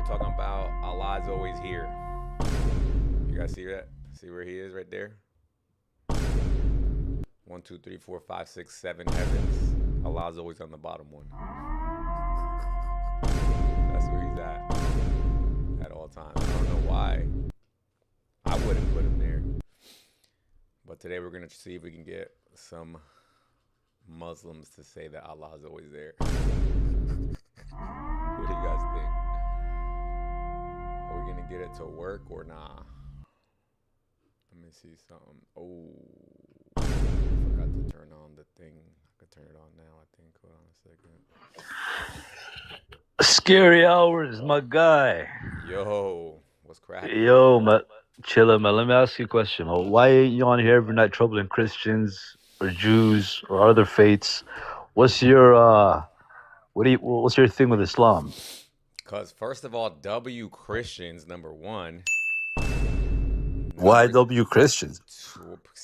talking about Allah is always here. You guys see that? See where he is right there? One, two, three, four, five, six, seven heavens. Allah is always on the bottom one. That's where he's at all times. I don't know why I wouldn't put him there. But today we're going to see if we can get some Muslims to say that Allah is always there. What do you guys think? Are we going to get it to work or nah? Let me see something. Oh, I forgot to turn on the thing. I could turn it on now, I think. Hold on a second. Scary hours, my guy. Yo, what's cracking? Yo, man. Chilla, man. Let me ask you a question. Why ain't you on here every night troubling Christians or Jews or other faiths? What's your what's your thing with Islam? Because first of all, W Christians, number one. Why W Christians?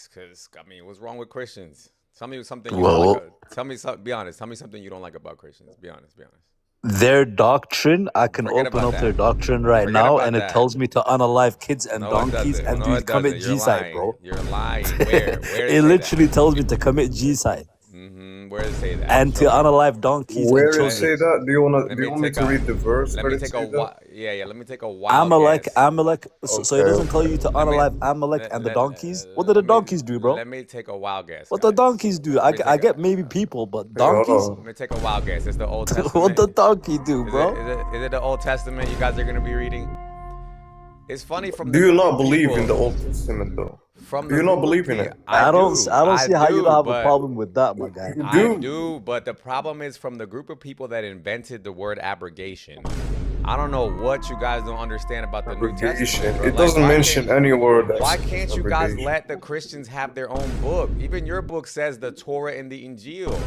Because I mean, what's wrong with Christians? Tell me something you Well, don't like. Tell me something. Be honest. Tell me something you don't like about Christians. Be honest. Be honest. their doctrine, I can Forget open about up their that. doctrine right Forget now, about and that. it tells me to unalive kids and No, it donkeys doesn't. and No, do it commit doesn't. You're G-side, lying. bro. You're lying. Where? Where does It say literally tells me to commit G-side that? Where does it say that? and to Show me. unalive donkeys and Where it children. say that? Do you Let want me me take to a. read the verse Let where me it take say a. that? Yeah. Let me take a wild Amalek, guess. Amalek. So it Okay, doesn't tell okay. you to Let me. unalive Amalek Let, and the let, donkeys. What did the let me. donkeys do, bro? Let me take a wild guess, What the guys. donkeys do? Let me I take get a. maybe people, but Hey, hold donkeys? Let on. me take a wild guess. It's the Old What Testament. the donkey do, Is it? bro? Is it the Old Testament? You guys are gonna be reading. It's funny from Do the you group not of believe in the people. Old Testament though? From Do the you not group of believe in people, it? I don't see how you don't have a but problem with that, my guy. You I do. do, but the problem is from the group of people that invented the word abrogation. I don't know what you guys don't understand about the New Abrogation. Testament, bro. It Like, doesn't why mention can't any word that why says can't you guys abrogation. let the Christians have their own book? Even your book says the Torah and the Injil.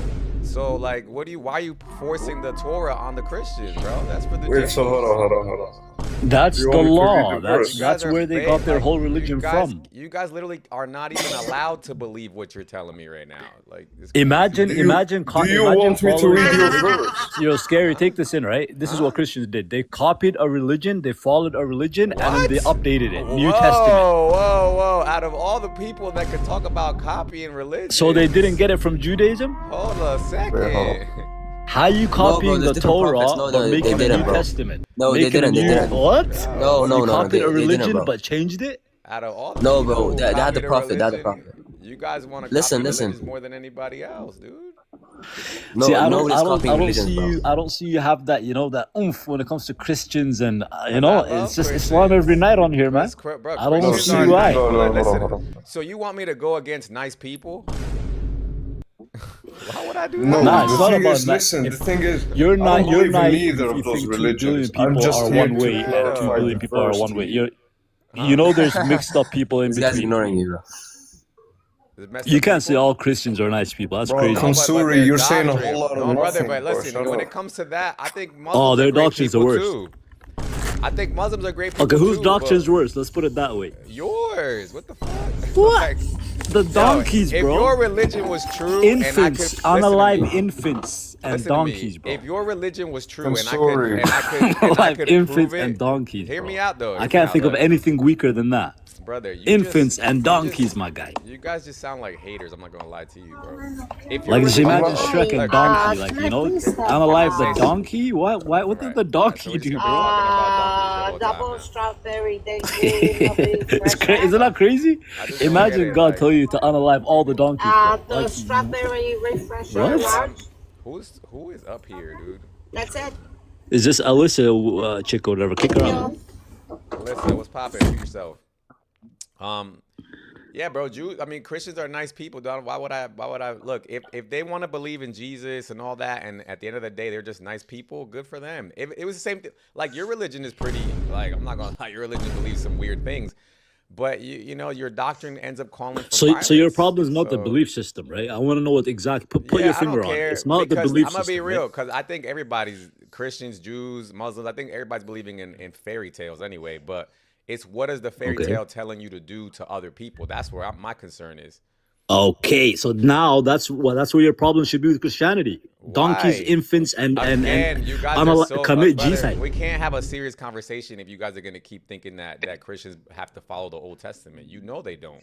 So like, why are you forcing the Torah on the Christians, bro? That's for the Wait, so Jews. hold on. That's You the want me to read law. the You verse? guys That's are where they got their like whole religion from. you guys literally are not even allowed to believe what you're telling me right now. Like it's Imagine, Do crazy. you imagine, do you imagine want me to following read a your religion. verse? You're scary. Huh? Take this in, right? This is what Huh? Christians did. They copied a religion, they followed a religion, and then they What? updated it. New Whoa, Testament. whoa. Out of all the people that could talk about copying So they didn't religions, get it from Judaism? hold a Wait, hold on. second. How you No, bro, copying there's the different prophets. Torah No, but no, they making a didn't, New bro. Testament? No, they Making a didn't. They new didn't. what? No, Bro, no, You no, no. copied a They didn't, religion bro. but changed it? out of all the No, people bro. who They had the copied a prophet. They had the religion, prophet. you guys want to Listen, copy religions listen. more than anybody else, dude. See, No, nobody's copying religions, bro. I don't see you have that, that oomph when it comes to Christians, and Cause I it's love just Islam every Christians. night on here, man. Bro, I don't No, Christians see are see, why. nice. no, But hold listen, on. so you want me to go against nice people? Why would I do No, Nah, that? it's the not thing about is, that. listen, the If thing is, you're I not, don't you're believe in naive either if of you those think 2 billion religions. I'm people just are here one to way and 2 clarify billion the people are verse one to way. you. You there's mixed up people in This guy's between. ignoring you, bro. There's messed You up can't say people. all Christians are nice people. That's Bro, crazy. No, but Konsuri, their you're saying a doctrine. whole lot of No, brother, nothing, but bro. listen, Shut when up. it comes to that, I think Oh, Muslims are their great doctrine's the people worst. too. I think Muslims are great Okay, people whose too, doctrine's but worse? Let's put it that way. yours, what the fuck? What? Like, The yo, donkeys, if bro. your religion was true and I could Infants, listen to unalive me, infants and listen to me. donkeys, bro. If your religion was true and Konsuri. I Unalive could infants prove and it, donkeys, hear bro. me out though. I Hear me can't out. think of Look, anything weaker than that. brother, Infants and donkeys, my guy. you guys just sound like haters. I'm not gonna lie to you, bro. If your Like, just religion I'm imagine was not. Shrek and look, donkey. Like, Can I please have can we unalive the say donkey? What did right? the So donkey we're just do, gonna be bro? talking about donkeys the whole time double now. strawberry daisy It's fresh Isn't that crazy? I just don't get Imagine it. God Like, tell you to unalive all the donkeys, bro. the Like, strawberry refresher what? large. who is up here, dude? That's it. Is this Alyssa chick or whatever? Kick her out. Alyssa, what's poppin'? Shoot yourself. Yeah, bro. Christians are nice people. Why would I look? If they want to believe in Jesus and all that, and at the end of the day they're just nice people, good for them. If it was the same thing, like your religion is pretty. Like I'm not gonna lie, your religion believes some weird things, but your doctrine ends up calling for violence. So your problem is not the So, belief system, right? I want to know what exactly. Put yeah, your I don't finger on it. care It's not the because belief I'm gonna be system, real. right? Because I think everybody's Christians, Jews, Muslims. I think everybody's believing in fairy tales anyway. But it's what is the fairy Okay. tale telling you to do to other people? That's where my concern is. Okay, so now that's where your problem should be with Christianity. Donkeys, Why? infants, and Again, you guys are so commit brother. genocide. We can't have a serious conversation if you guys are gonna keep thinking that Christians have to follow the Old Testament. You know they don't.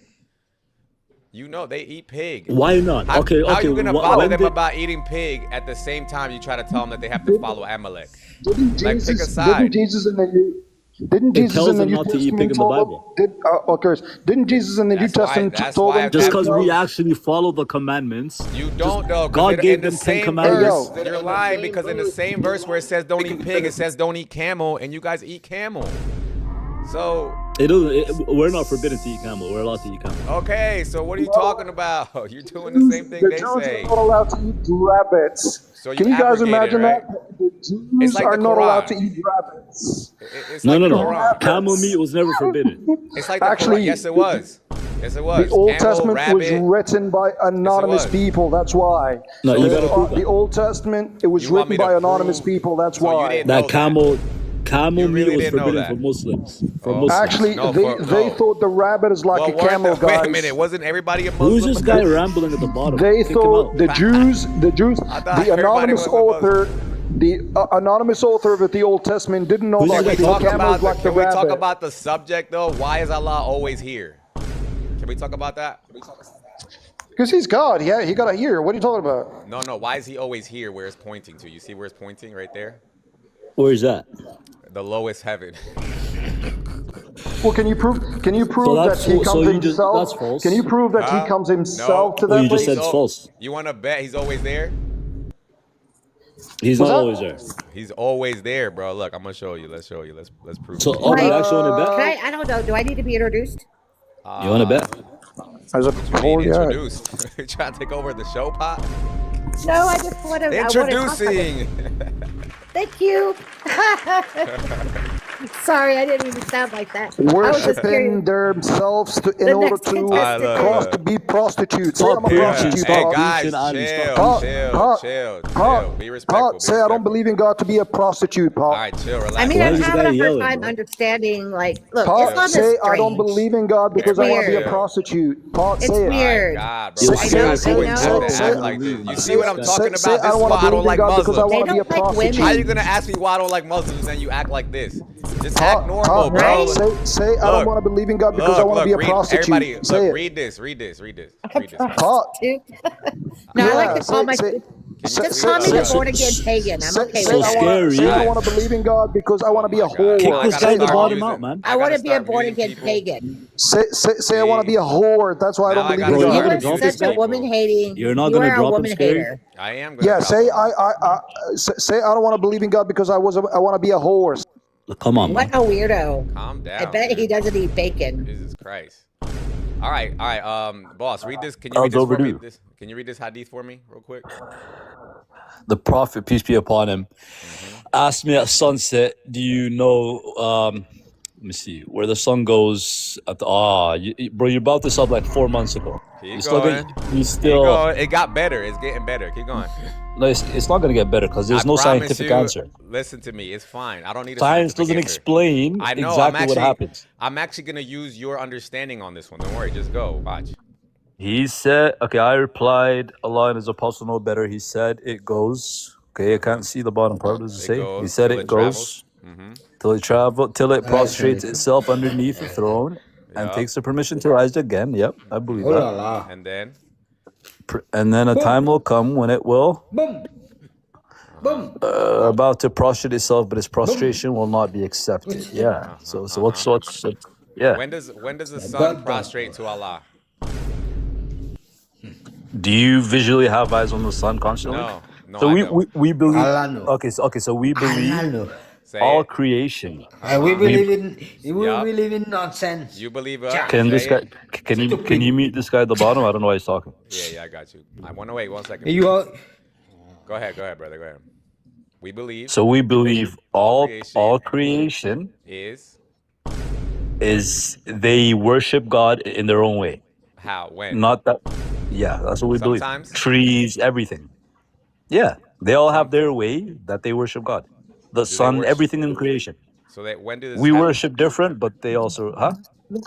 You know they eat pig. Why not? How Okay, are you gonna bother when them did about eating pig at the same time you try to tell them that they have to follow Amalek? Didn't Like, pick a Jesus? side. Didn't Jesus in the New? Didn't it Jesus tells in the them New not to eat pig Testament in the told them? Bible? Didn't Jesus in the New That's why. Testament That's told why. them Just to? because we No. actually follow the commandments, You just don't know, God because gave in the them 10 same commandments. verse, you're lying, because in the same verse where it says don't eat pig, it says don't eat camel, and you guys eat camel. So, We're not forbidden to eat camel. We're allowed to eat camel. okay, so what are you talking about? You're doing the same thing The they Jews say. are not allowed to eat rabbits. So you Can you guys abrogated, imagine right? that? The It's Jews like are the not allowed to Quran. eat rabbits. It's No, like no, the no. Quran. Camel meat was never forbidden. It's like the Quran. Actually, Yes, it was. Yes, it the was. Old Camel, Testament was rabbit. written by anonymous was. people. That's why. No, you gotta prove The that. Old Testament, it was You want me written to by anonymous prove- people. That's so you why. didn't know That camel You meat really was didn't know forbidden that. for Muslims. For Oh. Muslims. Actually, No, they thought the rabbit is like Well, a camel, weren't the, wait guys. a minute. Wasn't everybody a Muslim? Who's this guy rambling at the bottom? They Kick him thought out. the Jews, I thought the everybody anonymous was a Muslim. author, the anonymous author of the Old Testament didn't know Who's that this Can we guy the talk camel about is like the can we talk rabbit. about the subject though? Why is Allah always here? Can we talk about that? Because he's God. Yeah, he got a ear. What are you talking about? No. Why is he always here? Where it's pointing to? You see where it's pointing right there? Where's that? The lowest heaven. Well, can you prove that that's he so comes you just- himself? that's false. Can you prove that Huh? he comes himself No. to Well, that you just place? said it's false. You want to bet he's always there? He's What's not that? always there. He's always there, bro. Look, I'm gonna show you. Let's show you. Let's prove So, it. oh, do you Like, actually want to bet? Can I don't know. Do I need to be introduced? You want to bet? As a Being poor guy. introduced. You trying to take over the show, Pop? No, I just want to. Introducing. Thank you. Sorry, I didn't even sound like that. I was just Worshipping curious. themselves in The order next to contestant. to be prostitutes. Say Stop I'm a preaching, prostitute. stop Hey Pop. guys, preaching, Ali, chill, stop. chill. Be respectful. Say I don't believe in God to be a prostitute, Pop. All right, chill, relax. I mean, Why I'm is this having guy a hard yelling, time bro? understanding. Like, look, Pop, Islam is say strange. I don't believe in God because I want to be a weird. prostitute. Pop, It's say it. weird. God, Yo, bro. I You know, guys I always know. have to Say- act like this. You see what I'm talking Say about? I This don't is want why to I believe don't in like God because I Muslims. want to They be a don't like women. prostitute. How you gonna ask me why I don't like Muslims and you act like this? Just Pop, act normal, Pop, bro. right? Say I don't Look, want to believe in God because I want to be a read, prostitute. everybody, Say look, it. read this. Read this. Pop. Dude. No, I like to call my. say, Just call me say- the born again pagan. I'm okay So with that. scary. Say I don't want to believe in God because I want to be a whore. Kick I this gotta guy at the start bottom using- out, man. I want gotta to be a start born muting again people. pagan. Say I want to be a whore. That's why I Now don't I believe gotta in Bro, God. you're You gonna are drop such this a guy? woman hating. You're not you gonna are a drop him, woman Scary? hater. I am gonna Yeah, drop say him. say I don't want to believe in God because I want to be a whore. Come on, What man. a weirdo. Calm down. I bet dude. he doesn't eat bacon. Jesus Christ. All right. Boss, read this. Can you Sounds read this for me? overdue. Can you read this hadith for me, real quick? The Prophet, peace be upon him, asked me at sunset, do you know, let me see, where the sun goes at the, bro, you brought this up like 4 months ago. Keep You still, going. you Keep still, going. It got better. It's getting better. Keep going. no, it's not going to get better because there's I no promise scientific you, answer. Listen to me. It's fine. I don't need a Science scientific doesn't answer. explain I know. exactly what happens. I'm actually gonna use your understanding on this one. Don't worry. Just go. Watch. He said, okay, I replied, Allah and his apostle know better. He said, it goes. Okay, I can't see the bottom part. What does it say? goes He said till it it goes till it prostrates itself underneath the throne and Yup. takes the permission to rise again. Yep, I believe that. la. And then And then a time will come when it will Boom. Boom. about to prostrate itself, but its prostration will not be accepted. Yeah. So what's yeah? when does the sun God. prostrate to Allah? Do you visually have eyes on the sun constantly? No. So I we, don't. we believe. Allah no. Okay, so we believe Alano. Say all it. creation. We believe in Yup. nonsense. You believe Can say this guy? it. Can you mute this guy at the bottom? I don't know why he's talking. Yeah, I got you. I want to wait 1 second. You are Go ahead, brother. Go ahead. We believe So we believe all creation creation is is they worship God in their own way. how, when. Not that. Yeah, that's what we Sometimes? believe. Trees, everything. Yeah, they all have their way that they worship God. The sun, worship- everything in creation. So that when does this We happen? worship different, but they also, huh?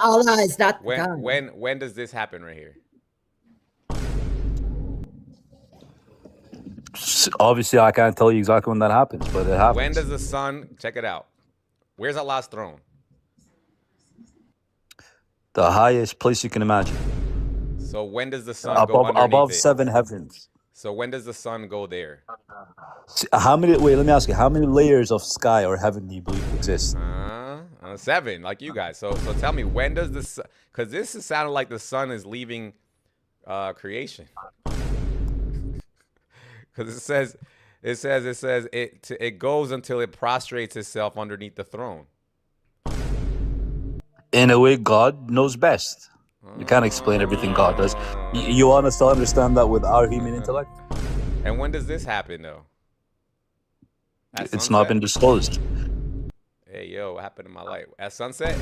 Allah is not God. When does this happen right here? Obviously, I can't tell you exactly when that happens, but it happens. When does the sun? Check it out. Where's Allah's throne? The highest place you can imagine, So when does the sun go underneath above it? 7 heavens. So when does the sun go there? How many? Wait, let me ask you. How many layers of sky or heaven do you believe exist? 7, like you guys. So tell me, when does the sun? Because this is sounding like the sun is leaving creation. Because it goes until it prostrates itself underneath the throne. In a way, God knows best. You can't explain everything God does. You want us to understand that with our human intellect? And when does this happen, though? At It's not sunset? been disclosed. Hey, yo, what happened in my life? At sunset?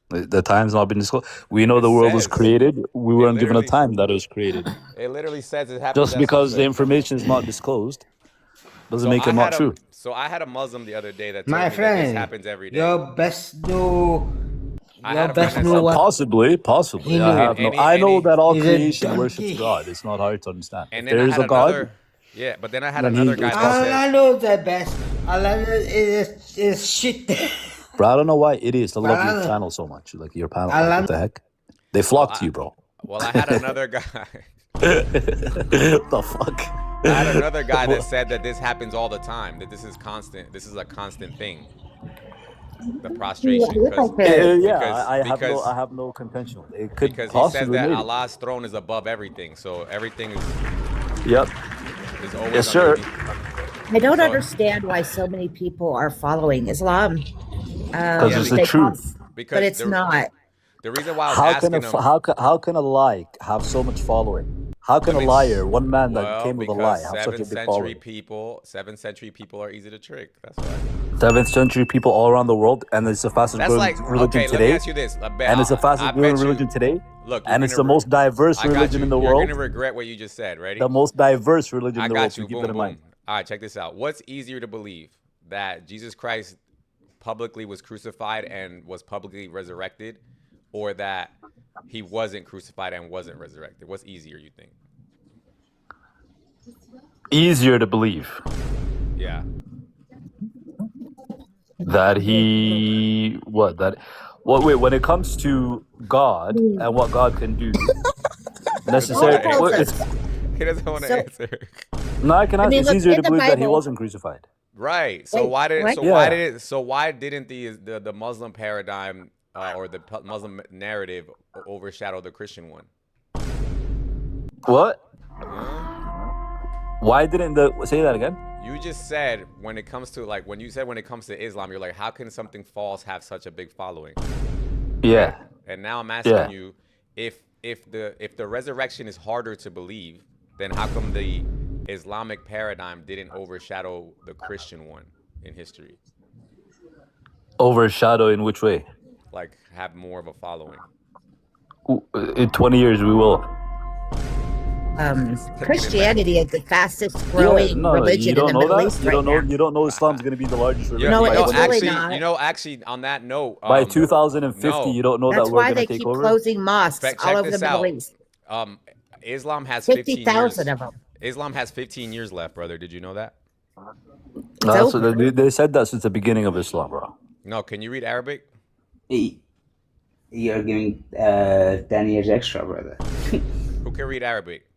The time's not been disclosed. We know It the world was says- created. We weren't given a literally- time that it was created. It literally says it happens Just at because the sunset. information is not disclosed doesn't make it I not had a- true. So I had a Muslim the other day that told My me that this friend, happens every day. your best know. I Your had a best friend that know said- what. Possibly. He I knew. have no. Any- I know any- that all He's a creation donkey. worships God. It's not hard to understand. And If then there I is had a God, another. Yeah, but then I had then he- another guy that Allah said, knows the best. Allah is shit. bro, I don't know why idiots love your Brother. channel so much. Like your panel. Allah- Like, what the heck? They flock to you, bro. well, I had another guy. The fuck? I had another guy that said that this happens all the time. That this is constant. This is a constant thing. The prostration. I have no contention. It could Because he says possibly. that maybe. Allah's throne is above everything, so everything is Yep. always Yes, sir. underneath. I don't So- understand why so many people are following Islam. Because it's the they truth. Because but it's the, not. The reason why I was How asking can him. how can a lie have so much following? How can a Because- liar, one man that well, came with a because lie, have such a big 7th century people are easy to trick. That's why. 7th century people all around the world, and it's the fastest That's growing like religion okay. Let me today. ask you this. I bet, And it's the I fastest bet growing you- religion today. Look, And it's the most diverse I got religion you. in the You're world. gonna regret what you just said. Ready? The most diverse religion I in the world. got you. So keep Boom, that in boom. mind. All right, check this out. What's easier to believe? That Jesus Christ publicly was crucified and was publicly resurrected, or that he wasn't crucified and wasn't resurrected? What's easier, you think? Easier to believe Yeah. that he what that. Well, wait. When it comes to God and what God can do, necessary. What well, else? it's, He doesn't want to So- answer. no, I can I answer. mean, It's look, easier in to the believe that he Bible- wasn't crucified. Right. So Wait, why did what? so Yeah. why did it so why didn't the Muslim paradigm or the Muslim narrative overshadow the Christian one? What? Why didn't the say that again? You just said when it comes to when you said when it comes to Islam, you're like, how can something false have such a big following? Yeah. And now I'm asking Yeah. you, if the resurrection is harder to believe, then how come the Islamic paradigm didn't overshadow the Christian one in history? Overshadow in which way? Like have more of a following? In 20 years we will. Christianity is the fastest growing religion you in don't the know Middle that? East You right don't know. now. You don't know Islam's going to be the largest religion No, by it's really 2050. not. actually, on that note, By 2050, no. you don't know That's that we're why going they to take keep over. closing mosques Check all over the this Middle out. East. Islam has 15 years. 50,000 of them. Islam has 15 years left, brother. Did you know that? That's over. what they said that since the beginning of Islam, bro. No. Can you read Arabic? You're giving 10 years extra, brother. Who can read Arabic?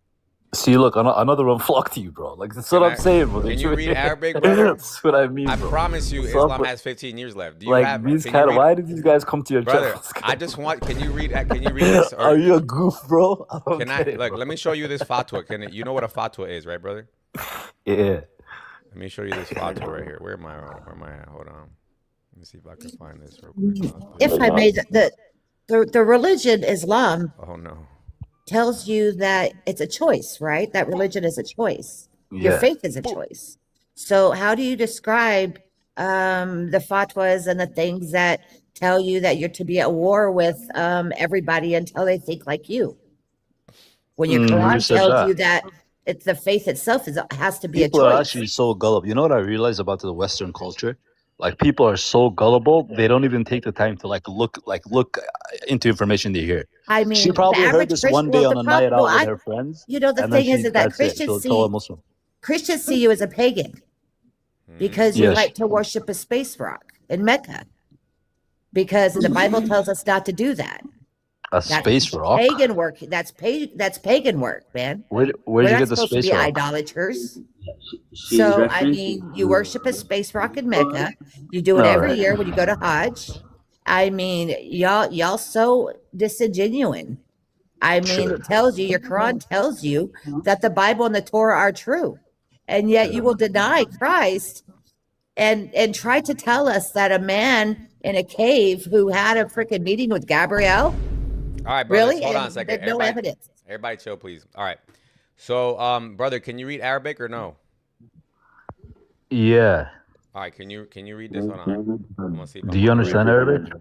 See, look, another one flocked to you, bro. Like that's what Can I'm saying, bro. can you read Arabic, brother? That's what I mean, I bro. promise you, What's up, Islam bro? has 15 years left. Do you Like have? these Can kind you of read, why did these guys come to your brother? channels? I just want. Can you read? Can you read this? Or Are you a goof, bro? I don't can I get it, look? bro. Let me show you this fatwa. You know what a fatwa is, right, brother? Yeah. Let me show you this fatwa right here. Where am I? Where am I at? Hold on. Let me see if I can find this real quick. If I may, the religion Islam Oh no. tells you that it's a choice, right? That religion is a choice. Your Yeah. faith is a choice. So how do you describe the fatwas and the things that tell you that you're to be at war with everybody until they think like you? When your Who Quran said tells that? you that it's the faith itself has to be People a are choice. actually so gullible. You know what I realized about the Western culture? Like people are so gullible, they don't even take the time to look into information they hear. I She mean, the probably heard average this Christian, one day well, on the a night problem, out with her friends, the and then thing is that that's it. Christians She'll tell a see Muslim. you as a pagan because you Yes. like to worship a space rock in Mecca. Because the Bible tells us not to do that. A space rock? Pagan work. That's pagan work, man. Where'd We're you not get the supposed to space be rock? idolaters. She's So I referencing mean, you worship a space rock in Mecca. You do it All every right. year when you go to Hajj. I mean, y'all so disingenuine. I mean, Sure. it tells you, your Quran tells you that the Bible and the Torah are true, and yet you will deny Christ and try to tell us that a man in a cave who had a freaking meeting with Gabrielle, All right, brothers, really, hold on a and second. there's no evidence. Everybody chill, please. All right. So, brother, can you read Arabic or no? Yeah. All right, can you read this? Hold on. I'm gonna see if Do you understand Arabic?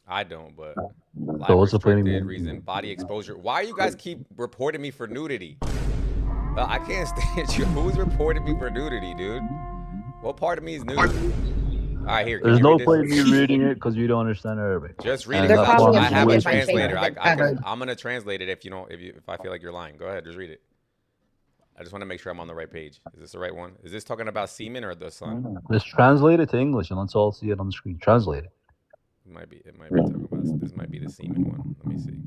I don't, but So live what's the point of restricted me- reason, body exposure. Why you guys keep reporting me for nudity? I can't stand you. Who's reporting me for nudity, dude? What part of me is nude? All right, here. Can There's you no read point in this? me reading it because you don't understand Arabic. Just read And it. They're 'cause probably I have a offended by translator. saying I'm gonna translate it if I feel like you're lying. Go ahead, just read it. I just want to make sure I'm on the right page. Is this the right one? Is this talking about semen or the sun? Just translate it to English and let's all see it on the screen. Translate it. It might be talking about this. Might be the semen one. Let me see.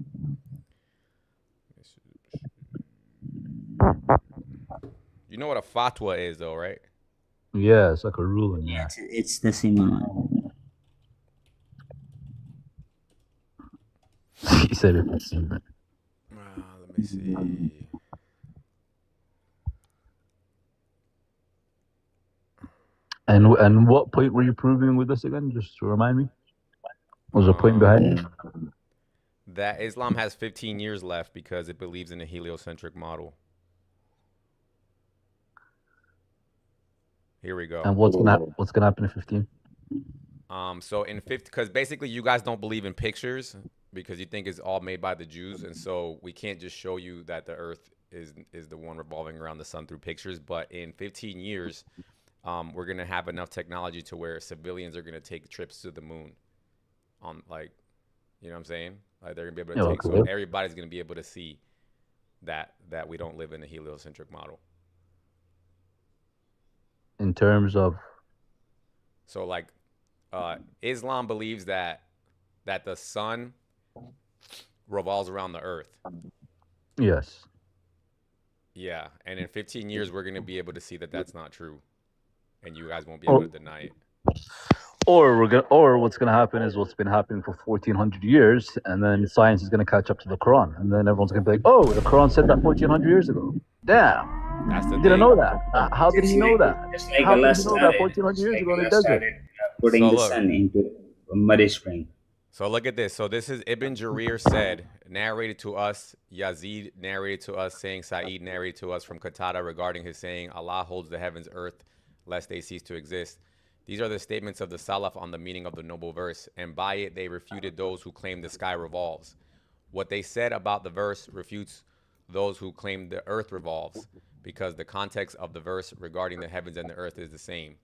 You know what a fatwa is, though, right? Yeah, it's like a ruling. Yeah, Yeah. it's the same one. He said it. Let me see. And what point were you proving with this again? Just to remind me. What was the point behind it? That Islam has 15 years left because it believes in a heliocentric model. Here we go. And what's gonna happen in 15? So in 50, because basically you guys don't believe in pictures because you think it's all made by the Jews, and so we can't just show you that the Earth is the one revolving around the sun through pictures. But in 15 years, we're gonna have enough technology to where civilians are gonna take trips to the moon, on like, you know what I'm saying? Like they're gonna be able to take. So everybody's gonna be able to see that we don't live in a heliocentric model. In terms of So like, Islam believes that the sun revolves around the earth. yes. Yeah, and in 15 years we're gonna be able to see that that's not true, and you guys won't be able to deny it. Or what's gonna happen is what's been happening for 1400 years, and then science is gonna catch up to the Quran, and then everyone's gonna be like, "Oh, the Quran said that 1400 years ago." Damn, That's the he didn't thing. know that. How did he know that? Just like How did Allah he know that started, 1400 years just ago in like the Allah desert? started putting So the look. sun into a muddy spring. So look at this. So this is Ibn Jarir said, narrated to us, Yazid narrated to us, saying Sa'id narrated to us from Qatada regarding his saying, Allah holds the heavens, earth, lest they cease to exist. These are the statements of the Salaf on the meaning of the noble verse, and by it they refuted those who claim the sky revolves. What they said about the verse refutes those who claim the earth revolves, because the context of the verse regarding the heavens and the earth is the same.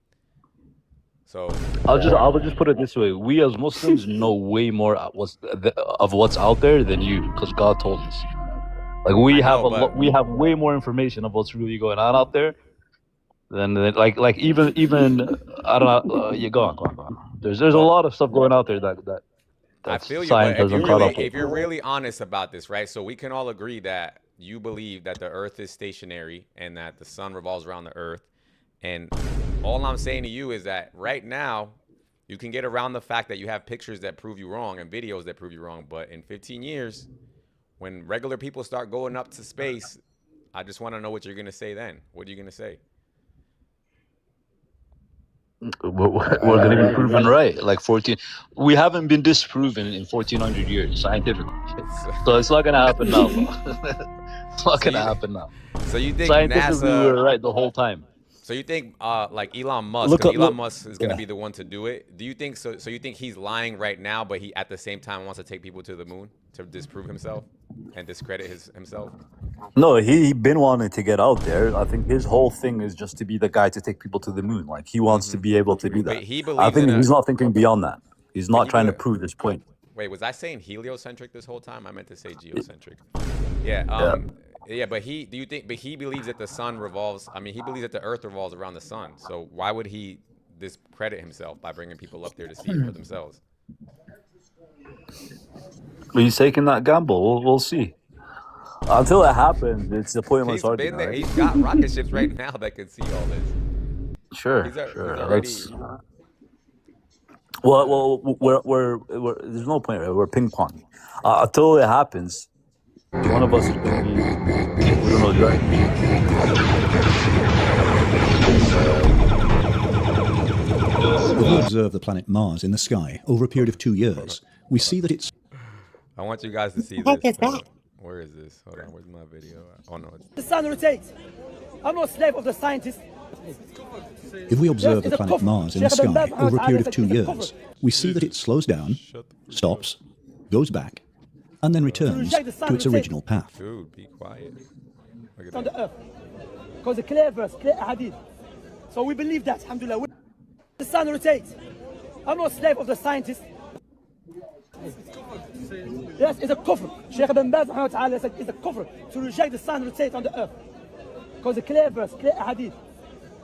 So I'll just put it this way: we as Muslims know way more of what's out there than you, because God told us. Like we I have know, but- we have way more information of what's really going on out there than like even I don't know. Yeah, go on. There's a lot of stuff going out there that I feel you, science but hasn't caught up with. if you're really honest about this, right? So we can all agree that you believe that the earth is stationary and that the sun revolves around the earth. And all I'm saying to you is that right now you can get around the fact that you have pictures that prove you wrong and videos that prove you wrong. But in 15 years, when regular people start going up to space, I just want to know what you're going to say then. What are you going to say? We're going to be proven right. Like 14, we haven't been disproven in 1400 years scientifically. So it's not going to happen now. Bro. It's not going to happen now. So you think Scientifically, we were NASA? right the whole time. So you think like Elon Musk, Look because up, Elon look, Musk is going to yeah. be the one to do it. Do you think so? So you think he's lying right now, but he at the same time wants to take people to the moon to disprove himself and discredit himself? No, he been wanting to get out there. I think his whole thing is just to be the guy to take people to the moon. Like he wants to be able to do But that. he I believes think in he's a. not thinking beyond that. He's not he trying to be- prove this point. Wait, was I saying heliocentric this whole time? I meant to say geocentric. Yeah. Yeah, but he. Do you think? But he believes that the sun revolves. I mean, he believes that the Earth revolves around the sun. So why would he discredit himself by bringing people up there to see it for themselves? He's taking that gamble. We'll see. Until it happens, it's a pointless He's been argument, there. right? He's got rocket ships right now that can see all this. Sure, He's sure. already. Well, we're there's no point. Right? We're ping pong. Until it happens, one of us is going to be. We don't know exactly. When we observe the planet Mars in the sky over a period of 2 years, we see that its I want you guys to see heck this. is that? Where is this? Hold on. Where's my video? Oh no. The sun rotates. I'm not a slave of the scientists. If we observe Yes, the it's a planet cover. Mars in the Sheikh Ibn sky Baz over a period of it's 2 a years, cover. we see that it slows down, stops, goes back, and then returns reject the sun to its rotates. original path. Dude, be quiet. Look at on that. the earth. Because the clear verse, clear hadith. So we believe that, alhamdulillah. The sun rotates. I'm not a slave of the scientists. Yes, it's a kufr. Sheikh Ibn Baz said it's a kufr to reject the sun rotates on the earth. Because the clear verse, clear hadith.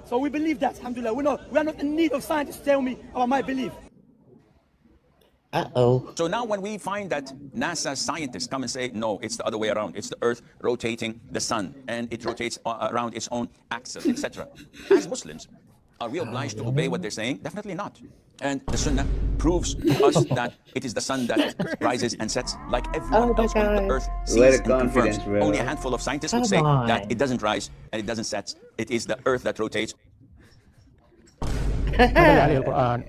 So we believe that, alhamdulillah. We are not in need of scientists to tell me about my belief. Uh-oh. So now when we find that NASA scientists come and say, no, it's the other way around. It's the Earth rotating the sun, and it rotates around its own axis, etc. As Muslims, are we obliged to obey what they're saying? Definitely not. And the Sunnah proves to us that it is the sun that rises and sets like everyone else on the Earth sees Very and confirms. confident, bro. Only a handful of scientists would Come say on. that it doesn't rise and it doesn't set. It is the Earth that rotates. عليه القرآن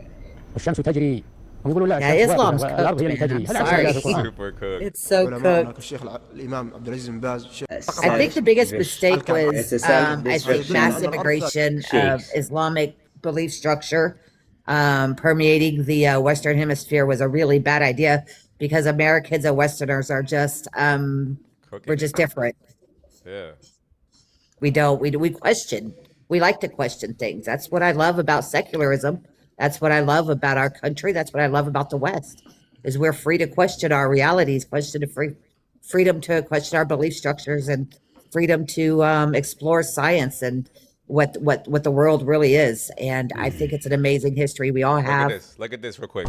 والشمس تجري ويقولوا لا Yeah, الشمس Islam's واقفة والأرض هي اللي cooked, man. تجري I'm هل عكس ذلك sorry. القرآن؟ Super cooked. It's so cooked. الشيخ الإمام عبد العزيز بن باز I think the biggest mistake It's was, a self- I think, mass immigration of Islamic belief structure permeating the Western Hemisphere was a really bad idea because Americans and Westerners are just, we're just different. Yeah. We question. We like to question things. That's what I love about secularism. That's what I love about our country. That's what I love about the West, is we're free to question our realities, freedom to question our belief structures, and freedom to explore science and what the world really is. And I think it's an amazing history we all have. Look at this real quick.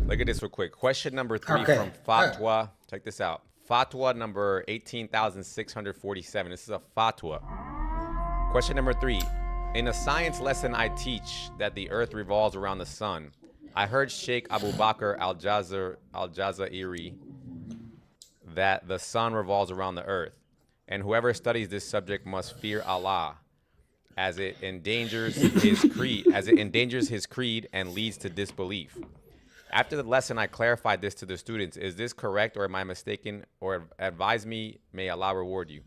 Look at this real quick. Question number 3 Okay. from Fatwa. Check this out. Fatwa number 18,647. This is a fatwa. Question number 3. In a science lesson I teach that the earth revolves around the sun, I heard Sheikh Abu Bakr al-Jazairi that the sun revolves around the earth. And whoever studies this subject must fear Allah, as it endangers his creed and leads to disbelief. After the lesson, I clarified this to the students. Is this correct or am I mistaken? Or advise me, may Allah reward you.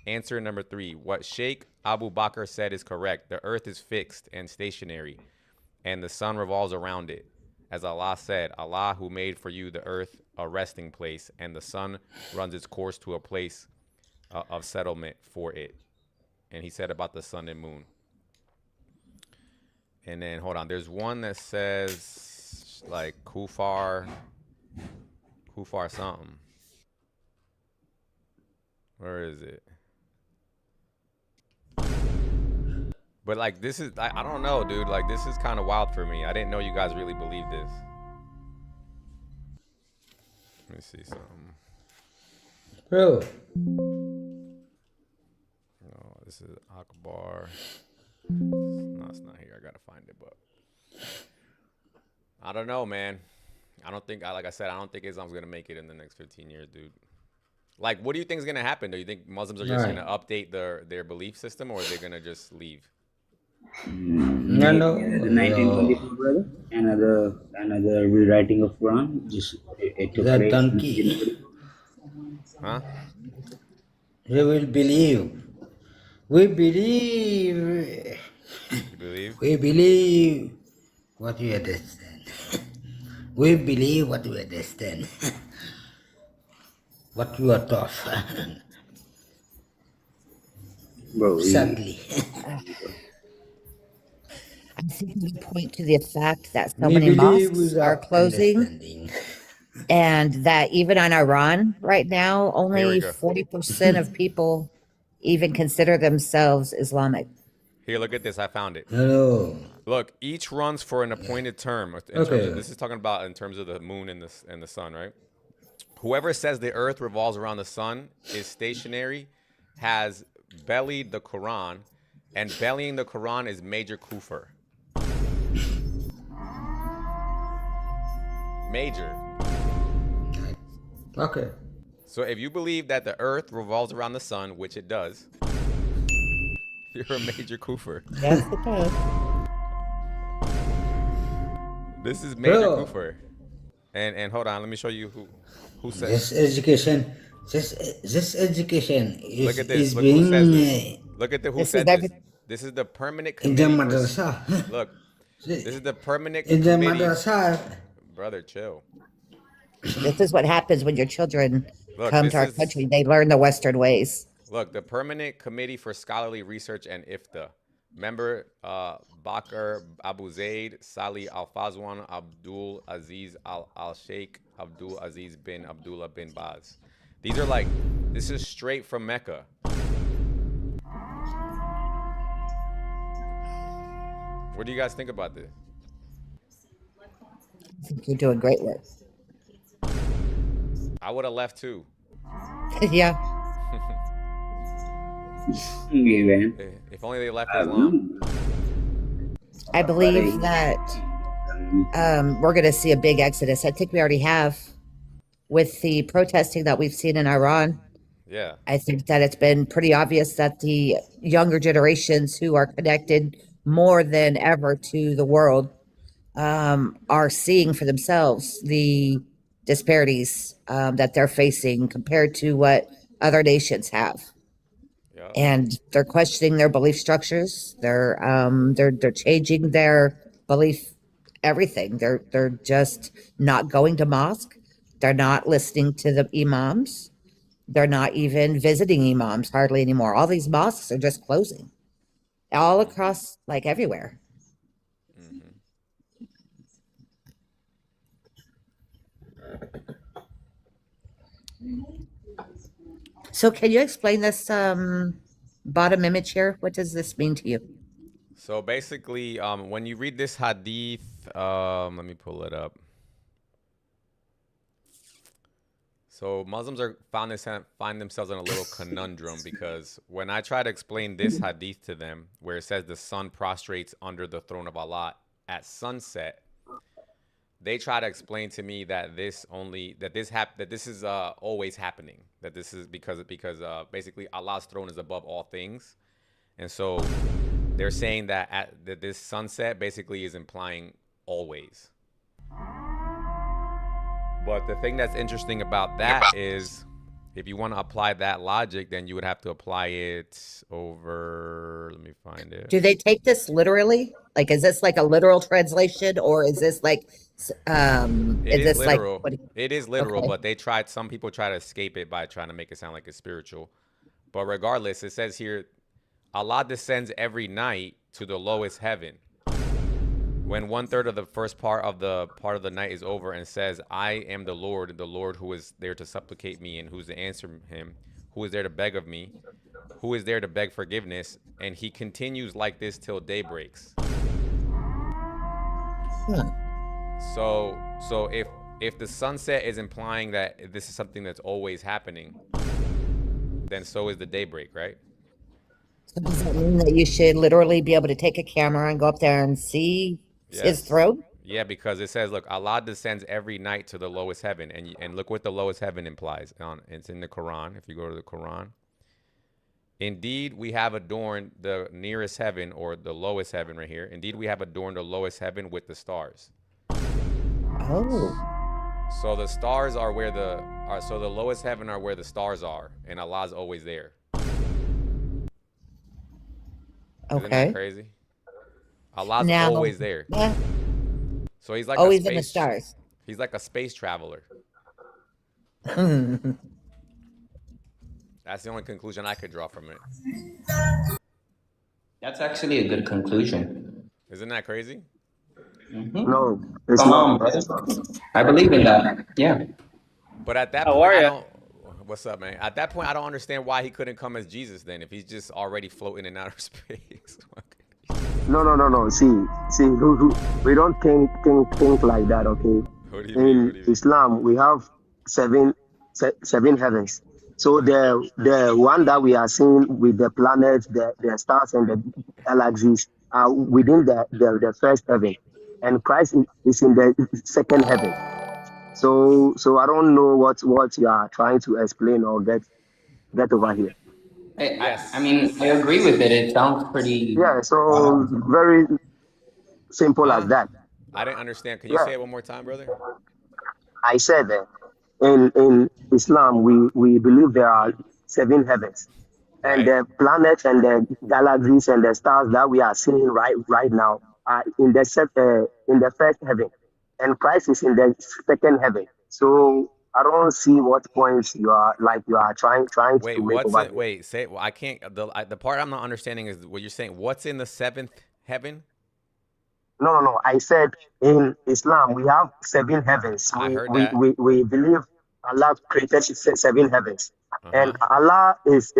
Answer number 3. What Sheikh Abu Bakr said is correct. The earth is fixed and stationary, and the sun revolves around it. As Allah said, Allah who made for you the earth a resting place, and the sun runs its course to a place of settlement for it. And he said about the sun and moon. And then, hold on. There's one that says, like, Kufar something. Where is it? But, like, this is, I don't know, dude. Like, this is kind of wild for me. I didn't know you guys really believe this. Let me see something. Bro, Oh, this is Akbar. No, it's not here. I gotta find it, but I don't know, man. I don't think, like I said, I don't think Islam's gonna make it in the next 15 years, dude. Like, what do you think is gonna happen? Do you think Muslims are just Right. gonna update their belief system, or are they gonna just leave? no, no. The 1924, brother. Another rewriting of Quran. Just it took The place. donkey. Huh? They will believe. We believe You believe? We believe what we understand. We believe what we understand. What you are taught. Bro, Sadly. I think you point to the fact that so We many believe mosques without are closing, understanding. and that even in Iran right now, Here we only go. 40% of people even consider themselves Islamic. Here, look at this. I found it. No. Look, each runs for an appointed term. In terms Okay. of, this is talking about in terms of the moon and the sun, right? Whoever says the earth revolves around the sun is stationary, has bellied the Quran, and bellying the Quran is major kufr. Major. Okay. So if you believe that the earth revolves around the sun, which it does, you're a major kufr. Yes, it does. This is major Bro. kufr. And hold on, let me show you who says. This education, this education Look at this. is Look who being says this. Look at who This is said this. every- This is the permanent in the committee. madrasa. Look, this is the permanent In the committee. madrasa. Brother, chill. This is what happens when your children Look, come this to our is- country. They learn the Western ways. Look, the Permanent Committee for Scholarly Research and IFTA. Member Bakr Abu Zaid, Salih Al Fazwan, Abdul Aziz Al Sheikh, Abdul Aziz bin Abdullah bin Baz. These are like, this is straight from Mecca. What do you guys think about this? I think you're doing great work. I would have left too. Yeah. Okay, man. If only they left Islam. I believe that we're going to see a big exodus. I think we already have with the protesting that we've seen in Iran. Yeah. I think that it's been pretty obvious that the younger generations who are connected more than ever to the world are seeing for themselves the disparities that they're facing compared to what other nations have. Yeah. And they're questioning their belief structures. They're changing their belief everything. They're just not going to mosque. They're not listening to the imams. They're not even visiting imams hardly anymore. All these mosques are just closing all across, like everywhere. So can you explain this bottom image here? What does this mean to you? So basically, when you read this hadith, let me pull it up. So Muslims find themselves in a little conundrum because when I try to explain this hadith to them, where it says the sun prostrates under the throne of Allah at sunset, they try to explain to me that this is always happening. That this is because basically Allah's throne is above all things, and so they're saying that that this sunset basically is implying always. But the thing that's interesting about that is if you want to apply that logic, then you would have to apply it over, let me find it. Do they take this literally? Like, is this like a literal translation, or is this like, It is literal. Like, It is literal, okay. but some people try to escape it by trying to make it sound like it's spiritual. But regardless, it says here, Allah descends every night to the lowest heaven. When 1/3 of the first part of the night is over, and says, I am the Lord who is there to supplicate me and who's to answer him, who is there to beg of me, who is there to beg forgiveness, and he continues like this till day breaks. So if the sunset is implying that this is something that's always happening, then so is the daybreak, right? So does that mean that you should literally be able to take a camera and go up there and see his Yes. throne? Yeah, because it says, look, Allah descends every night to the lowest heaven, and look what the lowest heaven implies. It's in the Quran. If you go to the Quran, indeed we have adorned the nearest heaven, or the lowest heaven right here. Indeed we have adorned the lowest heaven with the stars. Oh, So the stars are where so the lowest heaven are where the stars are, and Allah's always there. Isn't okay. that crazy? Allah's Now, always there. yeah, So he's like always a in the space. stars. He's like a space traveler. That's the only conclusion I could draw from it. That's actually a good conclusion. Isn't that crazy? No, it's not. Brother. I believe in that. Yeah. But at that How point, are I ya? don't. What's up, man? At that point, I don't understand why he couldn't come as Jesus then, if he's just already floating in outer space. No. See, we don't think like that, okay? What do you mean? What do you In Islam, we have seven heavens. So the one that we are seeing with the planets, the stars, and the galaxies are within the first heaven, and Christ is in the second heaven. So I don't know what you are trying to explain or get over here. I mean, I agree with it. It sounds pretty. Yeah, so very simple as that. I didn't understand. Can you say it one more time, brother? I said that in Islam we believe there are seven heavens, and the planets and the galaxies and the stars that we are seeing right now are in the first heaven, and Christ is in the second heaven. So I don't see what points you are trying to make over here. Wait, say it. Well, I can't. The part I'm not understanding is what you're saying. What's in the seventh heaven? No. I said in Islam we have seven heavens. I heard we, that. we believe Allah created seven heavens, and Allah is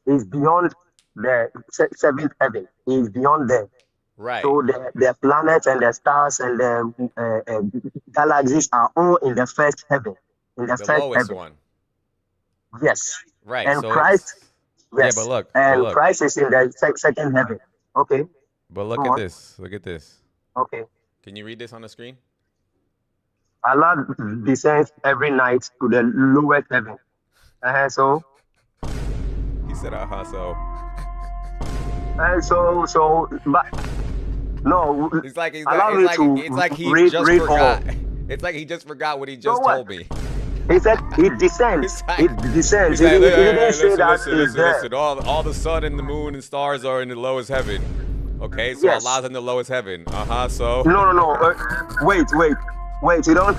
beyond the seventh heaven. He is beyond there. Right. So the planets and the stars and the galaxies are all in the first heaven. In the first lowest heaven. one. Yes. Right. And So Christ. Yes. Yeah, but look. And but look. Christ is in the second heaven. Okay. But look Go at on. this. Look at this. Okay. Can you read this on the screen? Allah descends every night to the lowest heaven. So. He said, So, but no. It's like he read just all. forgot. It's like he just forgot what he just told me. He said it descends. It descends. He's like, He didn't say that listen, it's there. listen. All the sun and the moon and stars are in the lowest heaven. Okay, so Yes. Allah's in the lowest heaven. So. No. Wait. You don't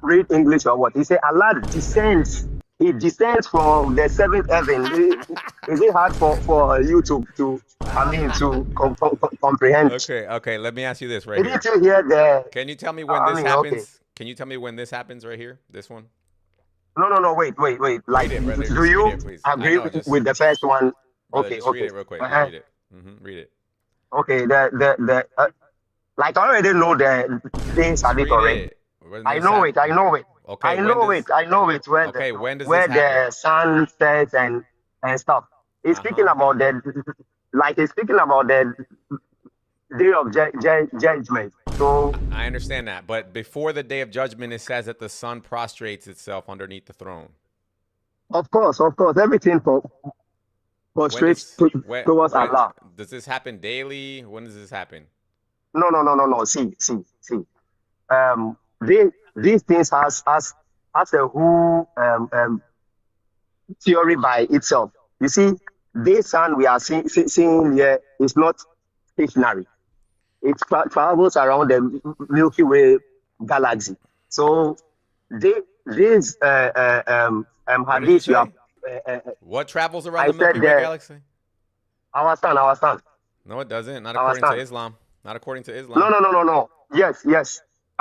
read English or what? He said Allah descends. He descends from the seventh heaven. Is it hard for you to comprehend? Okay. Let me ask you this right here. Didn't you hear the? Can you tell me when this happens? Can you tell me when this happens right here? This one? No. Wait. Like, Read it, brother. do you Read it, please. agree I know, just- with the first one? Brother, Okay. just read it real quick. Read it. Read it. Okay. Like I already know the things of it Read already. it. When I this know happens. it. Okay, I know it. When Okay, when does where this happen? the sun sets and stuff. He's speaking about the day of judgment. So I understand that, but before the day of judgment, it says that the sun prostrates itself underneath the throne. of course, everything prostrates towards Allah. Does this happen daily? When does this happen? No. See. These things has a whole theory by itself. You see, this sun we are seeing here is not stationary. It travels around the Milky Way galaxy. So this hadith you have. What travels I around the Milky said Way that- galaxy? Our sun. No, it doesn't. Not Our according to sun. Islam. Not according to Islam. No. Yes.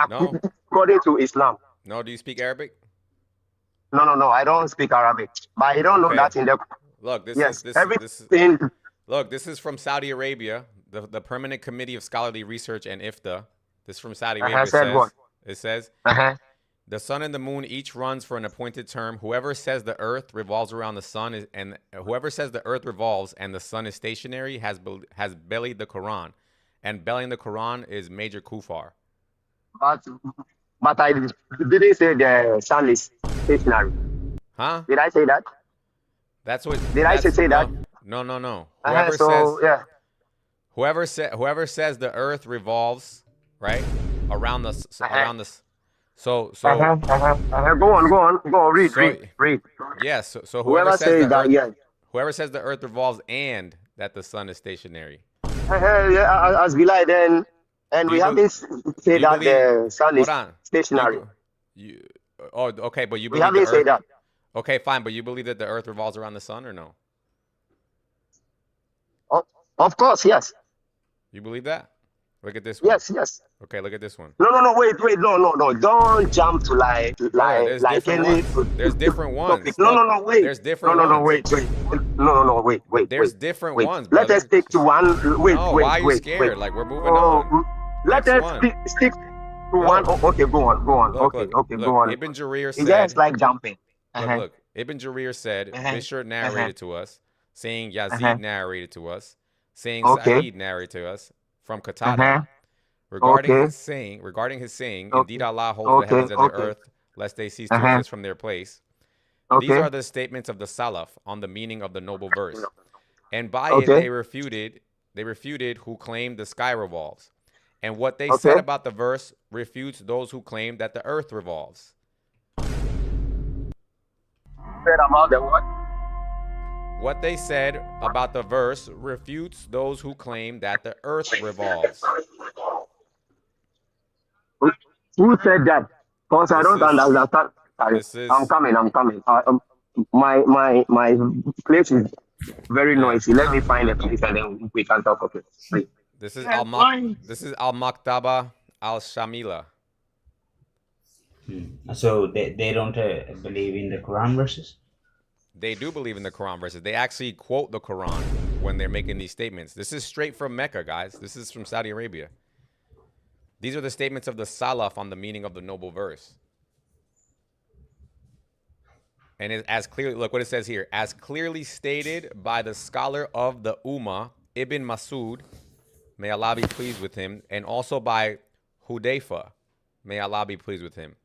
No. According to Islam. No, do you speak Arabic? No. I don't speak Arabic, but I don't know Okay. that in the. Look, this Yes, is everything. Look, this is from Saudi Arabia, the Permanent Committee of Scholarly Research and IFTA. This is from Saudi Arabia. Said what? It says the sun and the moon each runs for an appointed term. Whoever says the earth revolves around the sun and whoever says the earth revolves and the sun is stationary has bellied the Quran, and bellying the Quran is major kufar. But I didn't say the sun is stationary. Huh? Did I say that? That's what. Did I say that? No. Whoever says the earth revolves right around the around the. So. Go on. Read. Yes. So Whoever whoever says says the that, earth, yes. whoever says the earth revolves and that the sun is stationary. Yeah, as we lie then, and Do we you, haven't do said you that believe? the sun is Hold on. stationary. You, oh, okay, but you We believe the haven't said Earth. that. Okay, fine, but you believe that the Earth revolves around the sun or no? Of course, yes. You believe that? Look at this one. Yes. Okay, look at this one. No, wait, no. Don't jump to Brother, there's different any ones. There's different ones. topic. No, wait. There's different No, ones. wait. No, wait. There's different wait. ones, Let brother. us stick to one. Wait, No, wait, why are you wait, scared? wait. Like, we're moving on. Let Next us one. stick to one. Oh, okay, go on. Look, Okay, look, go on. Ibn Jarir It's said, just like jumping. look, Ibn Jarir said, Bishr narrated to us, saying Yazid narrated to us, saying Okay. Sa'id narrated to us from Qatada. Regarding his saying, indeed Allah holds the heavens and the earth, lest they cease to exist from their place. These are the statements of the Salaf on the meaning of the noble verse. And by it they refuted who claimed the sky revolves. And what they said about the verse refutes those who claim that the earth revolves. Said about the what? What they said about the verse refutes those who claim that the earth revolves. Who said that? Because I don't understand. I'm coming. My place is very noisy. Let me find a place and then we can talk. Okay. Please. This is Al-Maktaba Al-Shamila. So they don't believe in the Quran verses? They do believe in the Quran verses. They actually quote the Quran when they're making these statements. This is straight from Mecca, guys. This is from Saudi Arabia. These are the statements of the Salaf on the meaning of the noble verse. And as clearly, look what it says here. As clearly stated by the scholar of the Ummah, Ibn Masud, may Allah be pleased with him, and also by Hudayfa, may Allah be pleased with him.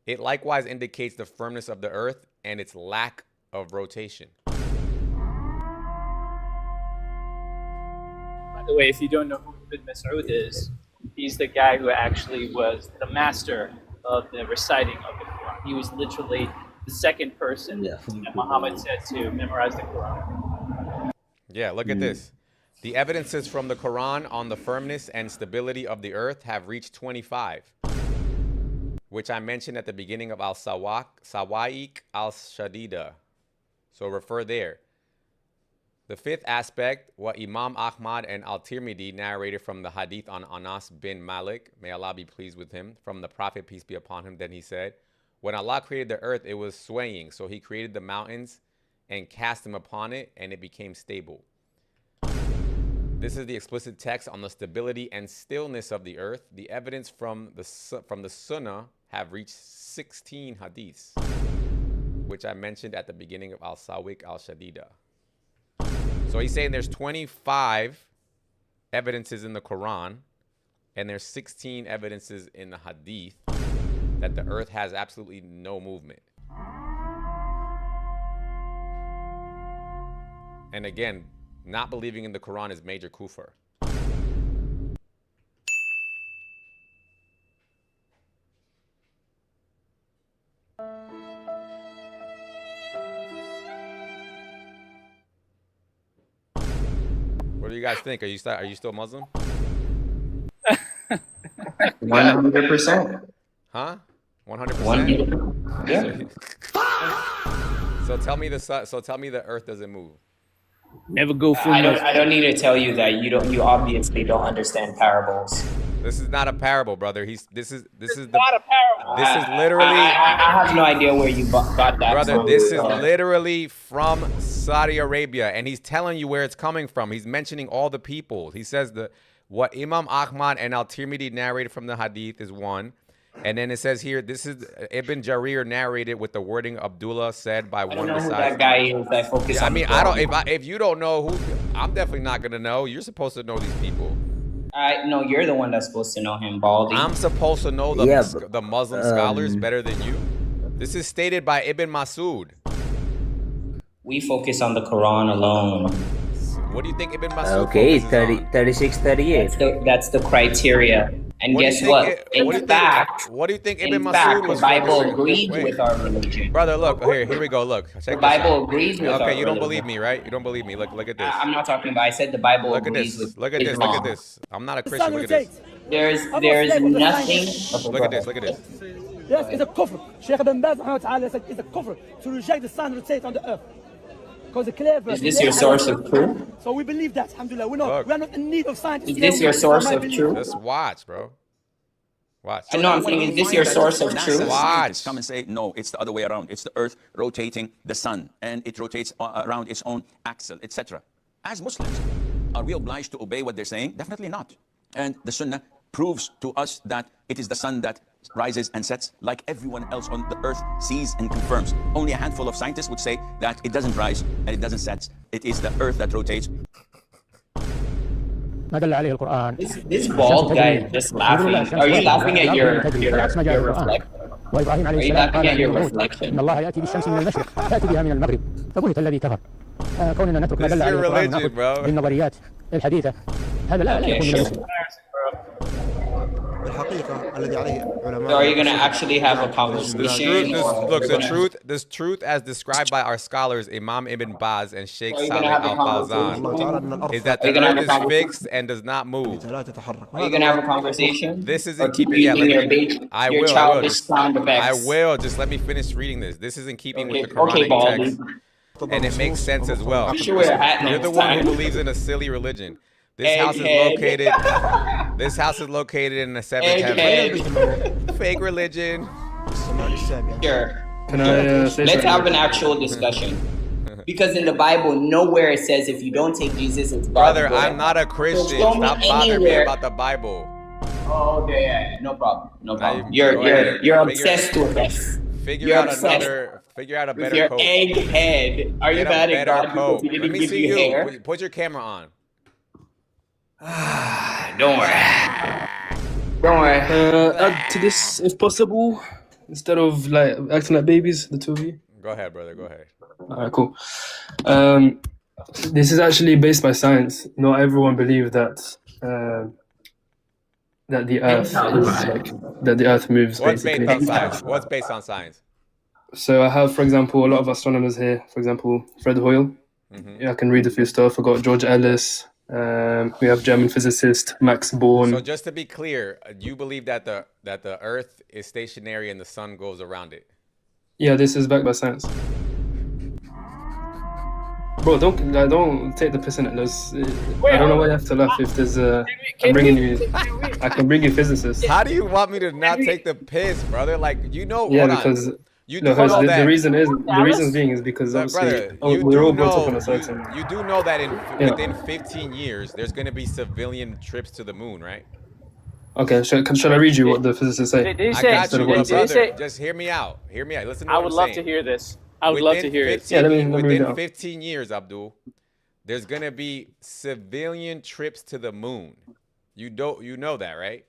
It likewise indicates the firmness of the earth and its lack of rotation. By the way, if you don't know who Ibn Mas'ud is, he's the guy who actually was the master of the reciting of the Quran. He was literally the second person that Muhammad said to memorize the Quran. Yeah, look at this. The evidences from the Quran on the firmness and stability of the earth have reached 25, which I mentioned at the beginning of Al-Sawa'iq Al-Shadida. So refer there. The fifth aspect, what Imam Ahmad and Al-Tirmidhi narrated from the hadith on Anas bin Malik, may Allah be pleased with him, from the Prophet, peace be upon him, then he said, when Allah created the earth, it was swaying. So he created the mountains and cast them upon it, and it became stable. This is the explicit text on the stability and stillness of the earth. The evidence from the Sunnah have reached 16 hadiths, which I mentioned at the beginning of Al-Sawa'iq Al-Shadida. So he's saying there's 25 evidences in the Quran, and there's 16 evidences in the hadith that the earth has absolutely no movement. And again, not believing in the Quran is major kufr. What do you guys think? Are you still Muslim? 100%. Huh? 100%. Yeah. So tell me the earth doesn't move. Never go for I don't need to tell you that you obviously don't understand parables. This is not a parable, brother. This is not a parable. This is literally. I have no idea where you got that brother, from. this is literally from Saudi Arabia, and he's telling you where it's coming from. He's mentioning all the people. He says what Imam Ahmad and Al-Tirmidhi narrated from the hadith is one. And then it says here, this is Ibn Jarir narrated with the wording Abdullah said by one of the sides. That guy is. I focus on. I mean, I don't. If you don't know who, I'm definitely not gonna know. You're supposed to know these people. No, you're the one that's supposed to know him, Baldy. I'm supposed to know the Muslim scholars better than you. This is stated by Ibn Masud. We focus on the Quran alone. What do you think Ibn Masud Okay, focuses on? 36, 38. That's the criteria. And What do you guess think? what? What do In you think? fact, What do you think Ibn in Masud fact, the was Bible focusing? agrees Wait, with our religion. brother, look here we go. Look, check The this Bible out. agrees with our Okay, you don't religion. believe me, right? You don't believe me. Look at this. I'm not talking about. I said the Bible Look at agrees this. with Look at this. Islam. Look at this. I'm not a The Christian. sun Look at this. rotates. There's I'm not slave of the nothing. science. Okay, Look go at this. ahead. Look at this. Yes, it's a kufr. Sheikh Ibn Baz rahmah ta'ala said it's a kufr to reject the sun rotates on the earth. Because the clear verse. Is this your source of truth? So we believe that, alhamdulillah. Look. We are not in need of scientists. Is this your source of truth? Just watch, bro. Watch. I know. I'm saying, is this your source of NASA truth? scientists come and say, no, it's the other way around. It's the Earth rotating the sun, and it rotates around its own axle, etc. As Muslims, are we obliged to obey what they're saying? Definitely not. And the Sunnah proves to us that it is the sun that rises and sets like everyone else on the earth sees and confirms. Only a handful of scientists would say that it doesn't rise and it doesn't set. It is the earth that rotates. ما دل عليه القرآن. This bald guy is just laughing. Are you laughing at your reflection? وإبراهيم عليه Are you السلام laughing قال at your لليهود reflection? إن الله يأتي بالشمس من المشرق فأتي بها من المغرب فبهت الذي كفر. كوننا نترك ما This is دل عليه your القرآن religion, ونأخذ bro. بالنظريات الحديثة هذا لا Okay, يكون من sure. المسلم. الحقيقة الذي عليه علماء So are you gonna actually have a Truth, conversation? look, this truth as described by our scholars Imam Ibn Baz and Sheikh Are you gonna Saleh have a Al-Fawzan is that Are you the gonna have earth a is conversation? fixed and does not move. لا تتحرك. Are you gonna have a conversation? This is Or in keep keeping. Yeah, using your let me, big, I your will. childish Just, sound effects? I will. Just let me finish reading this. This is in keeping with the Okay, Quranic Baldy. text, and it makes sense as well. You should wear a hat You're next the one who time. believes in a silly religion. This house is Egghead. located. This house is located in the seventh heaven. Egghead. Fake religion. Sure. Can I say Let's something? have an actual discussion. Because in the Bible, nowhere it says if you don't take Jesus, it's Brother, God. I'm not a Christian. Show me Stop bothering me anywhere. about the Bible. Oh, okay, yeah, no problem, no problem. Go You're ahead. you're Figure- obsessed with this. Figure You're out obsessed another. Figure out a with better your coat. egghead. Are you Get a mad at better God because coat. he Let didn't me give see you you. hair? Put your camera on. Don't worry. Don't worry. Add to this if possible, instead of like acting like babies, the two of you. Go ahead, brother. Go ahead. Alright, cool. This is actually based by science. Not everyone believes that that the Earth is like that the Earth moves. What's basically. based on science? What's based on science? So I have, for example, a lot of astronomers here. For example, Fred Hoyle. Yeah, I can read a few stuff. I got George Ellis. We have German physicist Max Born. So just to be clear, you believe that the Earth is stationary and the sun goes around it. Yeah, this is backed by science. Bro, don't take the piss in it. I don't know why you have to laugh. If there's I'm bringing you, I can bring you physicists. How do you want me to not take the piss, brother? Like Yeah, hold on. because You no, do know the that. reason is the reason being is because Look, obviously brother, we're all brought up on a certain. you do know that Yeah. within 15 years, there's going to be civilian trips to the moon, right? Okay, shall I read you what the physicists say? Did he I say- got you, did but he brother, say- just hear me out. Hear me out. Listen to I what would I'm love saying. to hear this. I would love to hear it. 15 let me read it within out. 15 years, Abdul, there's going to be civilian trips to the moon. You know that, right?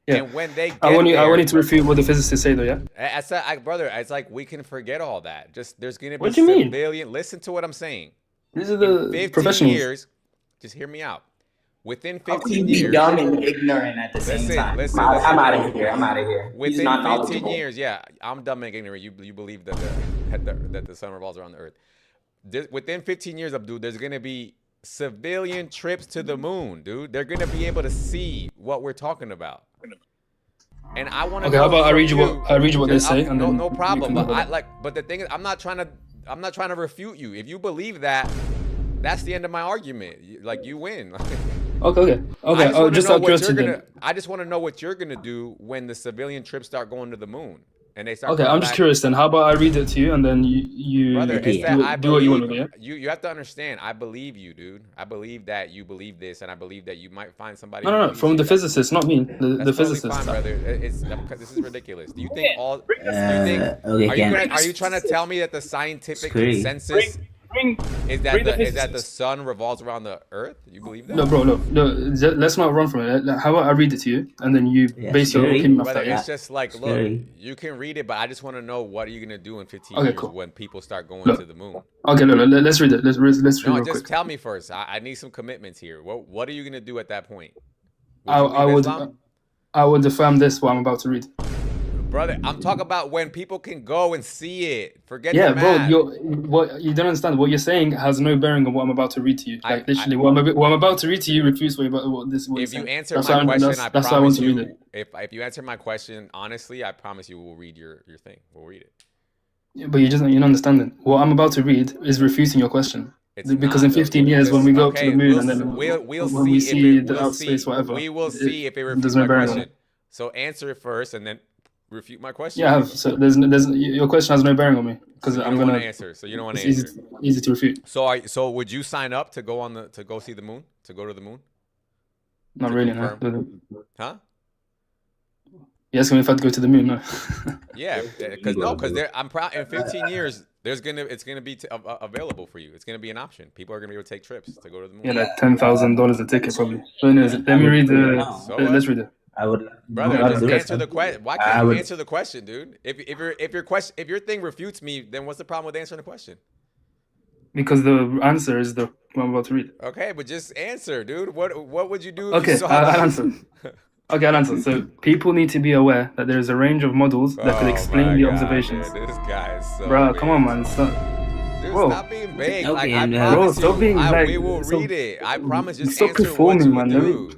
Yeah. And when they get I want you there, to refute what the physicists say though. Yeah. I said, brother, it's like we can forget all that. Just there's going to be What do you mean? civilian. Listen to what I'm saying. These are In the 15 professionals. years, just hear me out. Within How can 15 you be years, dumb and ignorant at the same time? I'm out of here. I'm out of here. He's within not 15 knowledgeable. years, yeah, I'm dumb and ignorant. You believe that the sun revolves around the earth. Within 15 years, Abdul, there's gonna be civilian trips to the moon, dude. They're gonna be able to see what we're talking about. And I want to. Okay, how about I read you what they say, and then no you problem. can But but the thing is, I'm not trying to refute you. If you believe that, that's the end of my argument. You win. Okay. Oh, just out of curiosity then. I just want to know what you're gonna do when the civilian trips start going to the moon and they start. Okay, coming I'm just back. curious then. How about I read it to you, and then you Brother, it's that I do what you want believe, with it, yeah? you have to understand. I believe you, dude. I believe that you believe this, and I believe that you might find somebody. No, who no, believes from you. the physicists, not me. The That's totally physicists. fine, brother. This is ridiculous. Do you think all? Do you okay, think? Are you trying to tell me that the scientific Screwy. consensus is that bring the is that the physicists. sun revolves around the earth? You believe that? No, bro, no. Let's not run from it. How about I read it to you, and then you base your scary. opinion off Brother, that. it's just like, look, Scary. you can read it, but I just want to know what are you gonna do in 15 Okay, years cool. when people start going Look. to the moon? Okay, no, let's read it. Let's read No, real just quick. tell me first. I need some commitments here. What are you gonna do at that point? I you leave would. Islam? I would affirm this what I'm about to read. Brother, I'm talking about when people can go and see it. Forget Yeah, the bro, math. you don't understand. What you're saying has no bearing on what I'm about to read to you. Like literally, what I'm about to read to you refutes what this. What If you answer that's my why question, I that's why I want promise to read you. it. If you answer my question honestly, I promise you we'll read your thing. We'll read it. Yeah, but you're not understanding. What I'm about to read is refuting your question. Because in 15 years, when we go up to the moon and then when we see the outer space, whatever, we will see if it refutes there's no my bearing on question. it. So answer it first and then refute my question. Yeah, I have. So there's your question has no bearing on me because So I'm you don't gonna want to answer. So you don't want to it's answer. Easy to refute. So would you sign up to go to go see the moon? To go to the moon? Not really, no. Huh? You asking me if I'd go to the moon? No. Yeah, because I'm proud. In 15 years, it's gonna be available for you. It's gonna be an option. People are gonna be able to take trips to go to the moon. Yeah, like $10,000 a ticket probably. So anyways, let me read let's read it. I would. Brother, just answer the question. Why can't you answer the question, dude? If your thing refutes me, then what's the problem with answering the question? Because the answer is the what I'm about to read. Okay, but just answer, dude. What would you do? Okay, I'll answer. Okay, I'll answer. So people need to be aware that there is a range of models that could explain the observations. Dude, this guy is so bro, big. come on, man. Dude, bro. Stop being big. Okay, Like, I bro, promise stop you, being like, we will read it. I promise. Just stop answer performing, what you man. do.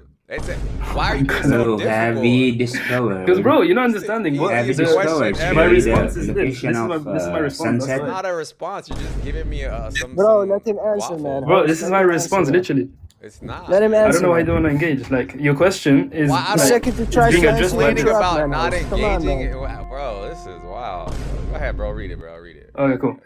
Why are you being so have difficult? we discovered? Because bro, you're not understanding what Have we discovered my response is this. location This is my response. sunset? It's not a response. You're just giving me some. Bro, some let him answer, waffle. man. Bro, this is my response, literally. It's not. Let him I answer. don't know why you don't want to engage. Like your question is Why, I The don't- second you try being to addressed answer, by complaining the- interrupt, about man. not Come on, engaging. man. Wow, bro, this is wild. Go ahead, bro. Read it, bro. Read it. Okay, cool.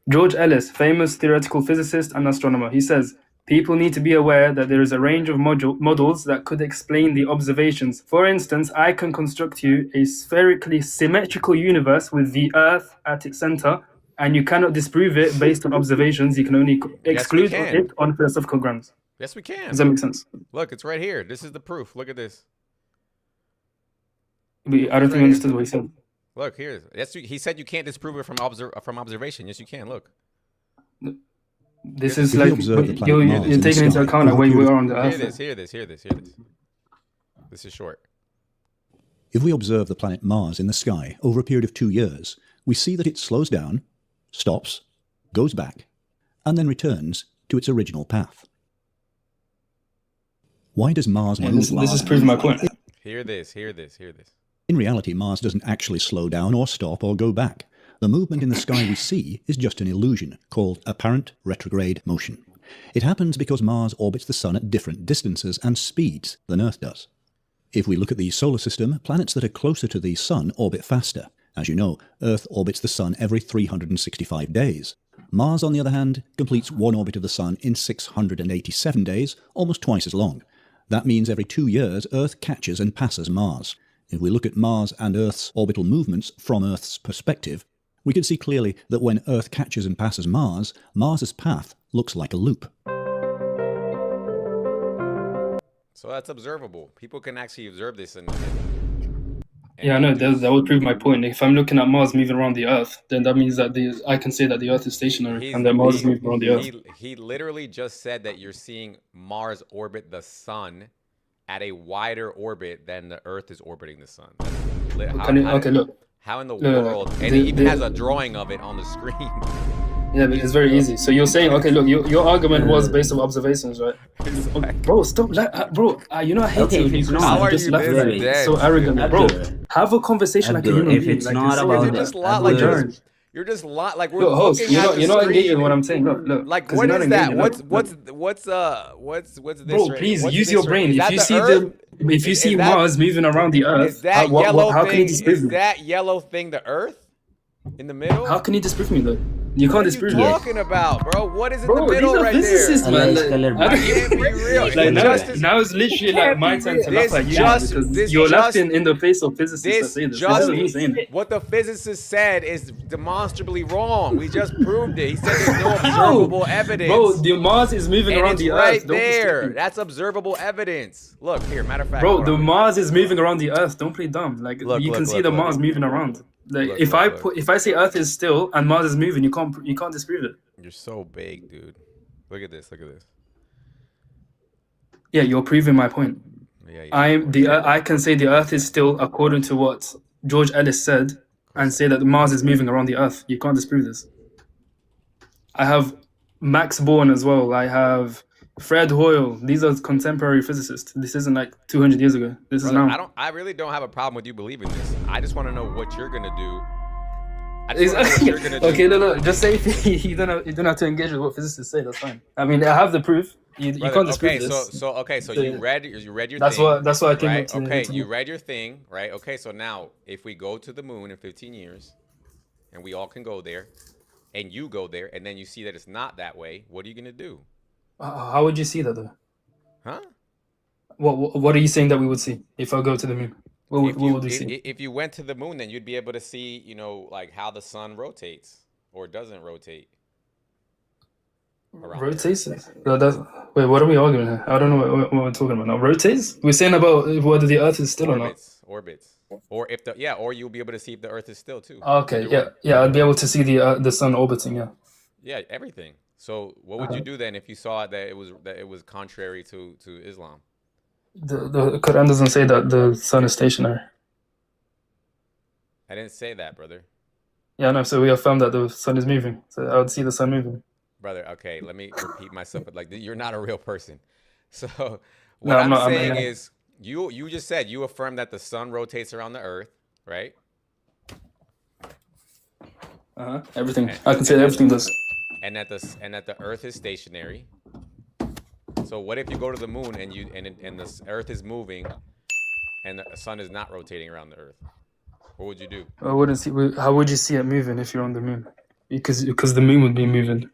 George Ellis, famous theoretical physicist and astronomer, he says, people need to be aware that there is a range of models that could explain the observations. For instance, I can construct you a spherically symmetrical universe with the Earth at its center, and you cannot disprove it based on observations. You can only exclude can. it on philosophical grounds. Yes, we can. Does that make sense? Look, it's right here. This is the proof. Look at this. I don't think you understood what he said. Look here. Yes, he said you can't disprove it from observation. Yes, you can. Look. This If is we like observe the planet you're Mars in the taking into sky account like over where a we period are on the Hear Earth. this. Hear this. Hear this. Hear this. This is short. If we observe the planet Mars in the sky over a period of 2 years, we see that it slows down, stops, goes back, and then returns to its original path. Why does Mars move? This is proving my point. Hear this. Hear this. Hear this. In reality, Mars doesn't actually slow down or stop or go back. The movement in the sky we see is just an illusion called apparent retrograde motion. It happens because Mars orbits the Sun at different distances and speeds than Earth does. If we look at the solar system, planets that are closer to the Sun orbit faster. As you know, Earth orbits the Sun every 365 days. Mars, on the other hand, completes one orbit of the Sun in 687 days, almost twice as long. That means every 2 years, Earth catches and passes Mars. If we look at Mars and Earth's orbital movements from Earth's perspective, we can see clearly that when Earth catches and passes Mars, Mars's path looks like a loop. So that's observable. People can actually observe this and Yeah, I know that would prove my point. If I'm looking at Mars moving around the Earth, then that means that I can say that the Earth is stationary and that Mars is moving around the Earth. He literally just said that you're seeing Mars orbit the Sun at a wider orbit than the Earth is orbiting the Sun. Okay, look. How in the Look, world? And he even has a drawing of it on the screen. Yeah, but it's very easy. So you're saying, okay, look, your argument was based on observations, right? Bro, stop, bro. You know I hate it when you How are just you laugh this at me dead? so arrogantly, bro. Have a conversation like a human if being. it's like not you're about You're that, just like you're just like we're Look, host, looking you're at not, the you're not screen. engaging in what I'm saying. Look. Like 'cause what you're is not that? engaging. What's this? Bro, right- please what's use this your right- brain. is If that you the see Earth? if you Is see that- Mars moving around the Earth, Is that how yellow can you thing? disprove Is me? that yellow thing the Earth in the middle? How can you disprove me though? You can't What are you disprove me. talking about, bro? What is in Bro, the middle these are right physicists, there? man. That can't be real. Like, It now, just- now it's literally like my turn to laugh at you because you're laughing in the face of physicists that say this. This isn't me saying it. What the physicist said is demonstrably wrong. We just proved it. He said there's no observable evidence. Bro, the Mars is moving And around it's the right Earth. Don't there. disturb me. That's observable evidence. Look here. Matter of fact, Bro, hold the on. Mars is moving around the Earth. Don't play dumb. Like Look, you look, can see look, the look. Mars moving around. Like Look, if I say Earth is still and Mars is moving, you can't disprove it. You're so big, dude. Look at this. Look at this. Yeah, you're proving my point. Yeah, I can say the Earth is still, according to what George Ellis said, and say that Mars is moving around the Earth. You can't disprove this. I have Max Born as well. I have Fred Hoyle. These are contemporary physicists. This isn't like 200 years ago. This is now. I really don't have a problem with you believing this. I just want to know what you're gonna do. I just wanna know what you're gonna do. Okay, no. Just say you don't have to engage with what physicists say. That's fine. I mean, I have the proof. You can't disprove this. So you read your that's thing. That's what I came right? to. Okay, you read your thing, right? Okay, so now if we go to the moon in 15 years, and we all can go there, and you go there, and then you see that it's not that way, what are you gonna do? How would you see that though? Huh? What are you saying that we would see if I go to the moon? What would we see? If you went to the moon, then you'd be able to see, like how the sun rotates or doesn't rotate. Rotates? Wait, what are we arguing here? I don't know what we're talking about now. Rotates? We're saying about whether the Earth is still or not. Orbits. Or or you'll be able to see if the Earth is still too. Okay, yeah, I'd be able to see the sun orbiting. Yeah. Yeah, everything. So what would you do then if you saw that it was contrary to Islam? The Quran doesn't say that the sun is stationary. I didn't say that, brother. Yeah, no. So we affirm that the sun is moving. So I would see the sun moving. Brother, okay, let me repeat myself. But you're not a real person. So what I'm saying is, you just said you affirm that the sun rotates around the Earth, right? Everything. I can say that everything does. And that the Earth is stationary. So what if you go to the moon and the Earth is moving, and the sun is not rotating around the Earth? What would you do? I wouldn't see. How would you see it moving if you're on the moon? Because the moon would be moving.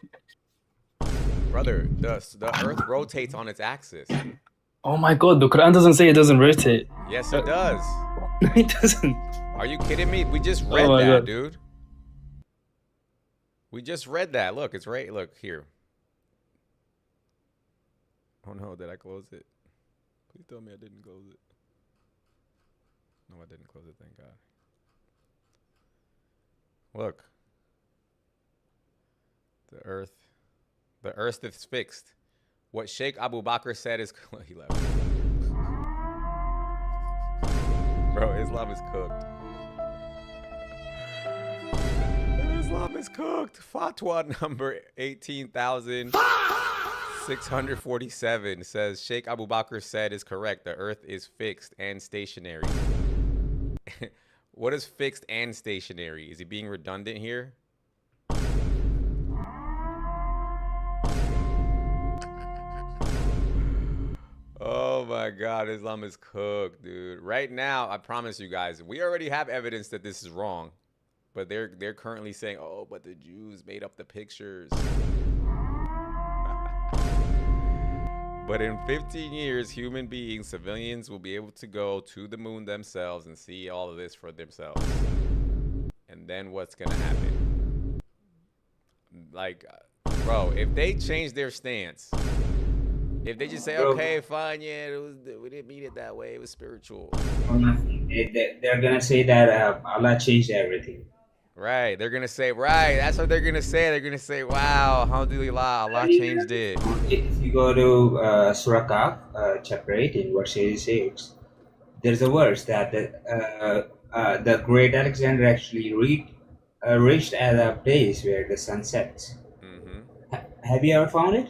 Brother, the Earth rotates on its axis. Oh my God, the Quran doesn't say it doesn't rotate. Yes, it does. No, it doesn't. Are you kidding me? We just read that, God. Dude. We just read that. Look, it's right. Look here. Oh no, did I close it? Please tell me I didn't close it. No, I didn't close it, thank God. Look. The Earth is fixed. What Sheikh Abu Bakr said is he left. Bro, Islam is cooked. Islam is cooked. Fatwa number 18,647 says Sheikh Abu Bakr said is correct. The Earth is fixed and stationary. What is fixed and stationary? Is he being redundant here? Oh my God, Islam is cooked, dude. Right now, I promise you guys, we already have evidence that this is wrong. But they're currently saying, oh, but the Jews made up the pictures. But in 15 years, human beings, civilians, will be able to go to the moon themselves and see all of this for themselves. And then what's going to happen? Like, bro, if they change their stance, if they just say, okay, fine, yeah, we didn't mean it that way, it was spiritual. They're going to say that Allah changed everything. Right, they're gonna say, right, that's what they're gonna say. They're gonna say, wow, alhamdulillah, Allah changed it. If you go to Surah Kahf, chapter 18, verse 86, there's a verse that the great Alexander actually reached at a place where the sun sets. Mm-hmm. Have you ever found it?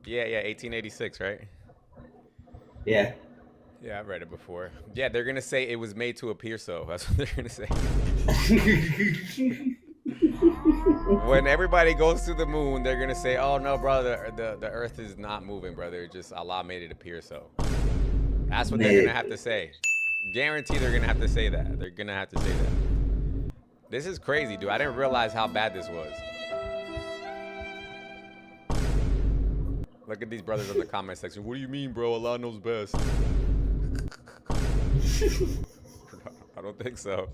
Yeah, 1886, right? Yeah. Yeah, I've read it before. Yeah, they're going to say it was made to appear so. That's what they're going to say. When everybody goes to the moon, they're going to say, oh, no, brother, the Earth is not moving, brother. Just Allah made it appear so. That's what they're going to have to say. Guarantee they're going to have to say that. They're going to have to say that. This is crazy, dude. I didn't realize how bad this was. Look at these brothers in the comment section. What do you mean, bro? Allah knows best. I don't think so.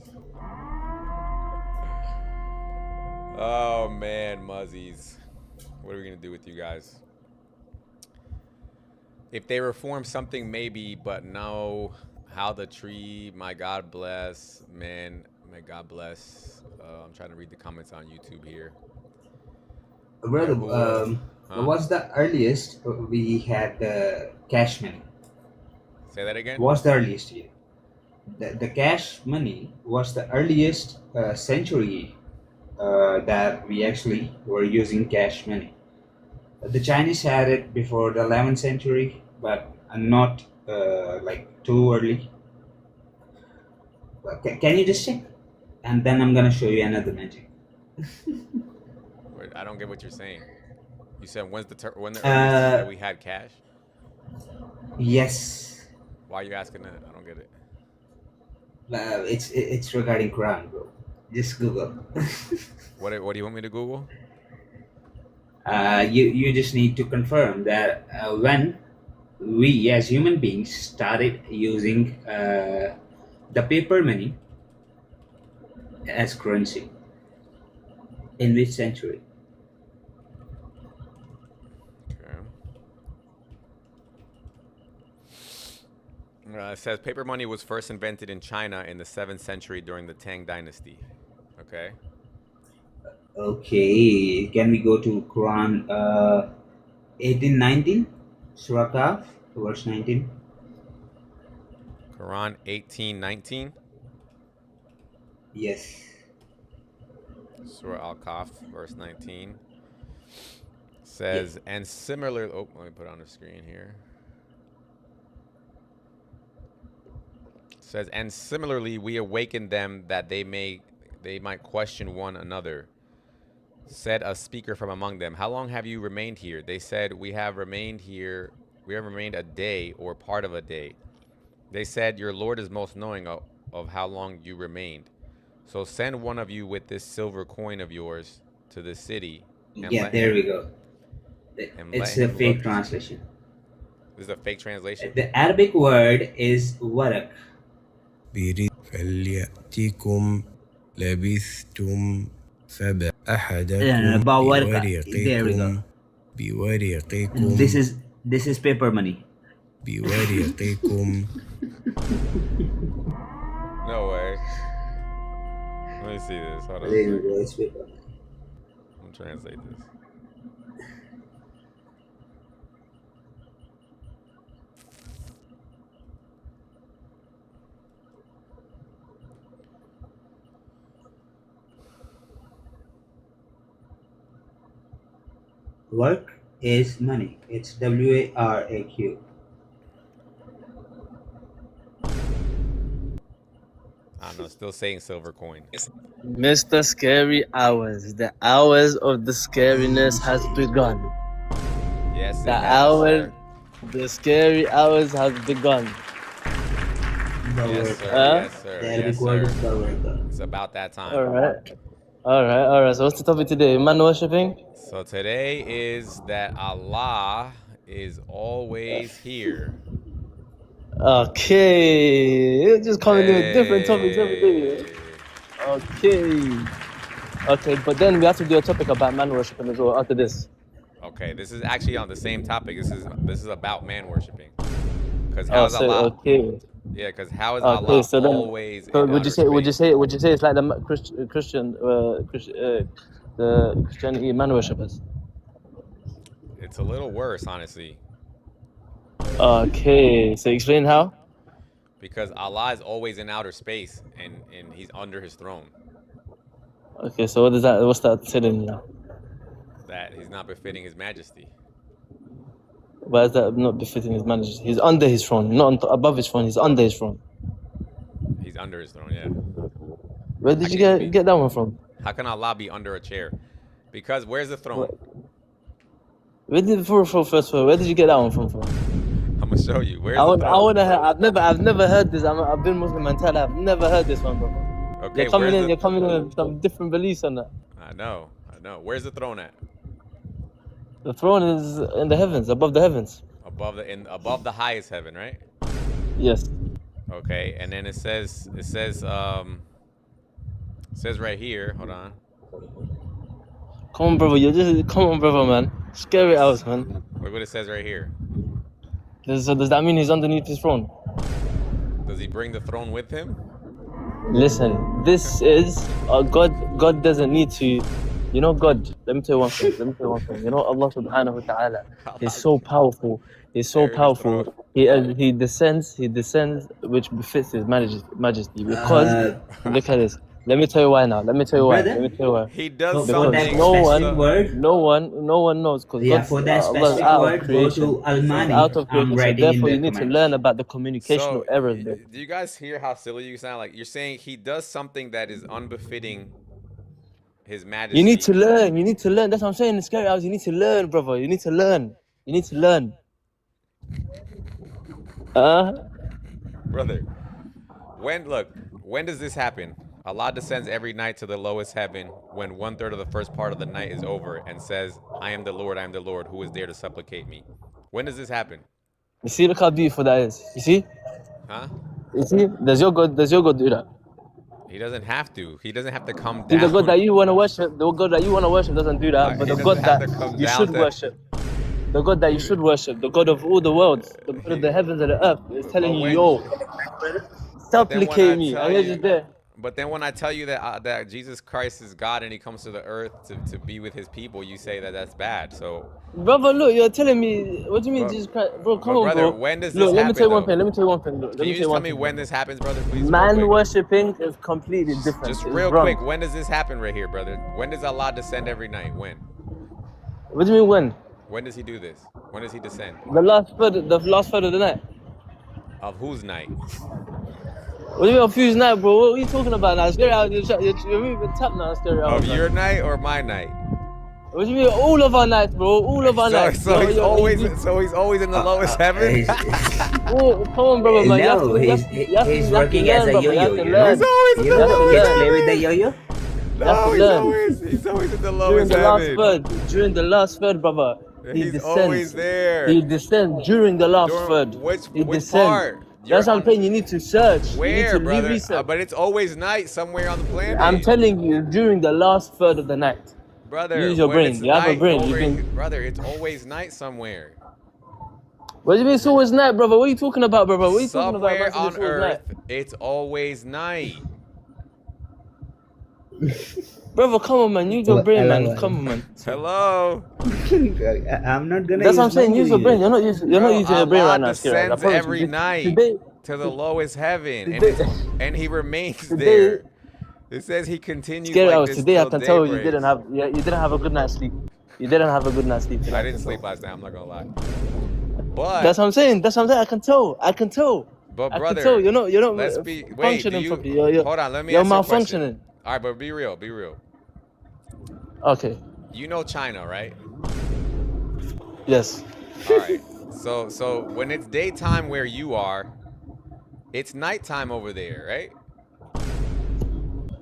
Oh man, Muzzies. What are we gonna do with you guys? If they reform something, maybe, but no. How the tree, my God bless. Man, may God bless. I'm trying to read the comments on YouTube here. Brother, what's the earliest we had cash money? Say that again. Was the earliest year. The cash money was the earliest century that we actually were using cash money. The Chinese had it before the 11th century, but not like too early. Can you just check? And then I'm gonna show you another magic. Wait, I don't get what you're saying. You said when the earliest that we had cash? Yes. Why are you asking that? I don't get it. It's regarding Quran, bro. Just Google. What do you want me to Google? You just need to confirm that when we as human beings started using the paper money as currency, in which century? It says paper money was first invented in China in the 7th century during the Tang Dynasty. Okay. Okay, can we go to Quran 18:19, Surah Kaf, verse 19? Quran 18:19. Yes. Surah Al-Kahf, verse 19. Says, and similar. Oh, let me put it on the screen here. Says, and similarly we awakened them that they might question one another. Said a speaker from among them, how long have you remained here? They said, we have remained a day or part of a day. They said, your Lord is most knowing of how long you remained. So send one of you with this silver coin of yours to the city. Yeah, there we go. It's a fake translation. This is a fake translation? The Arabic word is warak. فليأتكم لبثتم أحدكم بورقكم This is paper money. بورقكم. No way. Let me see this. Hold on. I'm translate this. Work is money. It's WARAQ. I don't know, still saying silver coin. Mr. Scary Hours. The hours of the scariness has begun. Yes, the hour, the scary hours has begun. Yes, sir. Yes, sir. Yes, sir. It's about that time. All right. So what's the topic today? Man worshipping? So today is that Allah is always here. Okay. You're just coming in with different topics every day. Okay, but then we have to do a topic about man worshipping as well after this. Okay, this is actually on the same topic. This is about man worshipping. Because how is Allah? Okay. Yeah, because how is Allah so then, always? So would you say it's like the Christianity man worshippers? It's a little worse, honestly. Okay, so explain how. Because Allah is always in outer space and He's under His throne. Okay, so what's that saying now? That He's not befitting His majesty. Why is that not befitting His majesty? He's under His throne, not above His throne. He's under His throne. He's under His throne, yeah. Where did you get that one from? How can Allah be under a chair? Because where's the throne? Where did you get that one from? I'm gonna show you. Where's the throne? I've never heard this. I've been Muslim until I've never heard this one, bro. Okay, you're coming in with some different beliefs on that. I know. Where's the throne at? The throne is in the heavens, above the heavens. Above the highest heaven, right? Yes. Okay, and then it says right here. Hold on. Come on, brother, man. Scary hours, man. Look what it says right here. So does that mean he's underneath his throne? Does he bring the throne with him? Listen, this is God doesn't need to You know God. Let me tell you one thing. Let me tell you one thing. You know Allah Subhanahu wa Taala. He's so powerful. He's so powerful. He descends. He descends, which befits His Majesty. Because look at this. Let me tell you why now. Let me tell you why. Let me tell you why. He does Because something. no one knows. Because Yeah, for that Allah's specific out word, of go creation. to Al-Mani. Out of creation. I'm So writing in therefore, the you need to comments. learn about the communicational errors there. Do you guys hear how silly you sound? Like you're saying he does something that is unbefitting His Majesty. You need to learn. You need to learn. That's what I'm saying. In scary hours, you need to learn, brother. You need to learn. You need to learn. Brother, when does this happen? Allah descends every night to the lowest heaven when 1/3 of the first part of the night is over and says, I am the Lord, who is there to supplicate me. When does this happen? You see, look how beautiful that is. You see? Huh? You see? Does your God do that? He doesn't have to. He doesn't have to come See, down. the God that you want to worship, doesn't do that. But he the God doesn't have that to come you down should to- worship, the God that you should worship, the God of all the worlds, the God of the heavens and the earth, is telling you, yo, supplicate me. And you're just there. But then when I tell you that Jesus Christ is God and He comes to the earth to be with His people, you say that that's bad. So, Brother, look, you're telling me, what do you mean, But- Jesus Christ? Bro, come but on, brother, bro. when does Look, this let me tell you one happen, thing. Let me tell you one thing. Look, can let me you tell you just one tell me thing. when this happens, brother, please? real Man quick? worshipping is completely different. Just It's real wrong. quick, when does this happen right here, brother? When does Allah descend every night? When? What do you mean when? When does He do this? When does He descend? The last third of the night. Of whose night? What do you mean on Fuse night, bro? What are you talking about now? Scary hours, you're moving tap now, scary hours. Of your night or my night? What do you mean all of our nights, bro? All of our nights. So he's always in the lowest heaven. Oh, come on, brother, man. No, he's working as a yo-yo, you know? He's always in You the know, lowest kids heaven. play with the yo-yo. No, learn. he's always in the During lowest the last heaven. third, during the last third, brother, he He's descends. always there. He descends during the last third. He Which descends. part? That's what I'm saying. You need to search. Where, you need to brother? research. But it's always night somewhere on the planet. I'm telling you, during the last third of the night. Brother, Use your when brain. it's You have a night brain. over- Brother, it's always night somewhere. What do you mean it's always night, brother? What are you talking about, brother? What are you talking about? Somewhere Man, it's on always earth, night. it's always night. Brother, come on, man. Use your brain, man. Come on, man. Hello. I'm not gonna. That's what I'm use saying. my Use your brain. You're not using your brain Allah right now, Scary. I descends promise every you. night Today, to the lowest heaven, today- and He remains Today- there. It says He continues Scary like hours. this Today, I till can tell you daybreak. didn't have a good night's sleep. You didn't have a good night's sleep today. I didn't sleep last night. I'm not gonna lie. But That's what I'm saying. That's what I'm saying. I can tell. But I brother, can tell. You're not let's be. Wait, do functioning you? properly. You're Hold on. Let me you're ask you a question. malfunctioning. All right, but be real. Be real. Okay. You know China, right? Yes. All right. So when it's daytime where you are, it's nighttime over there, right?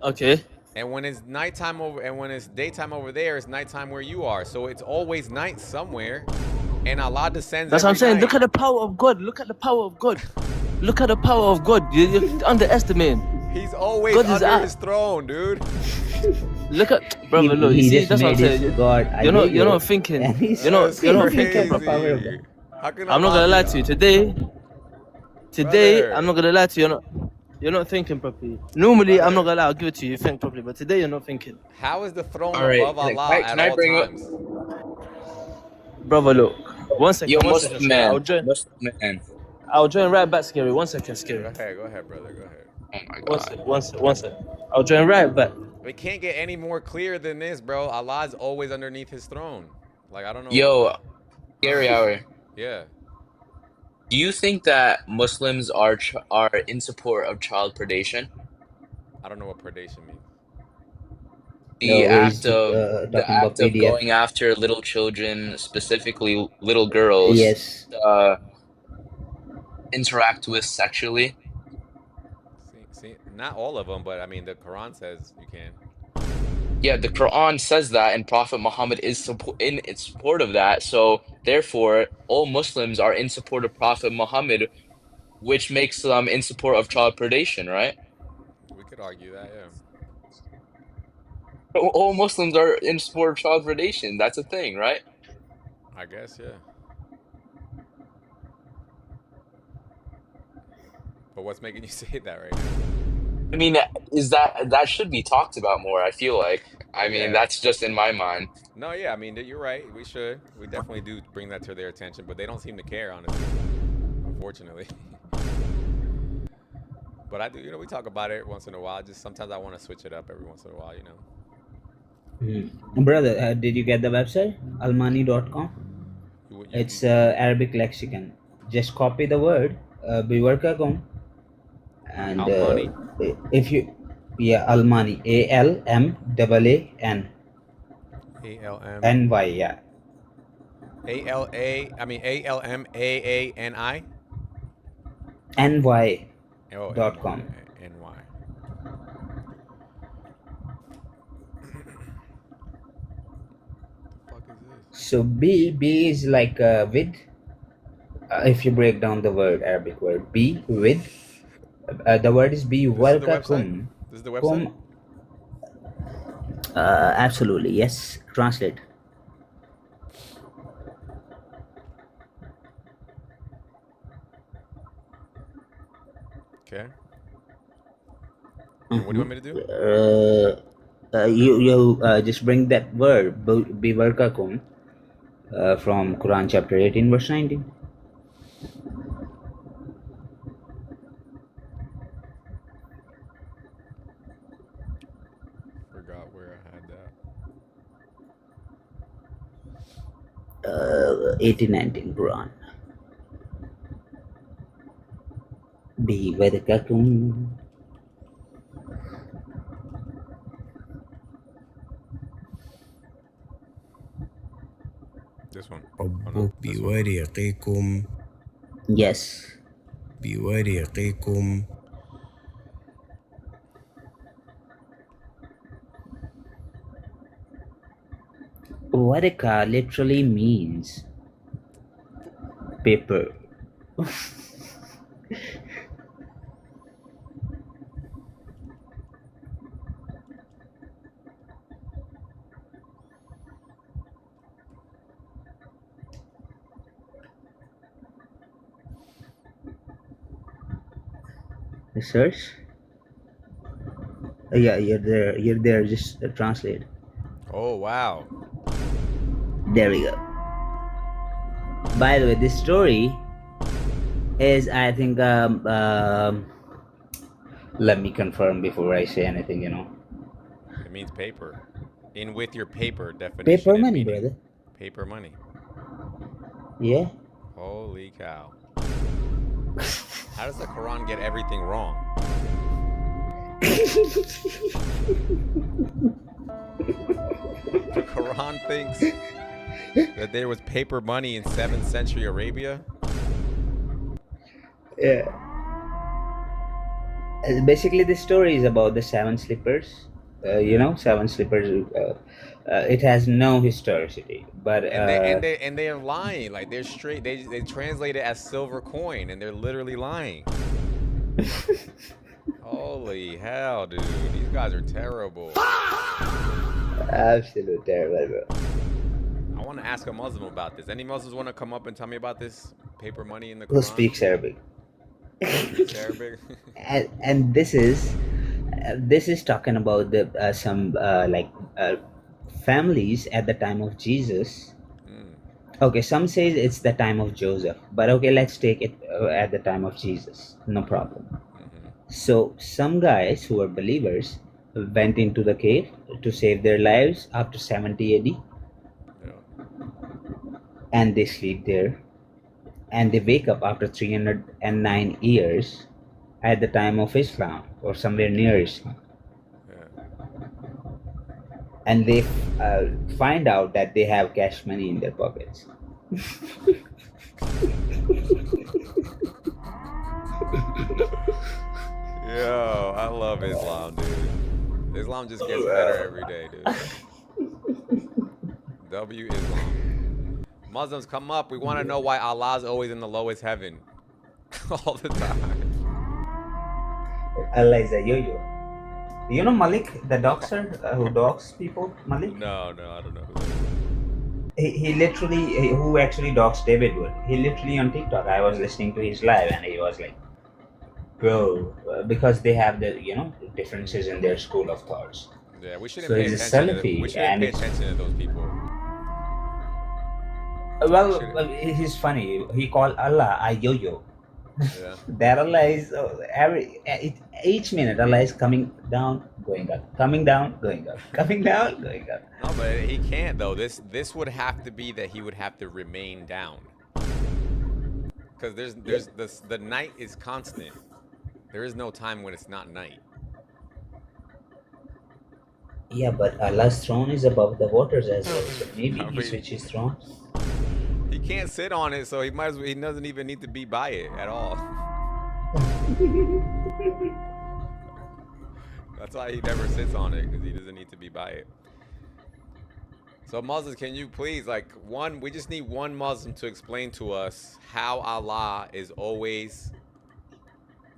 Okay. And when it's nighttime when it's daytime over there, it's nighttime where you are. So it's always night somewhere, and Allah descends. That's what I'm every saying. night. Look at the power of God. Look at the power of God. Look at the power of God. You're underestimating. He's always God is under out. His throne, dude. Look at, brother. Look, he you see, just that's what I'm made his saying. God a You're yo-yo. not thinking. And he's You're not thinking. Crazy. How can I'm not Allah gonna be- lie to you. Today, Brother. I'm not gonna lie to you. You're not thinking properly. Normally, I'm not gonna lie. I'll give it to you. You think properly, but today you're not thinking. How is the throne All right, above can Allah I- at can I all bring up- times? Brother, look. One second. Yo, one Muslim second, man. I'll join. Muslim man. I'll join right back, Scary. 1 second, Scary. Go ahead, brother. Go ahead. Oh my One god. sec. 1 sec. I'll join right back. We can't get any more clear than this, bro. Allah's always underneath His throne. Like I don't know. Yo, Gary Hour. Yeah. Do you think that Muslims are in support of child predation? I don't know what predation means. The No, act he's, of talking about PDF. going after little children, specifically little girls, Yes. interact with sexually. See, not all of them, but I mean, the Quran says you can. Yeah, the Quran says that, and Prophet Muhammad is in support of that. So therefore, all Muslims are in support of Prophet Muhammad, which makes them in support of child predation, right? We could argue that, yeah. All Muslims are in support of child predation. That's a thing, right? I guess, yeah. But what's making you say that right now? I mean, that should be talked about more, I feel like. I mean, Yeah. that's just in my mind. No, yeah, I mean, you're right. We should. We definitely do bring that to their attention, but they don't seem to care, honestly. Unfortunately. But I do, we talk about it once in a while. Just sometimes I want to switch it up every once in a while, Brother, did you get the website? Almani.com? It's Arabic lexicon. Just copy the word, biwarkakum, and Almani? if you, Almani, ALMAAN. ALM. NY, yeah. ALMAANI? NY.com. NY. So B is like with. If you break down the word, Arabic word, be with. The word is be warkakum. This is the website? Absolutely, yes. Translate. Okay. And what do you want me to do? You just bring that word, be warkakum, from Quran chapter 18, verse 19. Forgot where I had that. 18-19 Quran. Be warkakum. This one. ربك بورقكم. Yes. بورقكم. Warika literally means paper. Search. Yeah, you're there. You're there. Just translate. Oh, wow. There we go. By the way, this story is, I think, let me confirm before I say anything, It means paper. In with your paper definition. Paper and money, meaning. brother. Paper money. Yeah. Holy cow. How does the Quran get everything wrong? The Quran thinks that there was paper money in 7th century Arabia? Yeah. Basically, this story is about the seven slippers. Seven slippers. It has no historicity, but And they are lying. Like they're straight. They translate it as silver coin, and they're literally lying. Holy hell, dude! These guys are terrible. Absolute terrible, bro. I want to ask a Muslim about this. Any Muslims want to come up and tell me about this paper money in the Quran? Who speaks Arabic? Speaks Arabic? and this is talking about the some families at the time of Jesus. Okay, some say it's the time of Joseph, but okay, let's take it at the time of Jesus. No problem. So some guys who were believers went into the cave to save their lives after 70 AD. And they sleep there. And they wake up after 309 years at the time of Islam or somewhere near Islam. And they find out that they have cash money in their pockets. Yo, I love Islam, dude. Islam just gets better every day, dude. W Islam. Muslims, come up. We want to know why Allah's always in the lowest heaven. All the time. Allah is a yo-yo. You know Malik, the doxer who dogs people? Malik? No, I don't know who that is. He literally, who actually dogs David Wood. He literally on TikTok, I was listening to his live and he was like, bro, because they have the, differences in their school of thoughts. Yeah, we shouldn't So pay he's a attention. Salafi, We shouldn't and pay it's, attention to those people. well, he's funny. He called Allah a yo-yo. Yeah. That Allah is each minute Allah is coming down, going up, coming down, going up, coming down, going up. No, but he can't though. This would have to be that he would have to remain down. Because the night is constant. There is no time when it's not night. Yeah, but Allah's throne is above the waters as well. So maybe he switches throne. He can't sit on it, so he might as well, he doesn't even need to be by it at all. That's why he never sits on it, because he doesn't need to be by it. So Muslims, can you please, we just need one Muslim to explain to us how Allah is always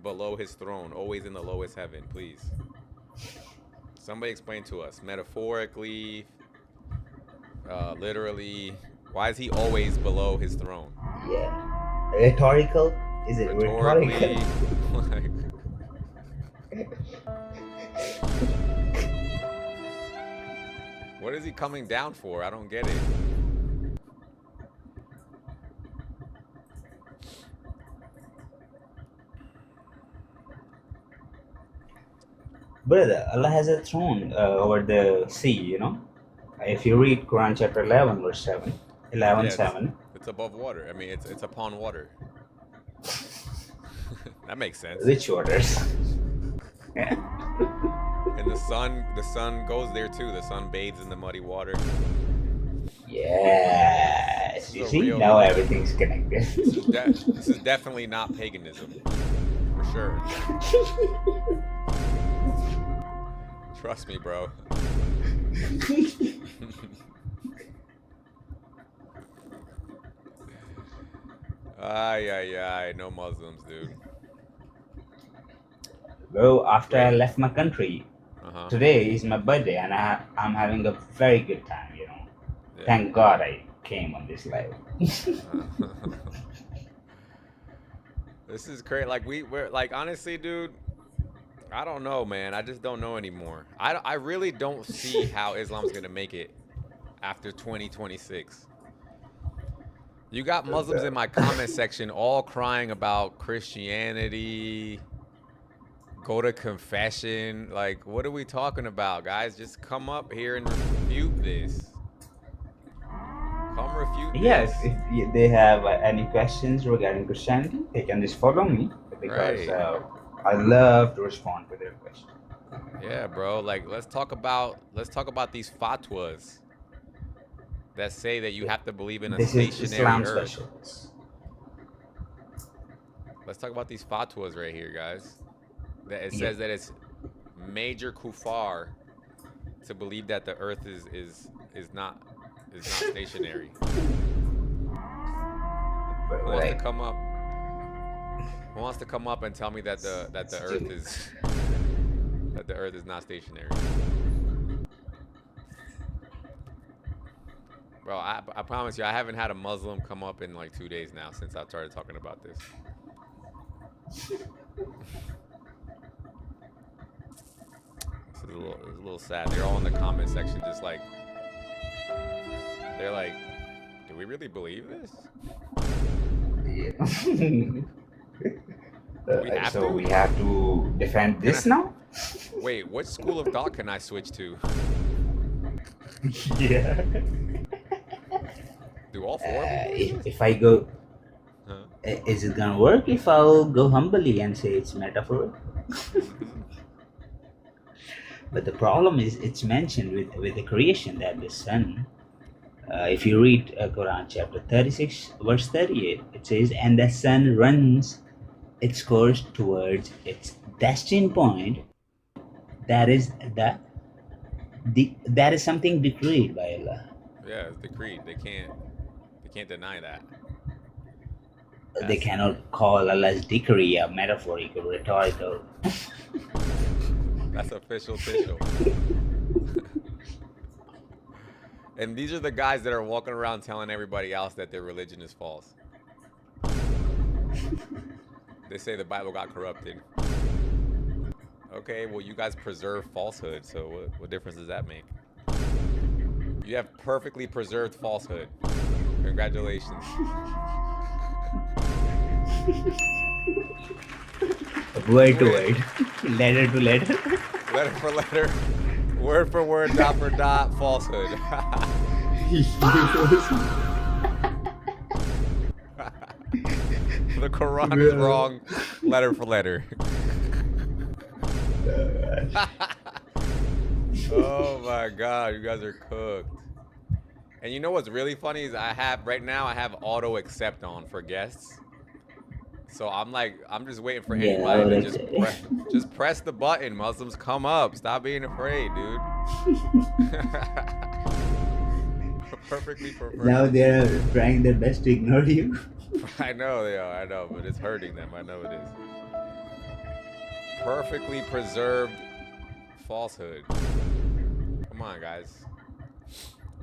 below his throne, always in the lowest heaven, please. Somebody explain to us, metaphorically, literally, why is he always below his throne? Yeah. Rhetorical? Is it rhetorical? What is he coming down for? I don't get it. Brother, Allah has a throne over the sea, you know. If you read Quran chapter 11, verse 7, 11, Yeah, 7. It's above water. I mean, it's upon water. That makes sense. Which waters? And the sun goes there too. The sun bathes in the muddy water. Yes. You see, now everything's connected. This is definitely not paganism. For sure. Trust me, bro. Ay, no Muslims, dude. Bro, after I left my country, today is my birthday, and I'm having a very good time, you know. Yeah. Thank God I came on this live. This is crazy. We're honestly, dude, I don't know, man. I just don't know anymore. I really don't see how Islam's gonna make it after 2026. You got Muslims in my comment section all crying about Christianity, go to confession. Like, what are we talking about, guys? Just come up here and refute this. Come refute this. Yes, if they have any questions regarding Christianity, they can just follow me, because I love to respond to their questions. Yeah, bro. Let's talk about these fatwas that say that you have to believe in a This is stationary Islam earth. specialists. Let's talk about these fatwas right here, guys. That it says that it's major kufar to believe that the earth is not stationary. Who wants to come up? Who wants to come up and tell me that the earth is not stationary? Bro, I promise you, I haven't had a Muslim come up in 2 days now since I started talking about this. It's a little sad. They're all in the comment section just they're like, do we really believe this? We have to defend this now? Wait, what school of thought can I switch to? Yeah. Do all four of them? If I go, is it gonna work if I'll go humbly and say it's metaphor? But the problem is, it's mentioned with the creation that the sun, if you read Quran chapter 36, verse 38, it says, and the sun runs its course towards its destined point. That is that is something decreed by Allah. Yeah, it's decreed. They can't deny that. They cannot call Allah's decree a metaphorical, rhetorical. That's official. And these are the guys that are walking around telling everybody else that their religion is false. They say the Bible got corrupted. Okay, well, you guys preserve falsehood, so what difference does that make? You have perfectly preserved falsehood. Congratulations. Word to word. Letter to letter. Letter for letter. Word for word, dot for dot, falsehood. The Quran is wrong, letter for letter. Oh my God, you guys are cooked. And you know what's really funny is right now I have auto accept on for guests. So I'm just waiting for anybody to just press the button. Muslims, come up. Stop being afraid, dude. Perfectly preferred. Now they're trying their best to ignore you. I know they are, I know, but it's hurting them. I know it is. Perfectly preserved falsehood. Come on, guys.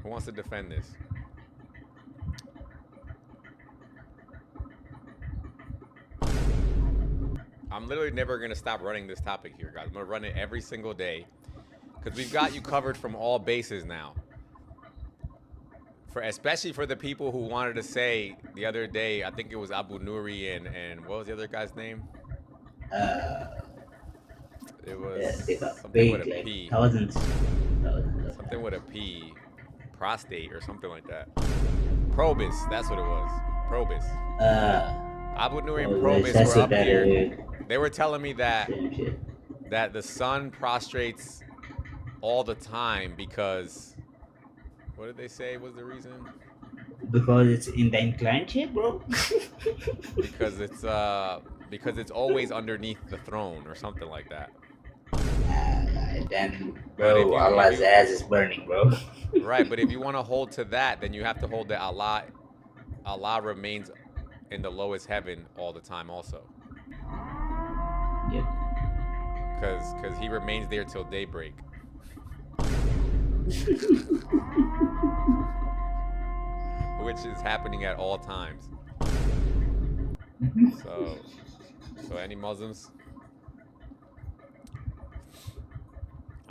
Who wants to defend this? I'm literally never going to stop running this topic here, guys. I'm going to run it every single day because we've got you covered from all bases now. Especially for the people who wanted to say the other day, I think it was Abu Nuri and what was the other guy's name? It was something with a P. Thousands. Something with a P. Prostate or something like that. Probus, that's what it was. Probus. Abu Nuri and Probus were up here. They were telling me that the sun prostrates all the time because, what did they say was the reason? Because it's in the inclined shape, bro. because it's always underneath the throne or something like that. Then, bro, Allah's ass is burning, bro. Right, but if you want to hold to that, then you have to hold that Allah remains in the lowest heaven all the time also. Yep. Because he remains there till daybreak. Which is happening at all times. So any Muslims?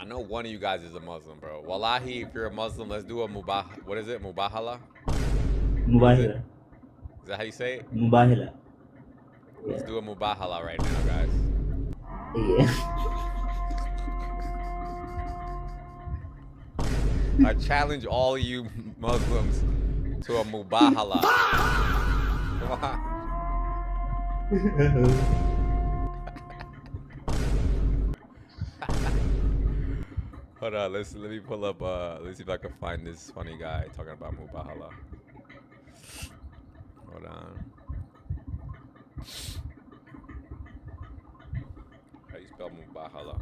I know one of you guys is a Muslim, bro. Wallahi, if you're a Muslim, let's do a what is it? Mubahala? Mubahala. Is that how you say it? Mubahala. Let's do a mubahala right now, guys. Yeah. I challenge all of you Muslims to a mubahala. Come on. Hold on, let me pull up. Let's see if I can find this funny guy talking about mubahala. Hold on. How do you spell mubahala?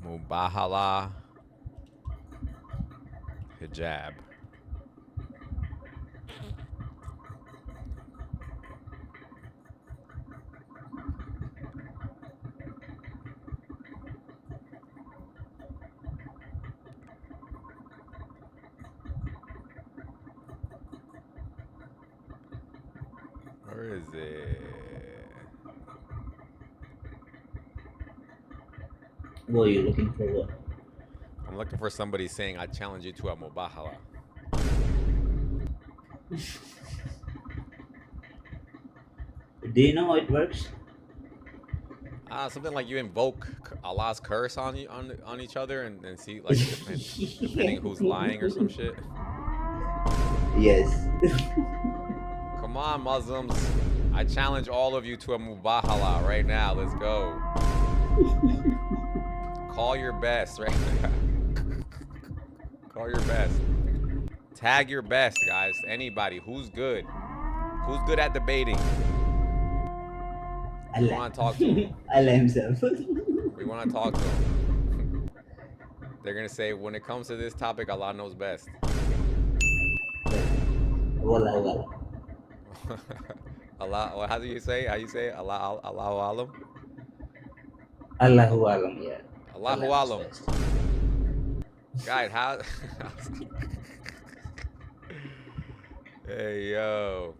Mubahala hijab. Where is it? What are you looking for? What? I'm looking for somebody saying, I challenge you to a mubahala. Do you know how it works? Something like you invoke Allah's curse on each other and see, like, depending who's lying or some shit. Yes. Come on, Muslims. I challenge all of you to a mubahala right now. Let's go. Call your best right now. Call your best. Tag your best, guys. Anybody. Who's good? Who's good at debating? We want to talk to him. Allah himself. We want to talk to him. They're going to say, when it comes to this topic, Allah knows best. Wallah. Allah, how do you say? How you say it? Allahu alam? Allahu alam, yeah. Allahu alam. Guys, how? Hey, yo.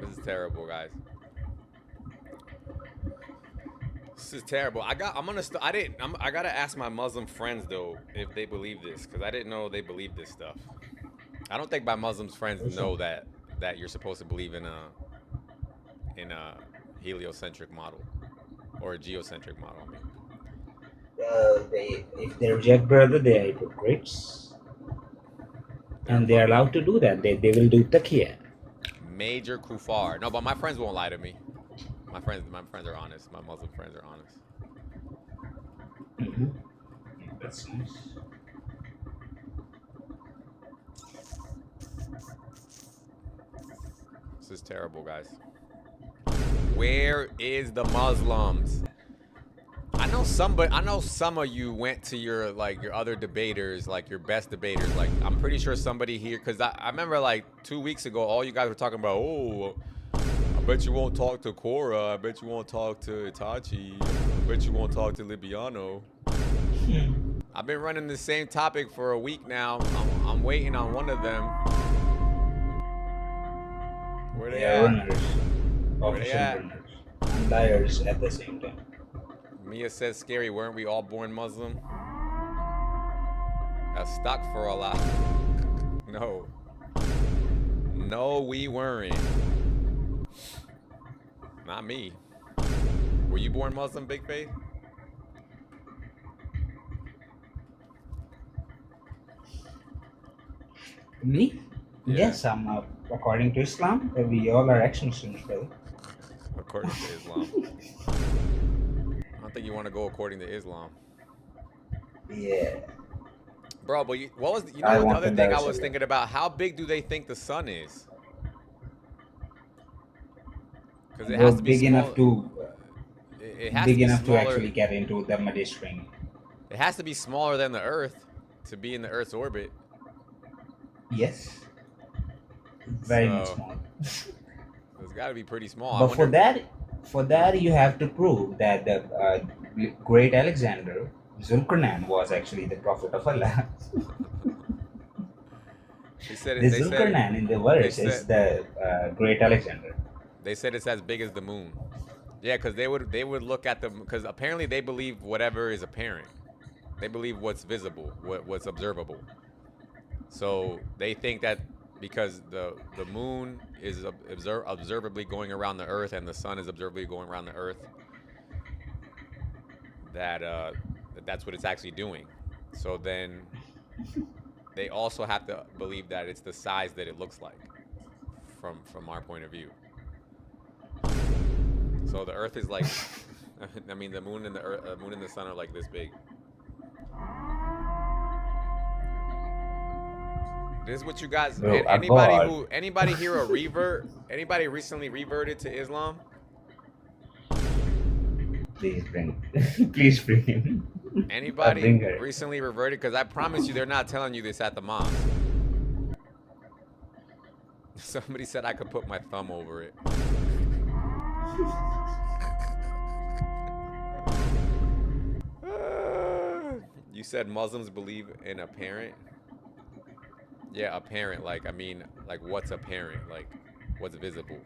This is terrible, guys. This is terrible. I gotta ask my Muslim friends though if they believe this, because I didn't know they believe this stuff. I don't think my Muslim friends know that you're supposed to believe in a heliocentric model or a geocentric model. I mean. If they reject, brother, they are hypocrites, and they are allowed to do that. They will do taqiyya. Major kufar. No, but my friends won't lie to me. My friends are honest. My Muslim friends are honest. Mm-hmm. That's nice. This is terrible, guys. Where is the Muslims? I know some of you went to your other debaters, like your best debaters. Like I'm pretty sure somebody here, because I remember like 2 weeks ago, all you guys were talking about, oh, I bet you won't talk to Cora. I bet you won't talk to Itachi. I bet you won't talk to Libiano. I've been running the same topic for a week now. I'm waiting on one of them. Where they at? Runners. Where they at? Runners. And liars at the same time. Mia says, scary, weren't we all born Muslim? That's stuck for a lot. No. No, we weren't. Not me. Were you born Muslim, Big Faith? Me? Yeah. Yes, I'm according to Islam, we all are action Muslims, brother. According to Islam. I don't think you want to go according to Islam. Yeah. Bro, but what was the other thing I was thinking about? How big do they think the sun is? Because it has to be big enough to smaller. actually get into the Mediterranean. It has to be smaller than the Earth to be in the Earth's orbit. Yes. Very much small. It's got to be pretty small. But for that you have to prove that the great Alexander Zulkarnain was actually the prophet of Allah. Zulkarnain in the verse is the great Alexander. They said it's as big as the moon. Yeah, because they would look at them, because apparently they believe whatever is apparent. They believe what's visible, what's observable. So they think that because the moon is observably going around the Earth and the sun is observably going around the Earth, that's what it's actually doing. So then they also have to believe that it's the size that it looks like from our point of view. So the Earth is like, I mean, the moon and the sun are like this big. This is what you guys. Bro, anybody here a revert? Anybody recently reverted to Islam? Please bring him. Anybody recently reverted? Because I promise you, they're not telling you this at the mosque. Somebody said I could put my thumb over it. You said Muslims believe in apparent. Yeah, apparent. Like, I mean, like what's apparent? Like, what's visible?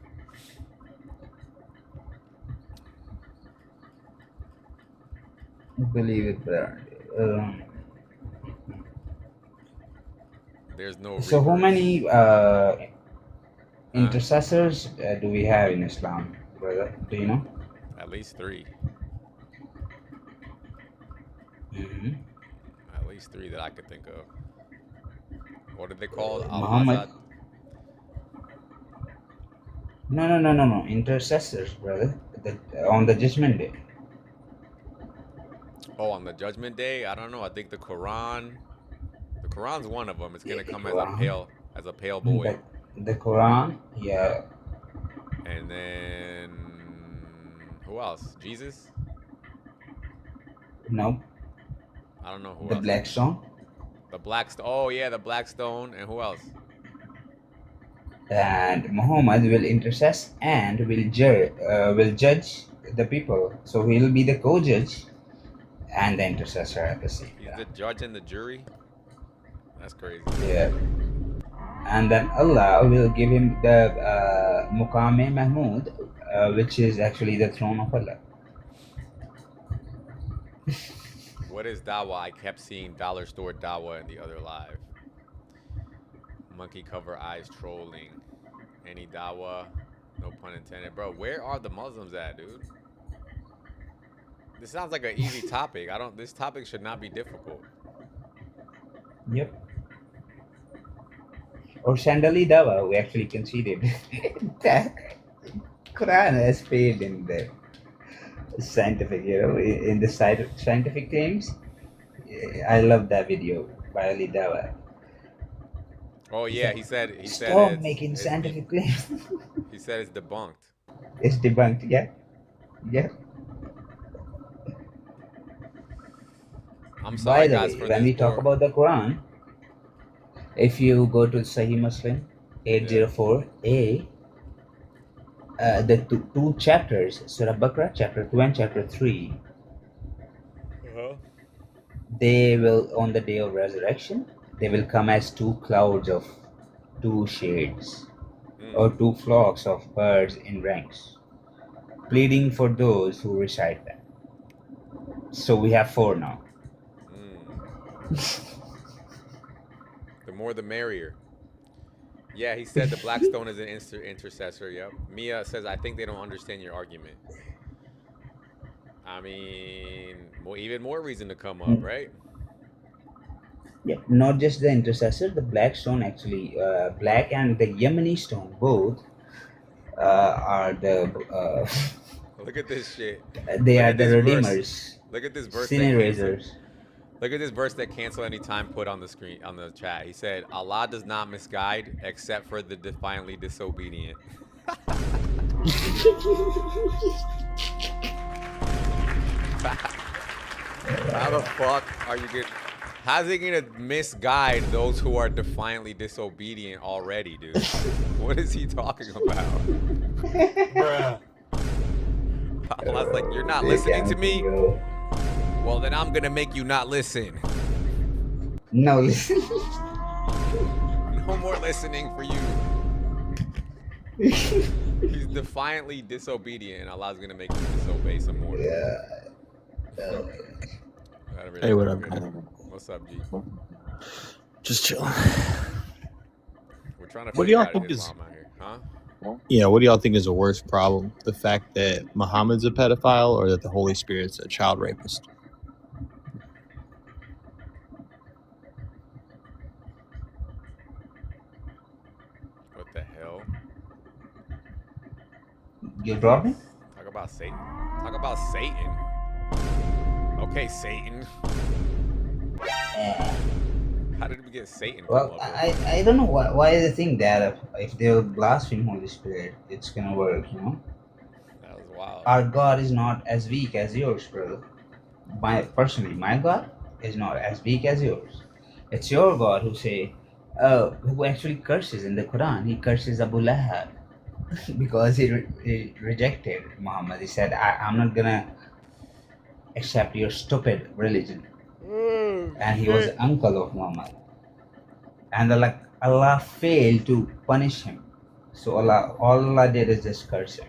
Believe it, but there's no. So how many intercessors do we have in Islam, brother? Do you know? At least 3. Mm-hmm. At least 3 that I could think of. What did they call Muhammad? No. Intercessors, brother. On the Judgment Day. Oh, on the Judgment Day? I don't know. I think the Quran's one of them. It's gonna come as a pale boy. The Quran, yeah. And then who else? Jesus? No. I don't know who else. The Black Stone. The Black Stone. Oh yeah, the Black Stone. And who else? And Muhammad will intercess and will judge the people. So he will be the co-judge and the intercessor at the same time. He's the judge and the jury. That's crazy. Yeah. And then Allah will give him the Muqam Mahmud, which is actually the throne of Allah. What is dawa? I kept seeing dollar store dawa in the other live. Monkey cover eyes trolling. Any dawa? No pun intended. Bro, where are the Muslims at, dude? This sounds like an easy topic. This topic should not be difficult. Yep. Or Shandali Dawa, we actually conceded that Quran has failed in the scientific, in the scientific claims. I love that video by Ali Dawa. Oh yeah, he said Stop making scientific claims. He said it's debunked. It's debunked, yeah. Yeah. I'm sorry, By the guys, way, for when this we talk about the Quran, if you go to Sahih Muslim 804a, the two chapters, Surah Baqarah, chapter 2 and chapter 3, they will, on the day of resurrection, they will come as two clouds of two shades, or two flocks of birds in ranks, pleading for those who recite them. So we have 4 now. The more the merrier. Yeah, he said the black stone is an intercessor. Yep. Mia says, I think they don't understand your argument. I mean, even more reason to come up, right? Yeah, not just the intercessor, the black stone actually, black and the Yemeni stone, both are the. Look at this shit. They Look are at the this redeemers. verse. Look at this verse. Sin erasers. Look at this verse that Cancel Anytime put on the screen, on the chat. He said, Allah does not misguide except for the defiantly disobedient. How the fuck are you good? How's he gonna misguide those who are defiantly disobedient already, dude? What is he talking about? Bruh. Allah's like, you're not listening to me? Well, then I'm gonna make you not listen. No listen. No more listening for you. He's defiantly disobedient, and Allah's gonna make him disobey some more. Yeah. Hey, what up, man? What's up, G? Just chilling. We're trying to What do figure y'all out think is? Islam out here, huh? Yeah, what do y'all think is a worse problem? The fact that Muhammad's a pedophile, or that the Holy Spirit's a child rapist? What the hell? You dropped me? Talk about Satan. Talk about Satan. Okay, Satan. How did we get Satan? Well, I don't know why they think that if they'll blaspheme Holy Spirit, it's gonna work, you know? That was wild. Our God is not as weak as yours, brother. My God is not as weak as yours. It's your God who actually curses in the Quran. He curses Abu Lahab because he rejected Muhammad. He said, I'm not gonna accept your stupid religion. And he was the uncle of Muhammad. And Allah failed to punish him. So all Allah did is just curse him.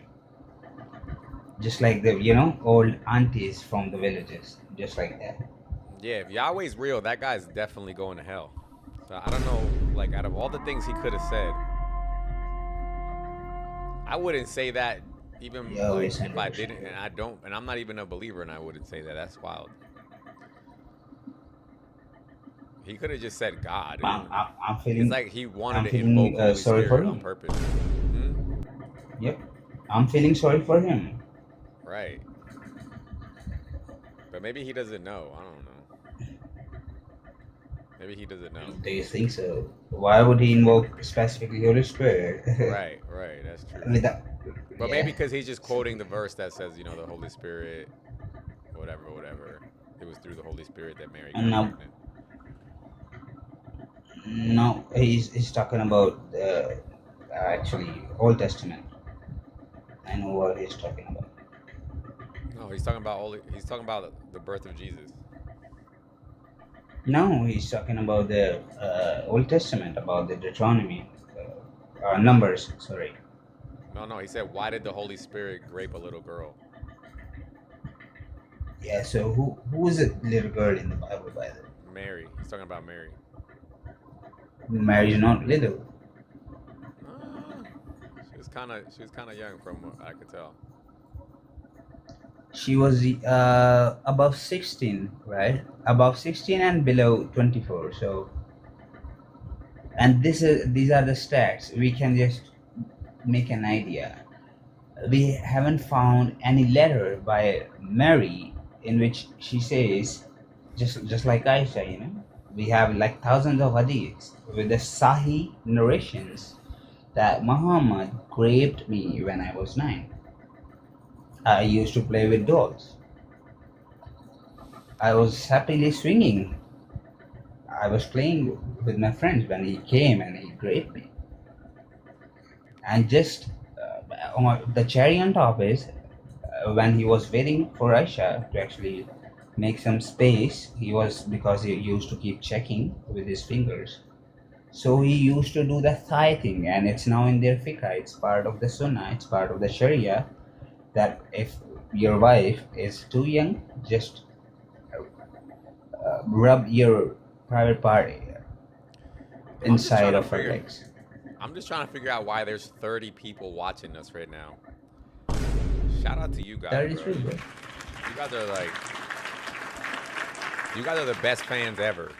Just like the, old aunties from the villages. Just like that. Yeah, if Yahweh's real, that guy's definitely going to hell. So I don't know, like, out of all the things he could have said, I wouldn't say that even if I didn't, and I'm not even a believer, and I wouldn't say that. That's wild. He could have just said God. I'm feeling. It's like he wanted to invoke Holy Spirit on purpose. Yep, I'm feeling sorry for him. Right. But maybe he doesn't know. I don't know. Maybe he doesn't know. Do you think so? Why would he invoke specifically Holy Spirit? Right, that's true. But maybe because he's just quoting the verse that says, the Holy Spirit, whatever. It was through the Holy Spirit that Mary got pregnant. No, he's talking about actually Old Testament. I know what he's talking about. No, he's talking about the birth of Jesus. No, he's talking about the Old Testament, about the Deuteronomy, Numbers. Sorry. No, he said, why did the Holy Spirit rape a little girl? Yeah. So who was the little girl in the Bible, by the way? Mary. He's talking about Mary. Mary's not little. She was kind of young from what I could tell. She was above 16, right? Above 16 and below 24. So, and these are the stats. We can just make an idea. We haven't found any letter by Mary in which she says, just like Aisha, you know, we have like thousands of hadiths with the Sahih narrations that Muhammad raped me when I was 9. I used to play with dolls. I was happily swinging. I was playing with my friends when he came and he raped me. And just the cherry on top is when he was waiting for Aisha to actually make some space, because he used to keep checking with his fingers. So he used to do the thigh thing, and it's now in their fiqh. It's part of the sunnah, it's part of the sharia, that if your wife is too young, just rub your private part inside of her legs. I'm just trying to figure out why there's 30 people watching us right now. Shout out to you guys. 33, bro. bro. You guys are the best fans ever.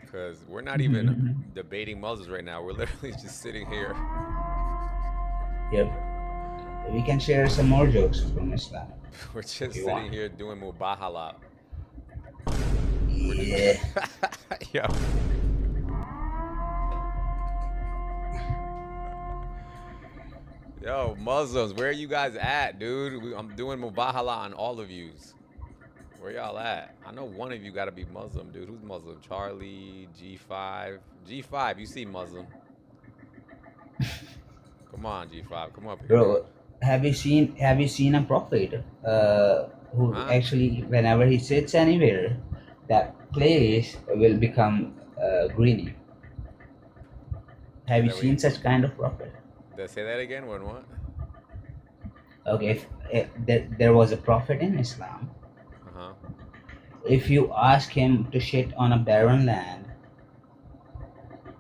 Because we're not even debating Muslims right now. We're literally just sitting here. Yep. We can share some more jokes from Islam. We're just sitting here doing mubahala. Yeah. Yo. Yo, Muslims, where are you guys at, dude? I'm doing mubahala on all of yous. Where y'all at? I know one of you got to be Muslim, dude. Who's Muslim? Charlie, G5. G5, you see Muslim. Come on, G5. Come up here. Bro, have you seen a prophet who actually, whenever he sits anywhere, that place will become greeny? Have you seen such kind of prophet? Say that again. When what? Okay, if there was a prophet in Islam. If you ask him to shit on a barren land,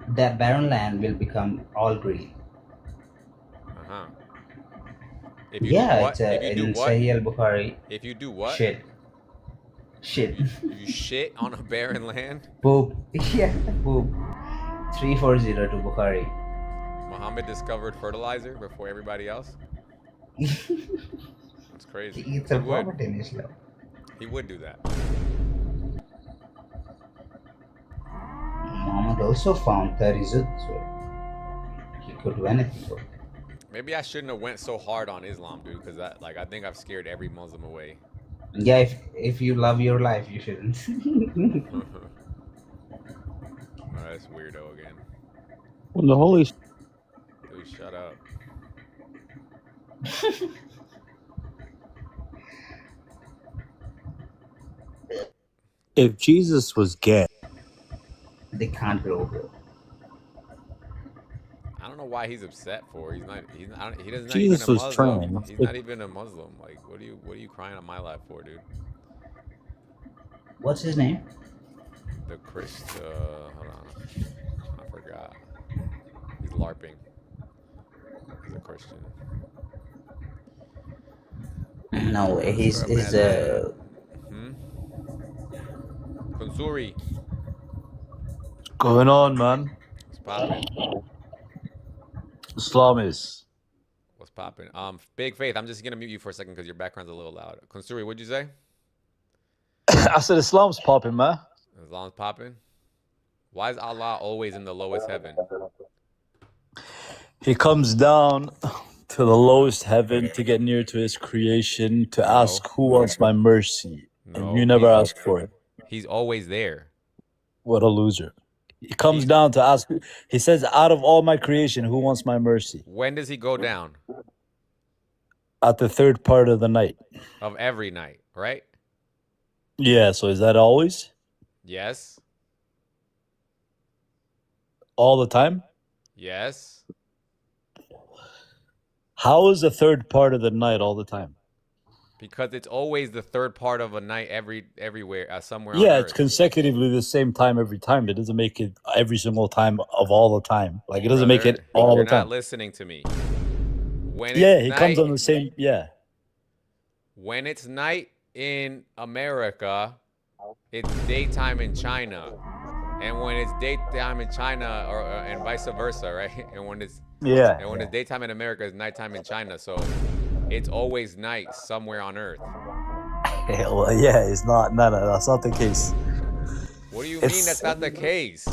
that barren land will become all green. If you Yeah, do what? it's If you in do what? Sahih al-Bukhari. If you do what? Shit. If you shit on a barren land? Poop. Yeah, poop. 340 to Bukhari. Muhammad discovered fertilizer before everybody else? That's crazy. It's a prophet in Islam. He would do that. Muhammad also found 30 zud, so he could do anything for it. Maybe I shouldn't have went so hard on Islam, dude, because I think I've scared every Muslim away. Yeah, if you love your life, you shouldn't. Oh, that's weirdo again. When the Holy Dude, shut up. If Jesus was gay, they can't grow, bro. I don't know why he's upset for. He doesn't. Jesus even a was Muslim. trying. He's not even a Muslim. Like, what are you crying on my life for, dude? What's his name? The hold on, I forgot. He's LARPing. He's a Christian. No, he's Consuri. what's going on, man? What's poppin'? Islam is. What's poppin'? Big Faith. I'm just gonna mute you for a second because your background's a little loud. Consuri, what'd you say? I said Islam's popping, man. Islam's popping. Why is Allah always in the lowest heaven? He comes down to the lowest heaven to get near to his creation to ask who wants my mercy. And you never ask for it. He's always there. What a loser. He comes down to ask. He says, out of all my creation, who wants my mercy? When does he go down? At the third part of the night. Of every night, right? Yeah, so is that always? Yes. All the time? Yes. How is the third part of the night all the time? Because it's always the third part of a night everywhere, somewhere on Yeah, it's earth. consecutively the same time every time. It doesn't make it every single time of all the time. Like it doesn't make it Brother, all you're the not time. listening to me. When Yeah, it's he comes on night, the same. Yeah, when it's night in America, it's daytime in China. And when it's daytime in China, or and vice versa, right? And when it's yeah. it's daytime in America, it's nighttime in China. So it's always night somewhere on earth. Well, yeah, it's not. No, that's not the case. What do you mean It's that's not the case?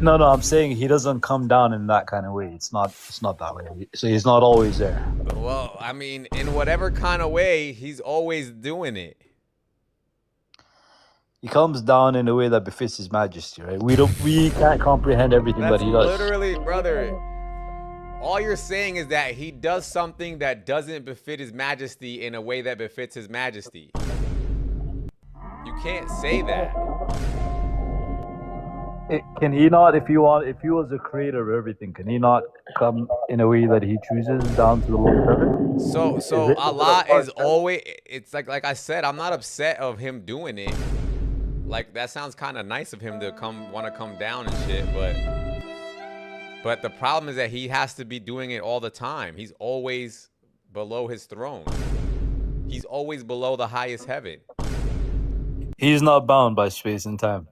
no. I'm saying he doesn't come down in that kind of way. It's not that way. So he's not always there. Well, I mean, in whatever kind of way, he's always doing it. He comes down in a way that befits His Majesty, right? We can't comprehend everything That's that he does. literally, brother. All you're saying is that he does something that doesn't befit His Majesty in a way that befits His Majesty. You can't say that. Can he not, if he was the creator of everything, can he not come in a way that he chooses down to the lower heaven? So Allah is always. It's like I said, I'm not upset of him doing it. Like that sounds kind of nice of him to want to come down and shit, but the problem is that he has to be doing it all the time. He's always below his throne. He's always below the highest heaven. He's not bound by space and time.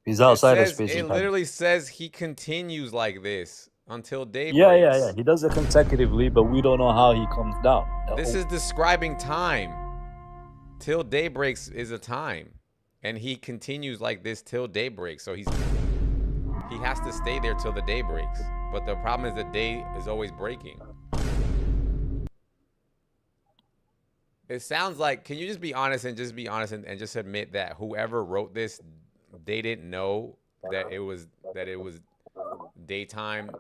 He's outside of space and It time. literally says he continues like this until day Yeah. breaks. He does it consecutively, but we don't know how he comes down. This is describing time. Till day breaks is a time. And he continues like this till day breaks. So he has to stay there till the day breaks. But the problem is the day is always breaking. It sounds like, can you just be honest and just admit that whoever wrote this, they didn't know that it was daytime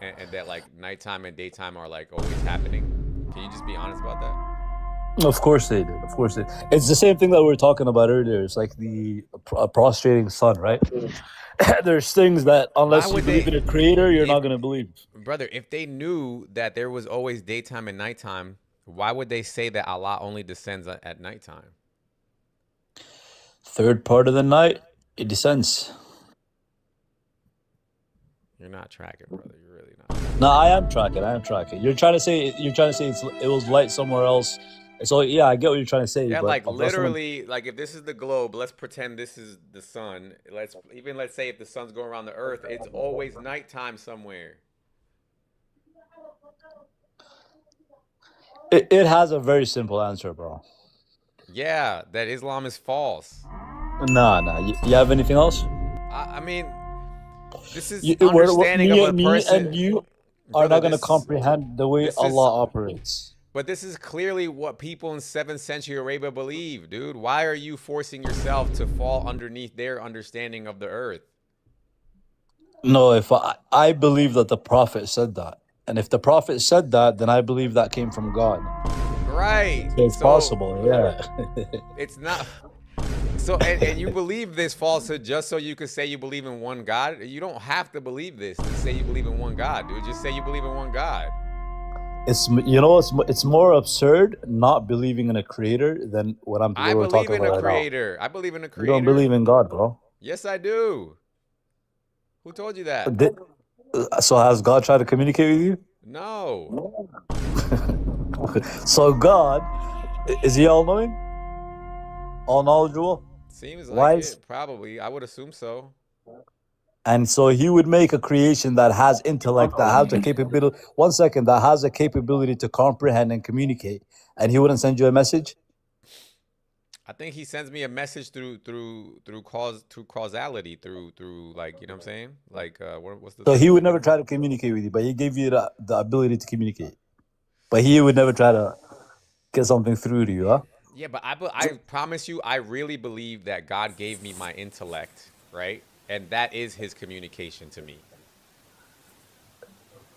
and that like nighttime and daytime are like always happening? Can you just be honest about that? Of course they did. It's the same thing that we were talking about earlier. It's like the prostrating sun, right? There's things that unless you believe in a creator, you're not going to believe. Brother, if they knew that there was always daytime and nighttime, why would they say that Allah only descends at nighttime? Third part of the night, it descends. You're not tracking, brother. You're really not. No, I am tracking. You're trying to say it was light somewhere else. So yeah, I get what you're trying to say. Yeah, but like literally, like if this is the globe, let's pretend this is the sun. Let's say if the sun's going around the earth, it's always nighttime somewhere. It has a very simple answer, bro. Yeah, that Islam is false. No. You have anything else? I mean, this is understanding of a person. And you are not going to comprehend the way Allah operates. But this is clearly what people in 7th century Arabia believe, dude. Why are you forcing yourself to fall underneath their understanding of the earth? No, if I believe that the Prophet said that. And if the Prophet said that, then I believe that came from God. Right. So it's possible, yeah. It's not. So, and you believe this falsehood just so you could say you believe in one God? You don't have to believe this to say you believe in one God, dude. Just say you believe in one God. It's more absurd not believing in a creator than what we're talking about. I believe in a creator. I believe in a creator. You don't believe in God, bro. Yes, I do. Who told you that? So has God tried to communicate with you? No. So God, is he all-knowing? All-knowledgeable? Seems like Wise? it, probably. I would assume so. And so he would make a creation that has intellect, that has a capability. 1 second, that has a capability to comprehend and communicate, and he wouldn't send you a message. I think he sends me a message through causality, through like, you know what I'm saying? Like what's the? So he would never try to communicate with you, but he gave you the ability to communicate. But he would never try to get something through to you, huh? Yeah, but I promise you, I really believe that God gave me my intellect, right? And that is his communication to me.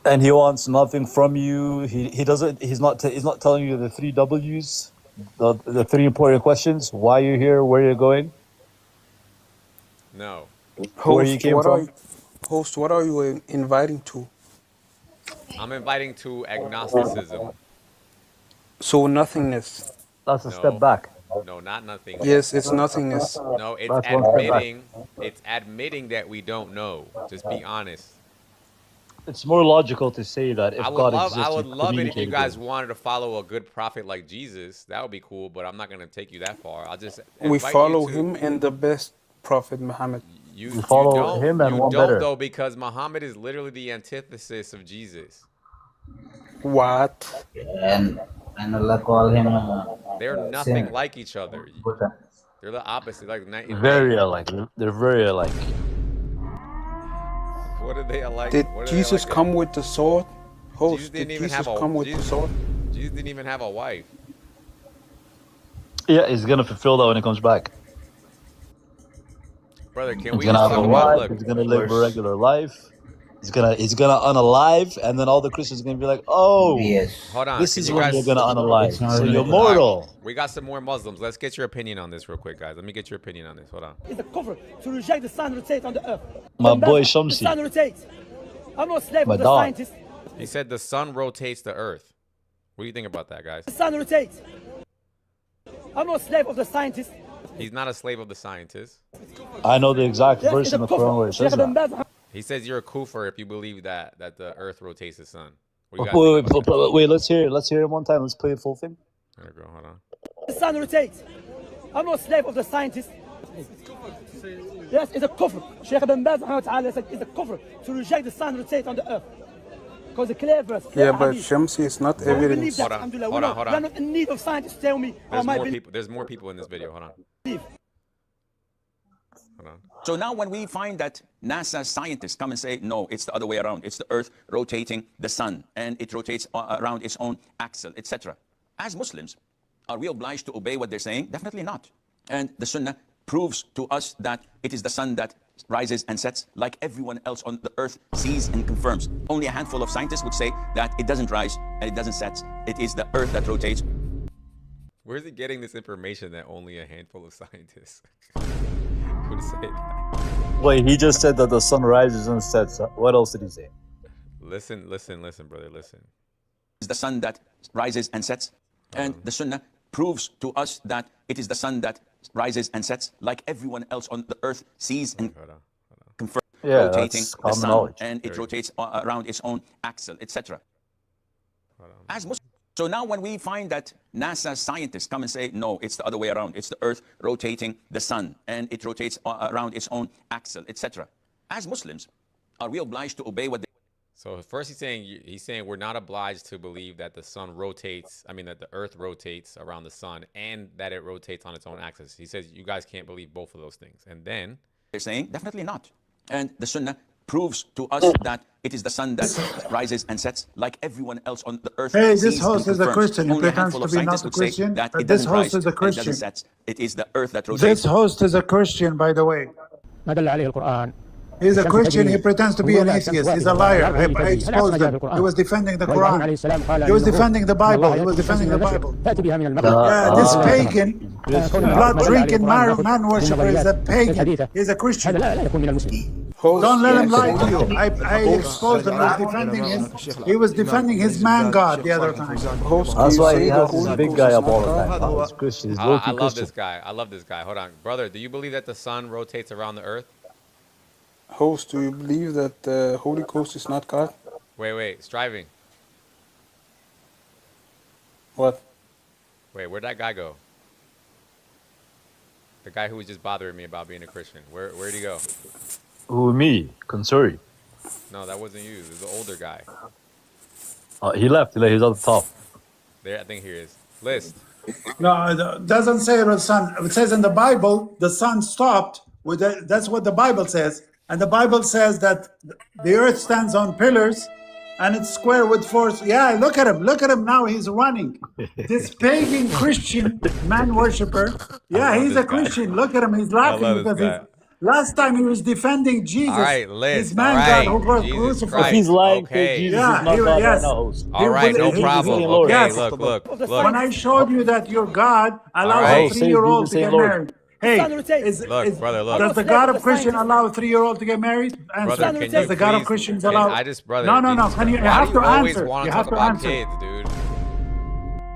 And he wants nothing from you. He's not telling you the 3 W's, the 3 important questions: why you're here, where you're going. No. Where you came from. Host, what are you inviting to? I'm inviting to agnosticism. So nothingness. That's a step back. No, not nothing. Yes, it's nothingness. No, it's That's one step back. admitting that we don't know. Just be honest. It's more logical to say that if God exists, I would love it if you communicate guys with him. wanted to follow a good prophet like Jesus. That would be cool, but I'm not gonna take you that far. I'll just We invite follow you to, him and the best prophet Muhammad. You follow don't, him and you one don't better. though, because Muhammad is literally the antithesis of Jesus. What? And Allah call him. They're nothing sinner. like each other. They're the opposite. Like Very alike. They're very alike. What are they alike? Did What are they Jesus alike? come with the sword? Host, Jesus did didn't even Jesus have come with the sword? Jesus didn't even have a wife. Yeah, he's gonna fulfill that when he comes back. Brother, can He's we gonna just have a talk about wife. look? He's gonna live a regular life. He's gonna unalive, and then all the Christians are gonna be like, "Oh, Hold on. this can is you when guys, you're gonna unalive. So you're Alright, mortal." we got some more Muslims. Let's get your opinion on this real quick, guys. Let me get your opinion on this. Hold on. It's a kufr to reject the sun rotates on the earth. My boy The sun Shamsi. rotates. I'm not a slave My of the dog. scientist. He said the sun rotates the earth. What do you think about that, guys? The sun rotates. I'm not a slave of the scientist. He's not a slave of the scientists. I know the exact Yes, verse it's in a the Quran where it kufr. says that. He says you're a kufr if you believe that the earth rotates the sun. What do you guys Wait, think about that? wait, let's hear it. Let's hear it one time. Let's play the full thing. There we go. Hold on. The sun rotates. I'm not a slave of the scientist. Yes, it's a kufr. Sheikh Ibn Baz said it's a kufr to reject the sun rotates on the earth. Because the clear verse, clear Yeah, but hadith. Shamsi is not So we believe evidence. that, Hold on, alhamdulillah. hold on, hold We're on. not in need of scientists to tell me There's my more belief. people. There's more people in this video. Hold on. Hold on. So now when we find that NASA scientists come and say, no, it's the other way around. It's the earth rotating the sun and it rotates around its own axle, etc. As Muslims, are we obliged to obey what they're saying? Definitely not. And the Sunnah proves to us that it is the sun that rises and sets like everyone else on the earth sees and confirms. Only a handful of scientists would say that it doesn't rise and it doesn't set. It is the earth that rotates. Where's he getting this information that only a handful of scientists would say that? Wait, he just said that the sun rises and sets. What else did he say? Listen, brother, listen. It's the sun that rises and sets. And the Sunnah proves to us that it is the sun that rises and sets like everyone else on the earth sees and confirms. Yeah, rotating that's the common sun knowledge. and it rotates around its own axle, etc. As Muslims, so now when we find that NASA scientists come and say, no, it's the other way around. It's the earth rotating the sun and it rotates around its own axle, etc. As Muslims, are we obliged to obey what they... So first he's saying we're not obliged to believe that the sun rotates, that the earth rotates around the sun and that it rotates on its own axis. He says you guys can't believe both of those things. And then they're saying, definitely not. And the Sunnah proves to us that it is the sun that rises and sets like everyone else on the earth. Hey, this sees host and is a confirms. Christian. He Only a pretends handful to of be not scientists a would say Christian. that But it this doesn't rise host is a and it doesn't Christian. set. It is the earth that This rotates. host is a Christian, by the way. ما دل عليه القرآن. He's a الشمس Christian. He تجري pretends to be an طولها الشمس atheist. He's a واقفة liar. على الأرض I تجري. هل exposed أعرف ما جاء في him. He القرآن؟ was defending the وإبراهيم عليه Quran. السلام قال He was إنه defending the إن الله Bible. He يأتي was defending the بشمس من Bible. المشرق تأتي بها من المغرب. Yeah, this الله pagan, كونها blood ما دل عليه drinking القرآن man ناخذ worshiper is a بالنظريات pagan. الحديثة. He's a هذا Christian. لا يكون من المسلمين. Don't let him lie to you. I exposed him. He was defending him. He was defending his man God the other time. That's why he has this big guy up all the time. Oh, he's Christian. He's I low-key love Christian. this guy. I love this guy. Hold on. Brother, do you believe that the sun rotates around the earth? Host, do you believe that the Holy Ghost is not God? Wait. Striving. What? Wait, where'd that guy go? The guy who was just bothering me about being a Christian. Where'd he go? Who, me? Consori. No, that wasn't you. It was the older guy. He left. He's at the top. There, I think here he is. List. No, it doesn't say the sun. It says in the Bible, the sun stopped. That's what the Bible says. And the Bible says that the earth stands on pillars and it's square with four. Yeah, look at him. Look at him now. He's running. This pagan Christian man worshiper. Yeah, he's a Christian. Look at him. He's laughing because last time he was defending Jesus. All right, Liz. His man All right. God who was Jesus crucified. Christ. If he's lying, Okay. Jesus Yeah, is not he- God yes. right now, host. All right, no He- problem. he- Okay, yes. look. When I showed you that your God allows right. a 3-year-old to Say get Lord. married. Hey, Brother, look. does the God of Christian allow a 3-year-old to get married? Answer. Brother, can Does you the God of please- Christians can- allow? I just, brother. No. Jesus Can you Christ. Why have do to you always answer? want You to have talk to about answer. kids, dude?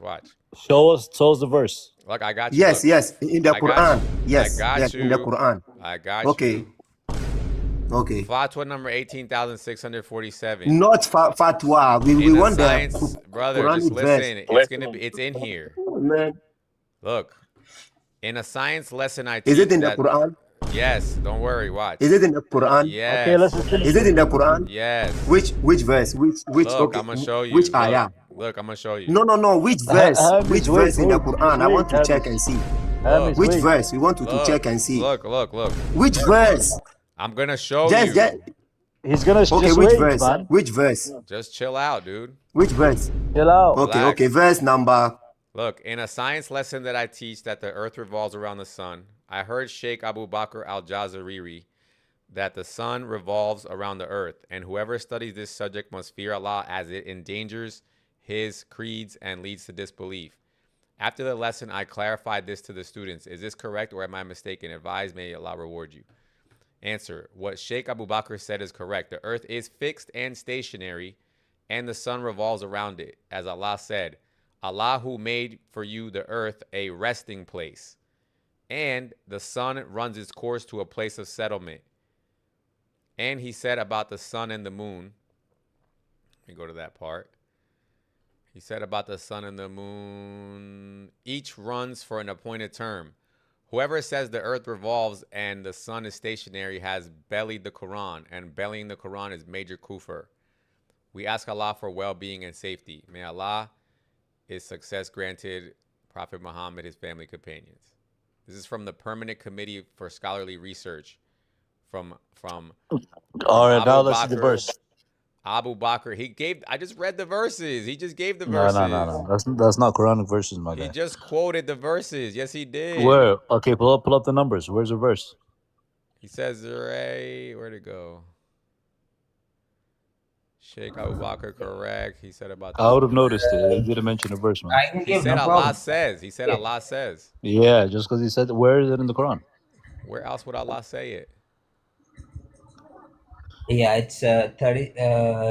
Watch. Show us the verse. Look, I got you. Yes, Look. yes, in the I got Quran. you. Yes, I got yes, you. in the Quran. I got Okay. you. Okay. Fatwa number 18,647. Not fatwa. We In a want science, the brother, Quranic just listen. verse. It's in here. Man. Look, in a science lesson I teach. Is it in the that, Quran? Yes, don't worry. Watch. Is it in the Quran? Yes. Okay, let's finish. Is it in the Quran? Yes. Which verse? Which Look, okay? I'm gonna show you. Which ayah? Look, I'm gonna show you. No. Which verse? Which verse in the Quran? I want to check and see. Which verse? We want to check and see. Look. Which verse? I'm gonna show you. He's gonna. Okay, just which wait, verse? man. Which verse? Just chill out, dude. Which verse? Chill out. Okay, Relax. okay. Verse number. Look, in a science lesson that I teach that the earth revolves around the sun, I heard Sheikh Abu Bakr al-Jazariri that the sun revolves around the earth, and whoever studies this subject must fear Allah as it endangers his creeds and leads to disbelief. After the lesson, I clarified this to the students. Is this correct or am I mistaken? Advise, may Allah reward you. Answer, what Sheikh Abu Bakr said is correct. The earth is fixed and stationary, and the sun revolves around it. As Allah said, Allah who made for you the earth a resting place, and the sun runs its course to a place of settlement. And he said about the sun and the moon, let me go to that part. He said about the sun and the moon, each runs for an appointed term. Whoever says the earth revolves and the sun is stationary has bellied the Quran, and bellying the Quran is major kufr. We ask Allah for well-being and safety. May Allah, His success granted, Prophet Muhammad, his family, companions. This is from the Permanent Committee for Scholarly Research. From All right, Abu now let's see the Bakr. verse. Abu Bakr, I just read the verses. He just gave the verses. No. That's not Quranic verses, my He guy. just quoted the verses. Yes, he did. Where? Okay, pull up the numbers. Where's the verse? He says, right, where'd it go? Sheikh Abu Bakr, correct. He said about I would have noticed it. He didn't mention the verse, man. He said Allah says. He said Allah says. Yeah, just because he said, where is it in the Quran? Where else would Allah say it? Yeah, it's 30.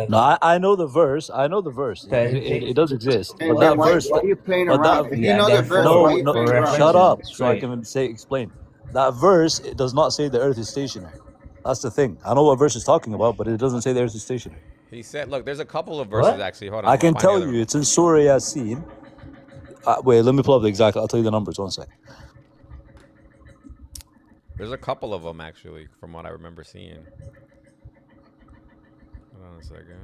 No, I know the verse. It does exist. Hey, But that why verse. are you playing but around? that- If you know the verse, why are you no, playing around? shut up, so I Right. can explain. That verse, it does not say the earth is stationary. That's the thing. I know what verse is talking about, but it doesn't say the earth is stationary. He said, look, there's a couple of verses actually. Hold on. I can I'll find tell the other you, it's in Surah Yasin. Wait, let me pull up the exact. I'll tell you the numbers. 1 sec. There's a couple of them actually, from what I remember seeing. Hold on a second.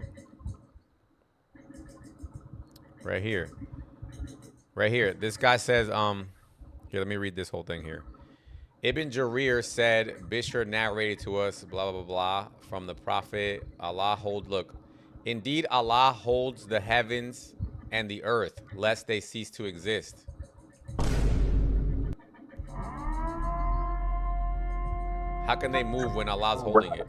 Right here. This guy says, here, let me read this whole thing here. Ibn Jarir said, Bishr narrated to us, blah, blah, blah, blah, from the Prophet. Indeed, Allah holds the heavens and the earth, lest they cease to exist. How can they move when Allah's holding it?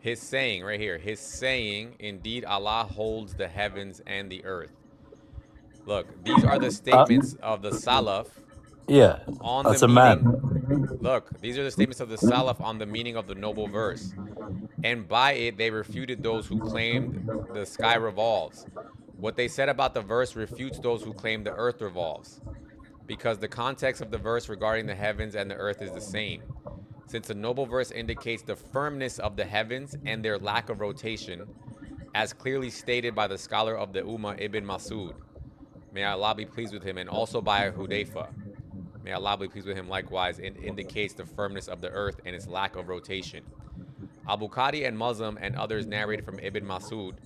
His saying, right here. His saying, indeed, Allah holds the heavens and the earth. Look, these are the statements of the Salaf. Yeah, on that's the a man. Look, these are the statements of the Salaf on the meaning of the noble verse. And by it, they refuted those who claimed the sky revolves. What they said about the verse refutes those who claim the earth revolves, because the context of the verse regarding the heavens and the earth is the same. Since the noble verse indicates the firmness of the heavens and their lack of rotation, as clearly stated by the scholar of the Ummah, Ibn Masud. May Allah be pleased with him, and also by Hudayfa. May Allah be pleased with him likewise. It indicates the firmness of the earth and its lack of rotation. Al-Bukhari and Muslim and others narrated from Ibn Masud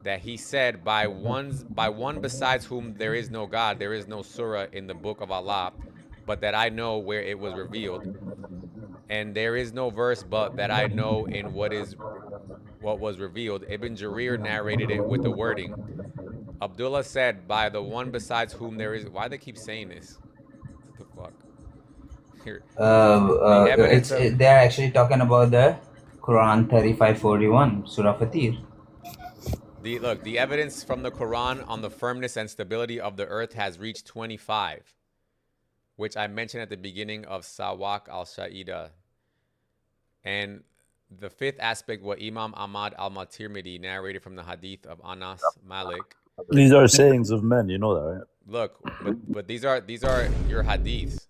that he said, by one besides whom there is no God, there is no surah in the book of Allah, but that I know where it was revealed. And there is no verse but that I know in what was revealed. Ibn Jarir narrated it with the wording. Abdullah said, by the one besides whom there is... Why do they keep saying this? What the fuck? Here. They're actually talking about the Quran 35:41, Surah Fatir. The evidence from the Quran on the firmness and stability of the earth has reached 25, which I mentioned at the beginning of Sawaq al-Sha'ida. And the fifth aspect, what Imam Ahmad al-Matirmidi narrated from the hadith of Anas Malik. These are sayings of men, you know that, right? Look, but these are your hadiths.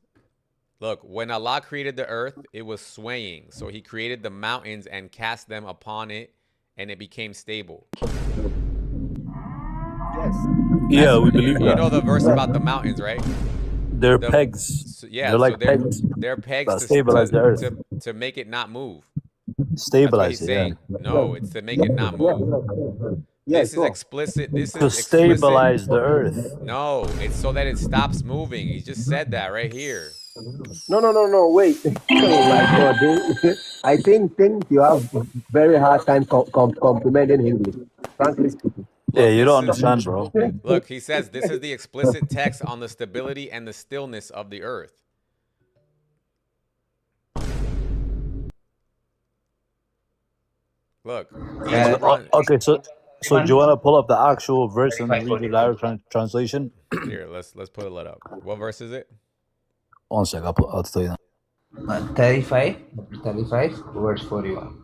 Look, when Allah created the earth, it was swaying. So he created the mountains and cast them upon it, and it became stable. Yeah, we believe You that. know the verse about the mountains, right? They're pegs. Yeah, They're so like pegs they're pegs that stabilize the earth. to make it not move. Stabilize That's it, what he's saying. No, it's to make it not move. This is explicit. This is to explicit. stabilize the earth. No, it's so that it stops moving. He just said that right here. No, wait. Oh my God. I think you have very hard time complimenting English, frankly speaking. Yeah, you don't understand, bro. Look, he says this is the explicit text on the stability and the stillness of the earth. Look. Okay, so do you want to pull up the actual verse and read the direct translation? Here, let's pull it up. What verse is it? 1 sec, I'll tell you that. 35, verse 41.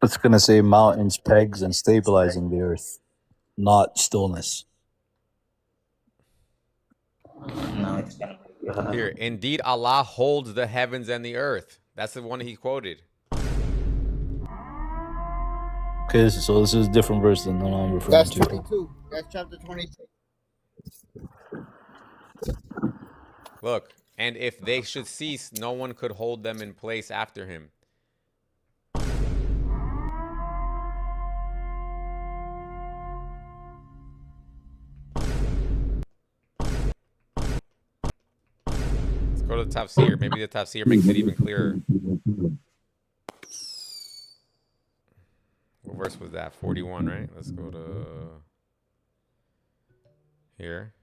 It's gonna say mountains, pegs, and stabilizing the earth, not stillness. No, it's gonna Here, indeed, Allah holds the heavens and the earth. That's the one he quoted. Okay, so this is a different verse than the one I'm referring That's to. 22. That's chapter 22. Look, and if they should cease, no one could hold them in place after him. Let's go to the Tafsir. Maybe the Tafsir makes it even clearer. What verse was that? 41, right? Let's go to here.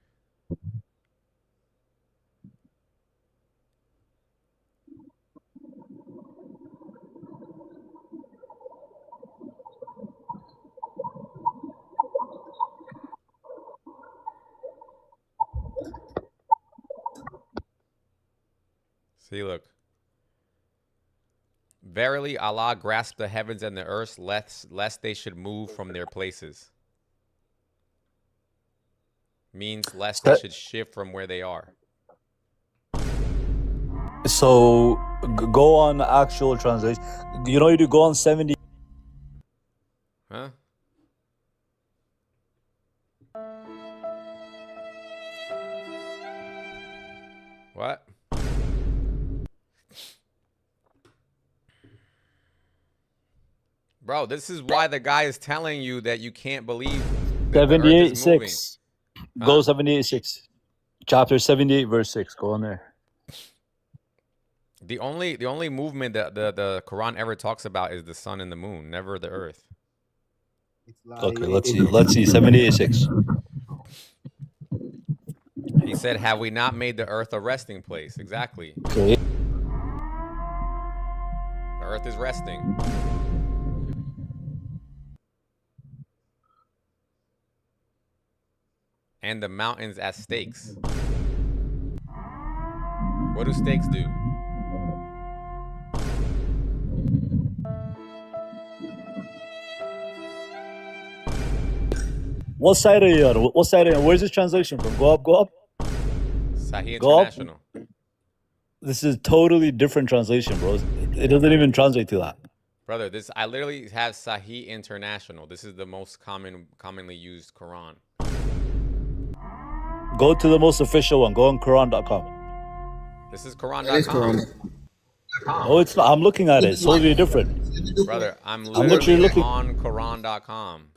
See, look. Verily, Allah grasped the heavens and the earth, lest they should move from their places. Means lest they should shift from where they are. So go on actual translation. You know, you do go on 70. Huh? What? Bro, this is why the guy is telling you that you can't believe that the earth is moving. 78:6. Go 78:6. Chapter 78, verse 6. Go on there. The only movement that the Quran ever talks about is the sun and the moon, never the earth. Okay, let's see. Let's see. 78:6. He said, "Have we not made the earth a resting place?" Exactly. Okay. The earth is resting. And the mountains as stakes. What do stakes do? What side are you on? What side are you on? Where's this translation from? Go up, go up. Sahih Go up. International. This is totally different translation, bro. It doesn't even translate to that. Brother, I literally have Sahih International. This is the most commonly used Quran. Go to the most official one. Go on Quran.com. This is Quran.com. Oh, it's not. I'm looking at it. It's totally different. Brother, I'm literally literally looking. on Quran.com.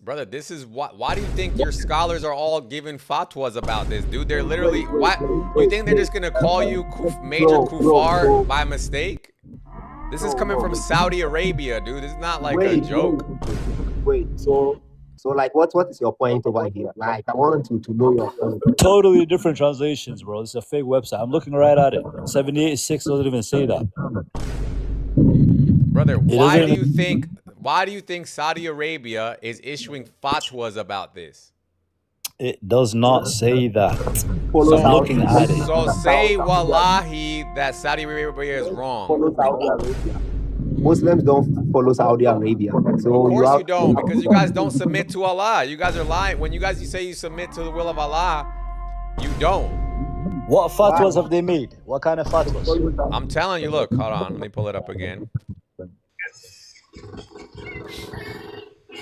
Brother, this is why do you think your scholars are all giving fatwas about this, dude? They're literally, why you think they're just gonna call you major kuffar by mistake? This is coming from Saudi Arabia, dude. This is not like a joke. Wait, so like what is your point over here? Like, I want to know your point. Totally different translations, bro. It's a fake website. I'm looking right at it. 78:6 doesn't even say that. Brother, It why doesn't do you think Saudi Arabia is issuing fatwas about this? It does not say that. Follow So I'm Saudi looking at it. So say wallahi that Saudi Arabia is wrong. Follow Saudi Arabia. Muslims don't follow Saudi Arabia. So Of course have, you don't, because you guys don't submit to Allah. You guys are lying. When you say you submit to the will of Allah, you don't. What fatwas have they made? What kind of fatwas? I'm telling you, look, hold on, let me pull it up again.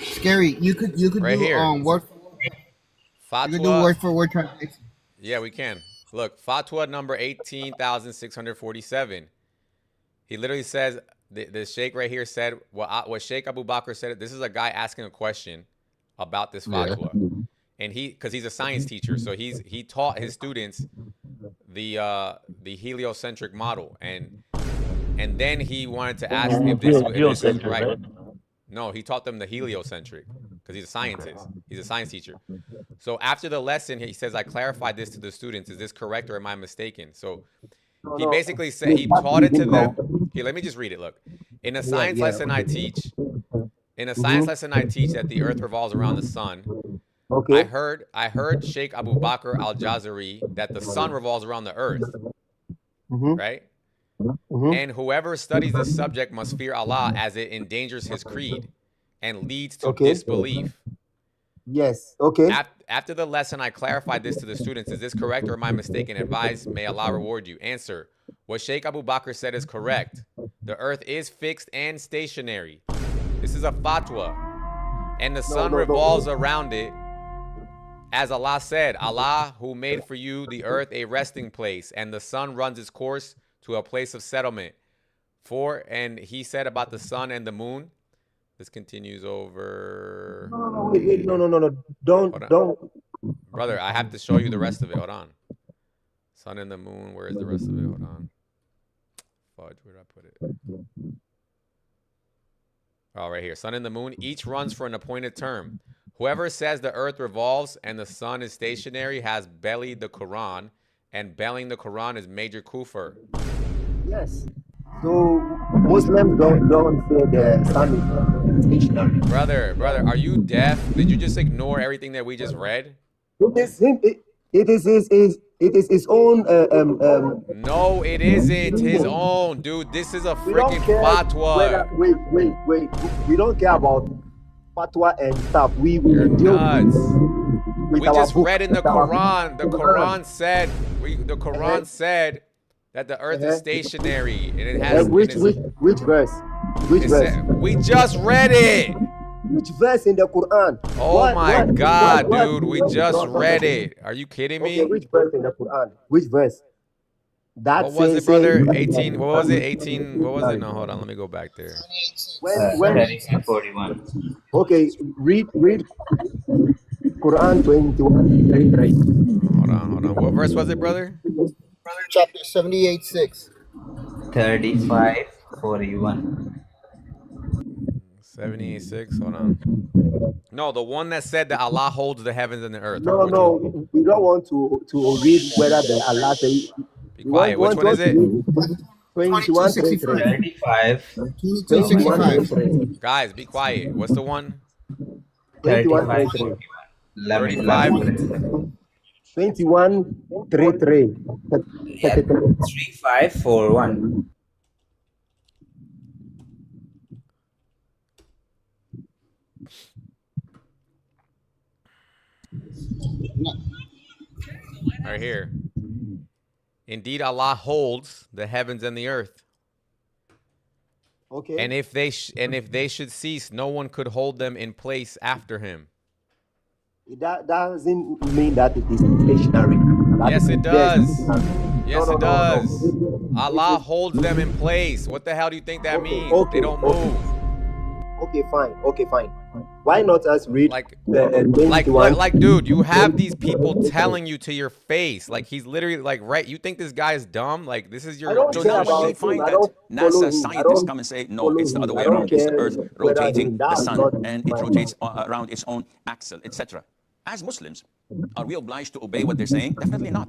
Scary. You could Right do here. word. Fatwa. You could do word for word translation. Yeah, we can. Look, fatwa number 18,647. He literally says, the sheikh right here said, what Sheikh Abu Bakr said, this is a guy asking a question about this fatwa. And because he's a science teacher, so he taught his students the heliocentric model. And then he wanted to ask if this is right. No, he taught them the heliocentric because he's a scientist. He's a science teacher. So after the lesson, he says, I clarified this to the students. Is this correct or am I mistaken? So he basically said he taught it to them. Here, let me just read it. Look, in a science lesson I teach that the earth revolves around the sun. Okay. I heard Sheikh Abu Bakr al-Jazari that the sun revolves around the earth. Right? And whoever studies this subject must fear Allah, as it endangers his creed and leads to disbelief. Yes. Okay. After the lesson, I clarified this to the students. Is this correct or am I mistaken? Advise, may Allah reward you. Answer. What Sheikh Abu Bakr said is correct. The earth is fixed and stationary. This is a fatwa. And the sun revolves around it. As Allah said, Allah who made for you the earth a resting place, and the sun runs its course to a place of settlement. And he said about the sun and the moon. This continues over. No. Don't. Brother, I have to show you the rest of it. Hold on. Sun and the moon. Where is the rest of it? Hold on. Fudge, where did I put it? Oh, right here. Sun and the moon. Each runs for an appointed term. Whoever says the earth revolves and the sun is stationary has bellied the Quran, and bellying the Quran is major kufr. Yes. So Muslims don't say the sun is stationary. Brother, are you deaf? Did you just ignore everything that we just read? It is his own. No, it isn't his own, dude. This is a freaking fatwa. Wait. We don't care about fatwa and stuff. You're nuts. We just read in the Quran. The Quran said that the earth is stationary and it has. Which verse? Which verse? We just read it. Which verse in the Quran? Oh my God, dude! We just read it. Are you kidding me? Okay, which verse in the Quran? Which verse? What was it, brother? 18. What was it? 18. What was it? No, hold on. Let me go back there. When 41. Okay, read Quran 21. Hold on. What verse was it, brother? Chapter 78:6. 35:41. 78:6. Hold on. No, the one that said that Allah holds the heavens and the earth. No. We don't want to read whether the Allah say. Be quiet. Which one is it? 21:35. Guys, be quiet. What's the one? 35. 21:33. 3541. Right here. Indeed, Allah holds the heavens and the earth. Okay. And if they should cease, no one could hold them in place after him. That doesn't mean that it is stationary. Yes, it does. Yes, it does. Allah holds them in place. What the hell do you think that means? They don't move. Okay, fine. Why not us read like, dude, you have these people telling you to your face. Like, he's literally like, right? You think this guy is dumb? Like, this is your. So now when we find that NASA scientists come and say, no, it's the other way around. It's the Earth rotating the sun, and it rotates around its own axle, etc. As Muslims, are we obliged to obey what they're saying? Definitely not.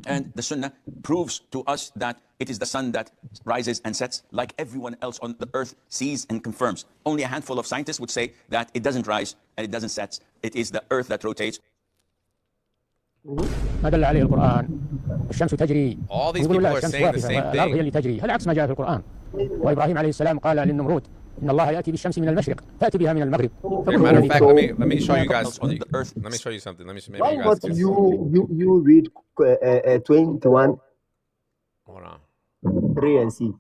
And the Sunnah proves to us that it is the sun that rises and sets like everyone else on the earth sees and confirms. Only a handful of scientists would say that it doesn't rise and it doesn't set. It is the earth that rotates. ما دل عليه القرآن الشمس تجري All these people are saying the same thing. الأرض هي اللي تجري هل عكس ما جاء في القرآن وإبراهيم عليه السلام قال للنمرود إن الله يأتي بالشمس من المشرق فأتي بها من المغرب. Okay, matter of fact, let me show you guys. Let me show you something. Let me maybe Why you guys not can you read 21 hold on. 3 and see?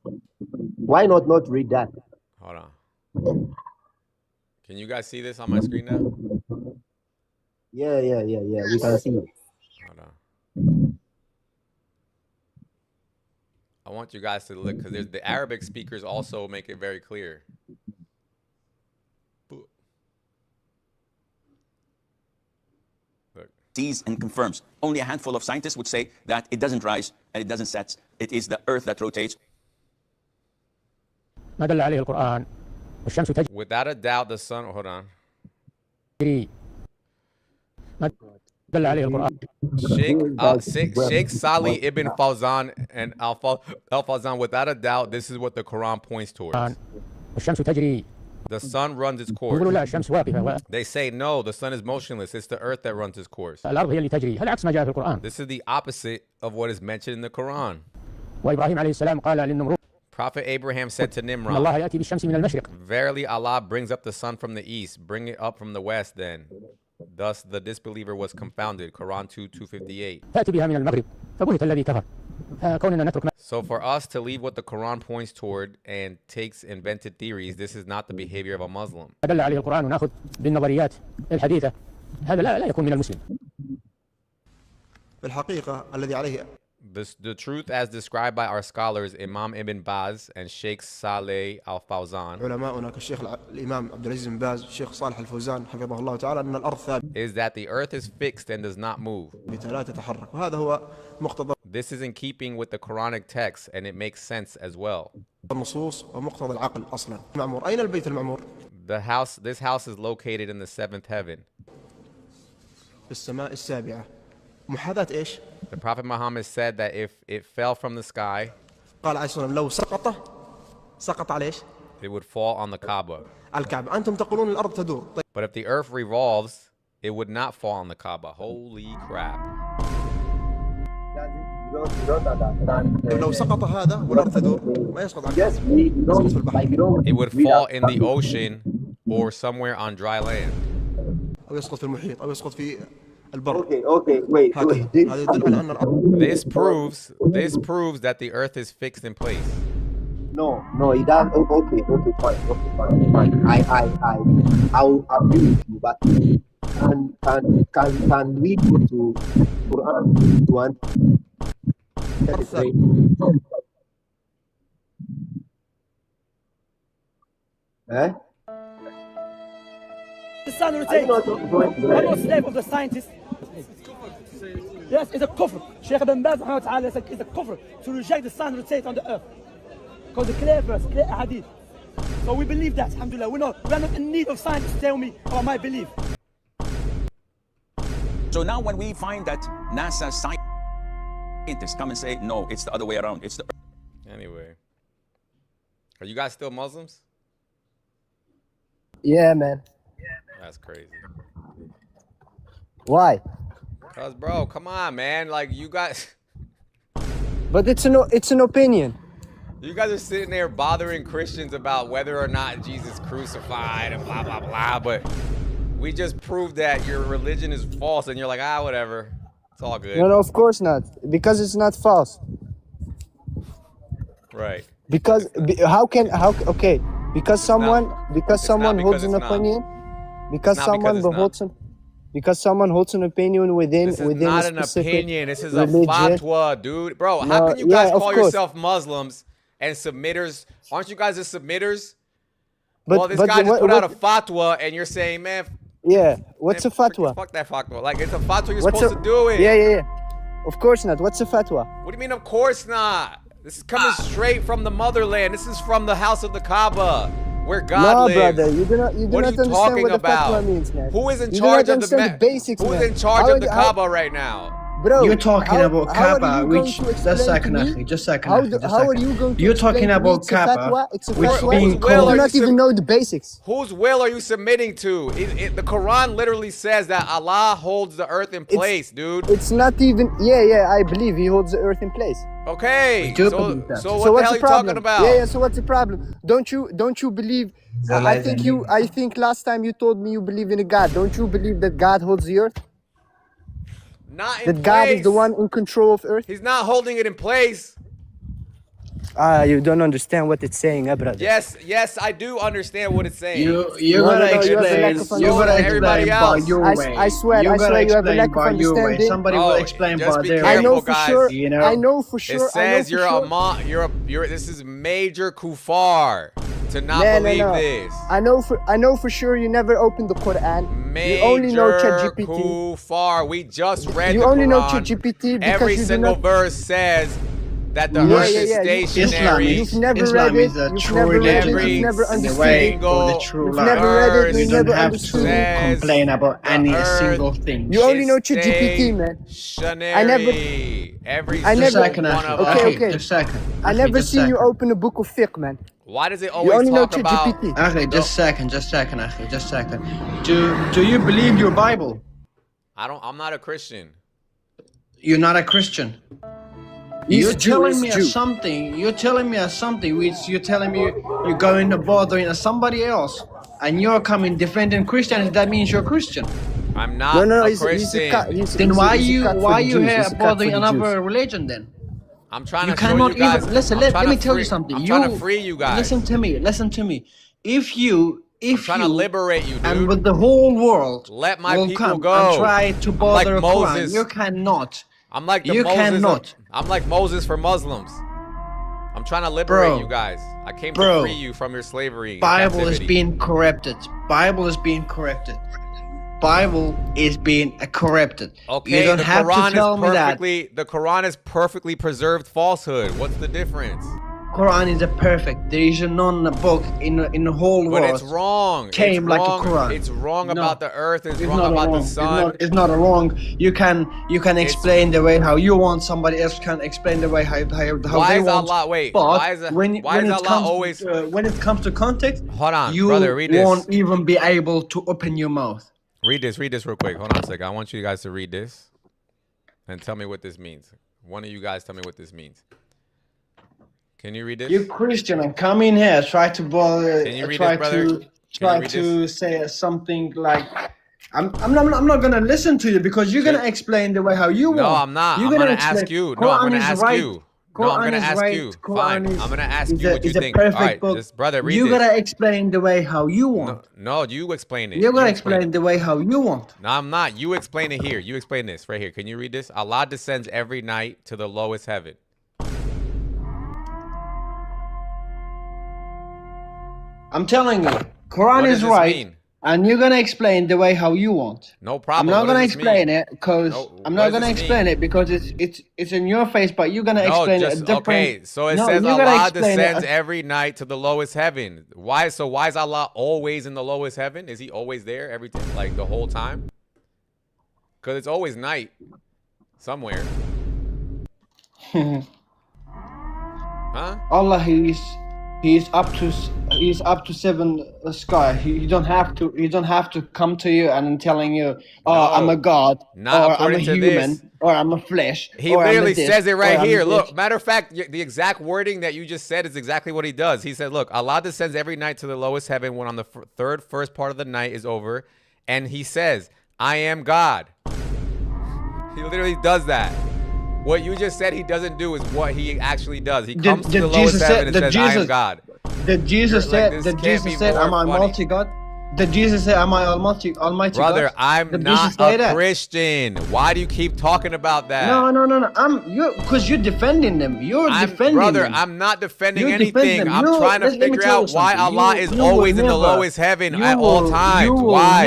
Why not read that? Hold on. Can you guys see this on my screen now? Yeah. We can see it. Hold on. I want you guys to look because the Arabic speakers also make it very clear. Sees and confirms. Only a handful of scientists would say that it doesn't rise and it doesn't set. It is the earth that rotates. ما دل عليه القرآن والشمس تجري. Without a doubt, the sun. Hold on. ما دل عليه القرآن. Sheikh Salih ibn Fawzan and Al-Fawzan, without a doubt, this is what the Quran points towards. والشمس تجري. The sun runs its course. يقولوا لا الشمس واقفة. They say no, the sun is motionless. It's the earth that runs its course. الأرض هي اللي تجري. هل عكس ما جاء في القرآن. This is the opposite of what is mentioned in the Quran. وإبراهيم عليه السلام قال للنمرود. Prophet Abraham said to إن Nimrod, الله يأتي بالشمس من المشرق. Verily Allah brings up the sun from the east, bring it up from the west then. Thus the disbeliever was confounded. Quran 2:258. تأتي بها من المغرب فبهت الذي كفر. كوننا نترك. So for us to leave what the Quran points toward and takes invented theories, this is not the behavior of a Muslim. دل عليه القرآن ونأخذ بالنظريات الحديثة. هذا لا يكون من المسلم. بالحقيقة الذي عليه The truth as described by our scholars Imam Ibn Baz and Sheikh Saleh Al-Fawzan علماؤنا كالشيخ الإمام عبد العزيز بن باز الشيخ صالح الفوزان حفظه الله تعالى أن الأرض ثابتة is that the earth is fixed and does not move. لا تتحرك وهذا هو مقتضى This is in keeping with the Quranic text and it makes sense as well. النصوص ومقتضى العقل أصلا. المعمور أين البيت المعمور؟ This house is located in the seventh heaven. في السماء السابعة. محاذاة إيش؟ The Prophet Muhammad said that if it fell from the sky, قال عليه الصلاة والسلام لو سقط على إيش؟ it would fall on the Kaaba. على الكعبة. أنتم تقولون الأرض تدور. But if the earth revolves, it would not fall on the Kaaba. Holy crap. لو سقط هذا والأرض تدور ما يسقط على الكعبة. يسقط في البحر. It would fall in the ocean or somewhere on dry land. أو يسقط في المحيط أو يسقط في البر. Okay, wait. هذا يدل على أن الأرض. This proves that the earth is fixed in place. No, it doesn't. Okay, fine. I'll agree with you, but can we go to Quran 1? Eh? The sun rotates. I'm not slave of the scientists. Yes, it's a kufr. Sheikh Ibn Baz said it's a kufr to reject the sun rotate on the earth. Because the clear verse, clear hadith. So we believe that, alhamdulillah. We are not in need of scientists to tell me about my belief. So now when we find that NASA scientists come and say, no, it's the other way around. It's the earth. Anyway. Are you guys still Muslims? Yeah, man. That's crazy. Why? Cause bro, come on, man. Like you guys But it's an opinion. You guys are sitting there bothering Christians about whether or not Jesus crucified and blah blah blah, but we just proved that your religion is false and you're like, whatever. It's all good. No, of course not. Because it's not false. Right. Because okay, because someone holds an opinion, because someone holds an opinion within this is within not a an specific opinion. This is religion. a fatwa, dude. Bro, how can you guys call yourself Muslims and submitters? Aren't you guys the submitters? Well, this guy just put out a fatwa and you're saying, man. Yeah, what's a fatwa? Fuck that fatwa. Like, it's a fatwa, you're supposed to do it. Yeah. Of course not. What's a fatwa? What do you mean, of course not? This is coming straight from the motherland. This is from the house of the Kaaba, where God lives. No, brother, you do not understand what the fatwa means, man. Who is in charge of the basics? Who is in charge of the Kaaba right now? Bro, you're talking about how are Kaaba, you going which to just explain second, to me? akhi, just second, How, akhi, just how are second. you going to You're explain talking to me about it's a Kaaba, fatwa? It's a which fatwa. being Whose will You are called. you not even know the basics. Whose will are you submitting to? The Quran literally says that Allah holds the earth in place, dude. It's not even. Yeah, I believe he holds the earth in place. Okay, do so believe that. so what the hell are you talking about? Yeah. So what's the problem? Don't you believe? I think last time you told me you believe in a God. Don't you believe that God holds the earth? Not in That place. God is the one in control of earth? He's not holding it in place. You don't understand what it's saying, brother. Yes, I do understand what it's saying. You gotta explain. You gotta everybody explain by else. your way. I swear, you gotta you have a explain lack of by your way. understanding. Somebody will explain just by be their careful, I know for guys. sure. You know? I know for sure. It says you're you're this is major kufar to not No. believe this. I know for sure you never opened the Quran. Major you only know ChatGPT. Kufar. We just read You the only Quran. know ChatGPT because Every you do single not. verse says that the Yeah, earth is yeah. stationary. You've never Islam read is it. a You've true never read it. religion You've never and the understood way it. for the true You've life. never read it. You You don't never have understood to it. complain about any single thing. You only know ChatGPT, man. I never. Every I single never. one of Okay, them. okay. Just second. I never seen you open a book of fiqh, man. Why does it You always only know talk about? ChatGPT. Akhi, just second, akhi, just second. Do you believe your Bible? I'm not a Christian. You're not a Christian. He's You're a Jew, telling he's me a Jew. something. You're telling me something which you're telling me you're going to bothering somebody else, and you're coming defending Christians. That means you're Christian. I'm not a Christian. Then why you here bothering another religion then? I'm trying You to show cannot you guys. even listen. I'm Let trying me to tell free- you something. I'm trying to free you guys. Listen to me. If I'm trying to liberate you, dude. and with the whole world Let my will people come go. and try to I'm bother like Quran, Moses. you cannot. I'm like the You Moses. cannot. I'm like Moses for Muslims. I'm trying to liberate Bro. you guys. I came to Bro. free you from your slavery. and Bible is captivity. being corrupted. Bible is being corrupted. Bible is being corrupted. Okay, You don't the have Quran to tell is me that. perfectly. The Quran is perfectly preserved falsehood. What's the difference? Quran is a perfect. There is none book in the whole But world. it's wrong. Came it's like wrong. a Quran. It's wrong No. about the earth. It's It's wrong not about wrong. the sun. It's not wrong. You can explain the way how you want. Somebody else can explain the way how Why they is want. Allah? Wait. But Why is when why when is it Allah comes always? when it comes to context, Hold on, you brother. Read this. won't even be able to open your mouth. Read this real quick. Hold on a second. I want you guys to read this and tell me what this means. One of you guys tell me what this means. Can you read this? You Christian and come in here, try to bother, Can you read try this, brother? to Can you try read to say something like, I'm not gonna listen to you because you're gonna explain the way how you want. No, I'm not. You're I'm gonna explain- ask you. No, Quran I'm gonna is ask right. you. No, I'm Quran gonna is ask right. you. Quran Fine. is- I'm gonna ask is you a- what you is a think. All perfect right, book. just brother, read You this. gotta explain the way how you want. No, you explain it. You're gonna You explain the way how you want. No, I'm not. You explain it here. You explain this right here. Can you read this? Allah descends every night to the lowest heaven. I'm telling you, Quran What does is this right, mean? and you're gonna explain the way how you want. No I'm problem. not What gonna does this explain mean? it because No, I'm what not does gonna this explain mean? it because it's in your face, but you're gonna No, explain it just different. okay. So it No, says you're gonna Allah explain descends it. every night to the lowest heaven. Why? So why is Allah always in the lowest heaven? Is He always there every time, like the whole time? Because it's always night somewhere. Huh? Allah, he's up to seven sky. You don't have to come to you and telling you, oh, No, I'm a god, not or I'm a according to human, this. or I'm a flesh. He or I'm a literally this, says it or right I'm here. this. Look, matter of fact, the exact wording that you just said is exactly what he does. He said, look, Allah descends every night to the lowest heaven when on the first part of the night is over. And he says, I am God. He literally does that. What you just said he doesn't do is what he actually does. He comes to the lowest heaven and says, I am God. Did Jesus You're like, say? this Did can't be Jesus say, more "Am I funny." multi God"? Did Jesus say, "Am I Almighty Brother, God"? I'm Did not Jesus say a that? Christian. Why do you keep talking about that? No. Because you're defending them. You're defending brother, them. I'm not defending You defend anything. them. I'm You- trying to let me figure tell you out why something. Allah You- is you will always in the never- lowest heaven you at all will- times. You will Why?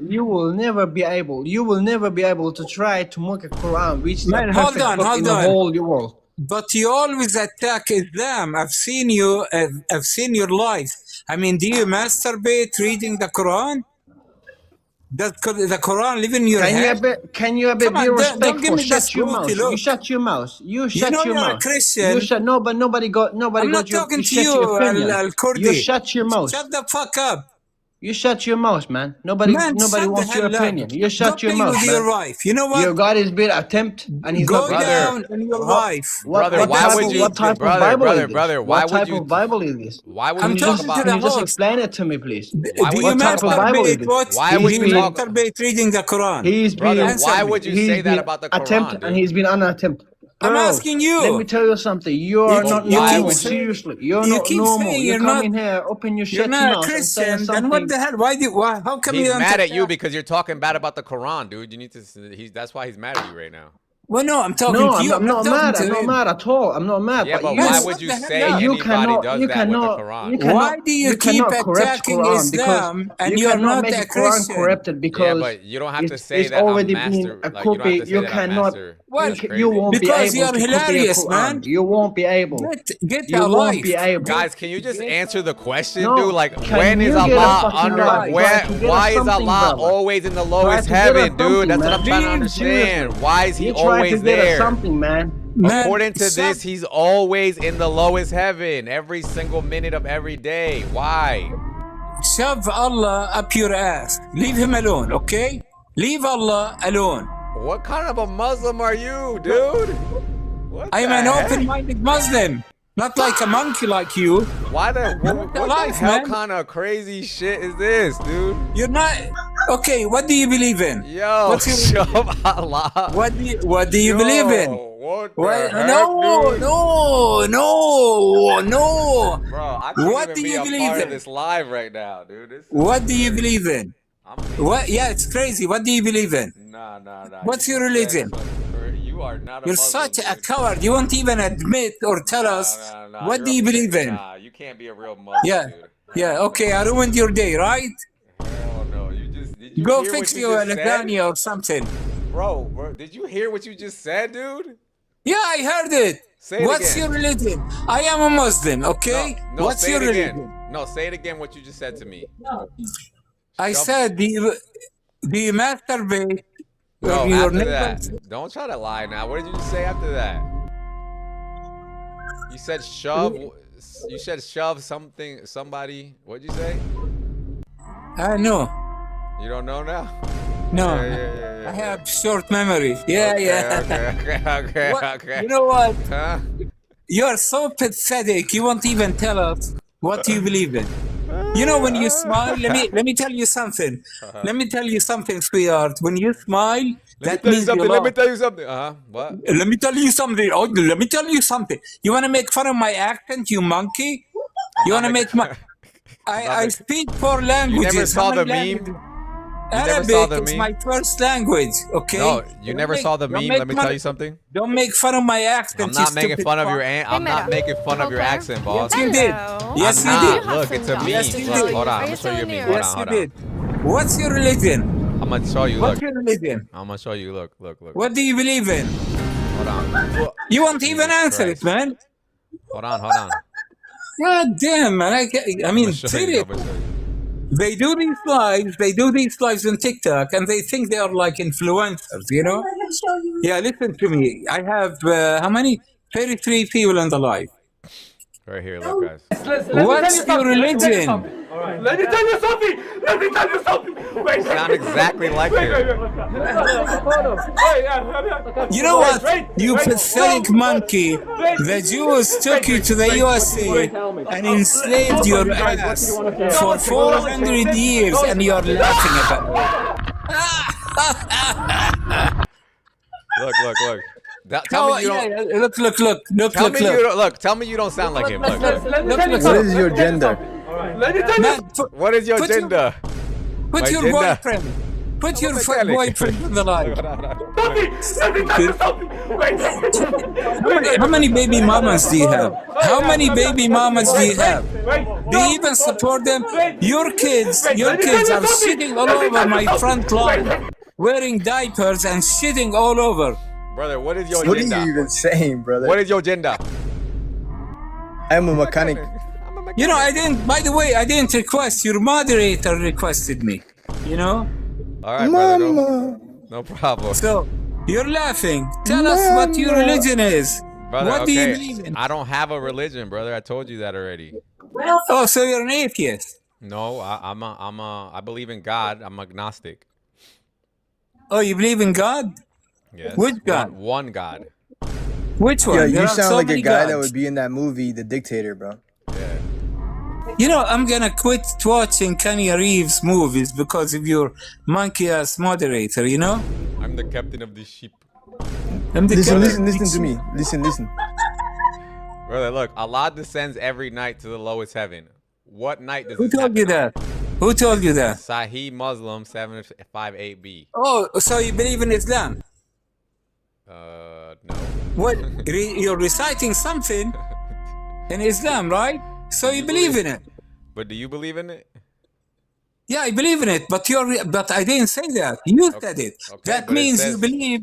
you will never be able. You will never be able to try to mock a Quran, which is Man, a hold perfect on, book hold in the on. whole world. But you always attack Islam. I've seen you. I've seen your life. I mean, do you masturbate reading the Quran? Does the Quran live in your Can head? Can you be Come on, don't respectful? give me Shut this your mouth. scrutiny look. You shut your mouth. You shut know your you're a mouth. Christian. You shut. No, but nobody got I'm not your. talking to shut you, your opinion. Al-Kurdi. You shut your mouth. Shut the fuck up. You shut your mouth, man. Nobody Man, nobody shut wants the your hell up. opinion. You shut Go your play mouth, with man. your wife. You know what? Your God has been attempt, and he's Go not. down on your wife. Brother, why would you, What type brother, of Bible brother, is this? brother, why What would type you, of Bible is this? why would I'm you talk talking about, to Can the you just host. explain it to me, please? why Do would you you talk about, Bible is masturbate? this? What? why Do would you you talk, masturbate reading the Quran? He's brother, been. Answer why me. would you He's say that been about the attempt, Quran, and dude? he's been unattempt. I'm Bro, asking you. let me tell you something. You are You not keep normal. saying- Seriously, you're you not keep normal. saying You you're come not- in here, open your You're shut not your a mouth and say Christian. something. Then what the hell? Why? How come you He's don't mad at you attack? because you're talking bad about the Quran, dude. You need to, that's why he's mad at you right now. Well, no, I'm talking No, to you. I'm not talking mad. to I'm not him. mad at all. I'm not mad. Yeah, but you, why would you shut the say hell up. you anybody cannot, does you that cannot, with the Quran? you cannot, Why do you keep cannot correct attacking Quran Islam because and you you're cannot not make a the Quran Christian? corrupted because Yeah, but you don't have to it's, say it's that already I'm been master. a Like, you don't copy. have to say You that I'm cannot. master. What? That's crazy. You won't Because be you're able to copy a hilarious, Quran. man. You won't be able. Get You a won't life. be able. Guys, can you just answer the question, No, dude? Like, can when is you get a Allah fucking under? life? Where? Try to get Why us is something, Allah brother. always in the Try lowest to get us heaven, dude? something, That's what man. I'm trying to understand. Why is he You try always to get us there? something, man. According to this, he's always in the lowest heaven every single minute of every day. Why? Shove Allah up your ass. Leave him alone, okay? Leave Allah alone. What kind of a Muslim are you, dude? What I am the an heck? open-minded Muslim, not like a monkey like you. Why the what the life, hell man. kind of crazy shit is this, dude? You're not okay. What do you believe in? Yo, What's your shove Allah. What do you believe in? What the What? heck, No, dude? no. Bro, I can't What even do be you a believe part in? of this live right now, dude. This is What do you crazy. believe in? What? Yeah, it's crazy. What do you believe in? Nah. What's You your just religion? said you are not a You're Muslim, such a dude. coward. You won't even admit or tell us Nah, what you're do you believe in. Nah, you can't be a real Muslim, Yeah, dude. yeah. Okay, I ruined your day, right? Hell no. Did you Go hear fix what you your just said? lasagna or something. Bro, did you hear what you just said, dude? Yeah, I heard it. Say it What's again. your religion? I am a Muslim, okay? No, What's say your it again. religion? No, say it again what you just said to me. I said, do you masturbate No, with your after neighbors? that. Don't try to lie now. What did you just say after that? You said shove. You said shove something, somebody. What'd you say? I know. You don't know now? No, Yeah. I have short memory. Yeah, Okay. What- You know what? Huh? You're so pathetic. You won't even tell us what you believe in. You know when you smile, let me tell you something. Let me tell you something, sweetheart. When you smile, that means you Let me love. tell you something. What? Let me tell you something. Oh, let me tell you something. You want to make fun of my accent, you monkey? You want to make my... I speak 4 languages. You never saw How the many meme? languages? You never saw Arabic the is meme? my first language, okay? No, you Don't never make- saw the don't meme. make Let me fun tell of- you something. Don't make fun of my accent. I'm not you making stupid fun of fuck. your I'm not making fun of your accent, boss. Yes, you did. Yes, I'm you not. did. Look, it's a meme. Yes, you Look, did. hold on. I'm gonna show you a meme. Hold Yes, on, you hold on. did. What's your religion? I'm gonna show you. What's Look. your religion? I'm gonna show you. Look. What do you believe in? Hold on. You won't even answer it, man. Hold on. God damn, man. I mean, I'm gonna show you. seriously. They do these lives on TikTok, and they think they are like influencers, you know? Yeah, listen to me. I have, how many? 33 people in the live. Right here, look, guys. What's your religion? Let me tell you something. Wait. Sound exactly like him. You know what? You pathetic monkey. The Jews took you to the USA and enslaved your ass for 400 years, and you're laughing about Look. Tell me you don't. Look. Tell me you don't. Look. Tell me you don't sound like him. Look. What is your gender? What is your gender? Put My your gender. boyfriend. Put your Mechanic. boyfriend in the live. How many baby mamas do you have? How many baby mamas do you have? Do you even support them? Your kids are shitting all over my front lawn, wearing diapers and shitting all over. Brother, what is your What are gender? you even saying, brother? What is your gender? I'm a mechanic. By the way, I didn't request. Your moderator requested me. You know? All right, brother. Mama. No problem. So you're laughing. Tell us what your religion is. Brother, What do you okay. believe in? I don't have a religion, brother. I told you that already. Oh, so you're an atheist. No, I believe in God. I'm agnostic. Oh, you believe in God? Yes. Which God? One God. Which one? Yo, There you are sound so like a many guy that gods. would be in that movie, The Dictator, bro. Yeah. You know, I'm gonna quit watching Kenny Reeves movies because of your monkey ass moderator, you know? I'm the captain of the ship. I'm the Listen, captain. listen to me. Listen. Brother, look, Allah descends every night to the lowest heaven. What night does Who this told you happen that? Who told you that? Sahih Muslim 758b. Oh, so you believe in Islam? No. What? You're reciting something in Islam, right? So you believe in it? But do you believe in it? Yeah, I believe in it, but I didn't say that. You said it. Okay, That but it means says- you believe.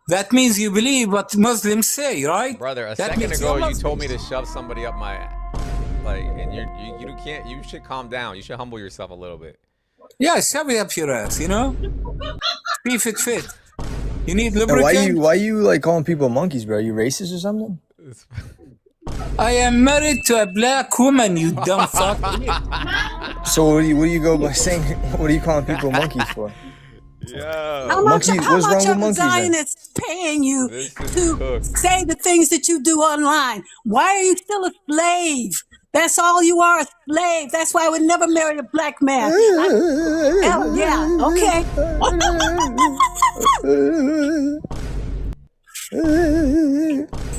That means you believe what Muslims say, right? Brother, a That second means ago you're you told me Muslims. to shove somebody up my like, and you can't. You should calm down. You should humble yourself a little bit. Yeah, shove it up your ass, you know? See if it fit. You need And lubricant? why you like calling people monkeys, bro? You racist or something? I am married to a black woman, you dumb fuck. So what do you go by saying? What are you calling people monkeys for? Yeah. How much, Monkey, how what's much wrong with of a monkeys then? Zionist paying you This is to cooked. say the things that you do online? Why are you still a slave? That's all you are, a slave. That's why I would never marry a black man. Hell yeah, okay. You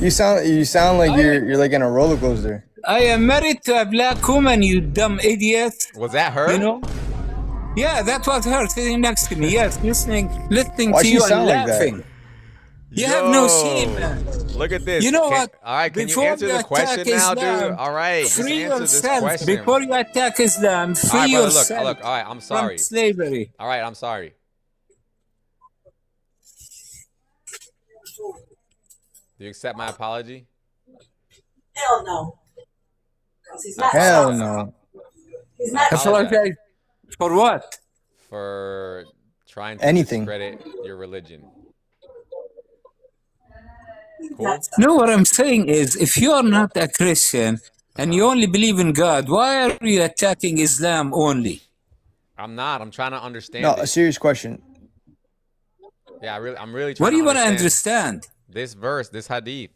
sound like you're like in a roller coaster. I am married to a black woman, you dumb idiot. Was that her? You know? Yeah, that was her sitting next to me. Yes, listening Why to she you and sound like that? laughing. You have no Yo, shame, man. Look at this. You know what? All right, can Before you answer you the question attack now, dude? Islam, All right, just free answer this yourself. question. Before you attack Islam, All free right, brother, look, yourself look. All right, I'm sorry. from slavery. All right, I'm sorry. Do you accept my apology? Hell no. 'Cause he's not Hell sorry. no. He's not Apologize for what? For trying to Anything. discredit your religion. Cool. No, what I'm saying is, if you are not a Christian and you only believe in God, why are you attacking Islam only? I'm not. I'm trying to understand. No, it. a serious question. Yeah, I'm really trying What do you to want to understand understand? this verse, this hadith.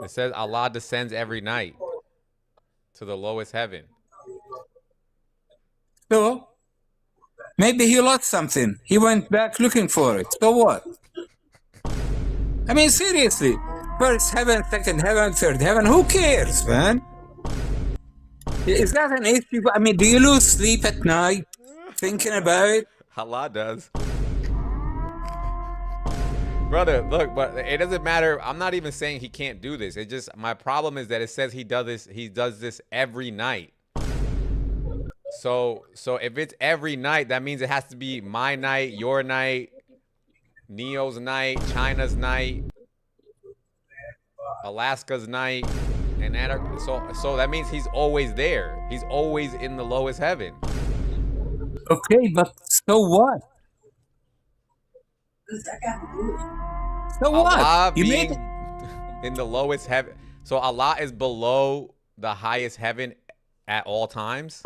It says Allah descends every night to the lowest heaven. So, maybe he lost something. He went back looking for it. So what? I mean, seriously. First heaven, second heaven, third heaven. Who cares, man? Is that an issue? I mean, do you lose sleep at night thinking about it? Allah does. Brother, look, but it doesn't matter. I'm not even saying he can't do this. It just, my problem is that it says he does this every night. So if it's every night, that means it has to be my night, your night, Neo's night, China's night, Alaska's night, and so that means he's always there. He's always in the lowest heaven. Okay, but so what? So what? Allah You being made in the lowest heaven. So Allah is below the highest heaven at all times.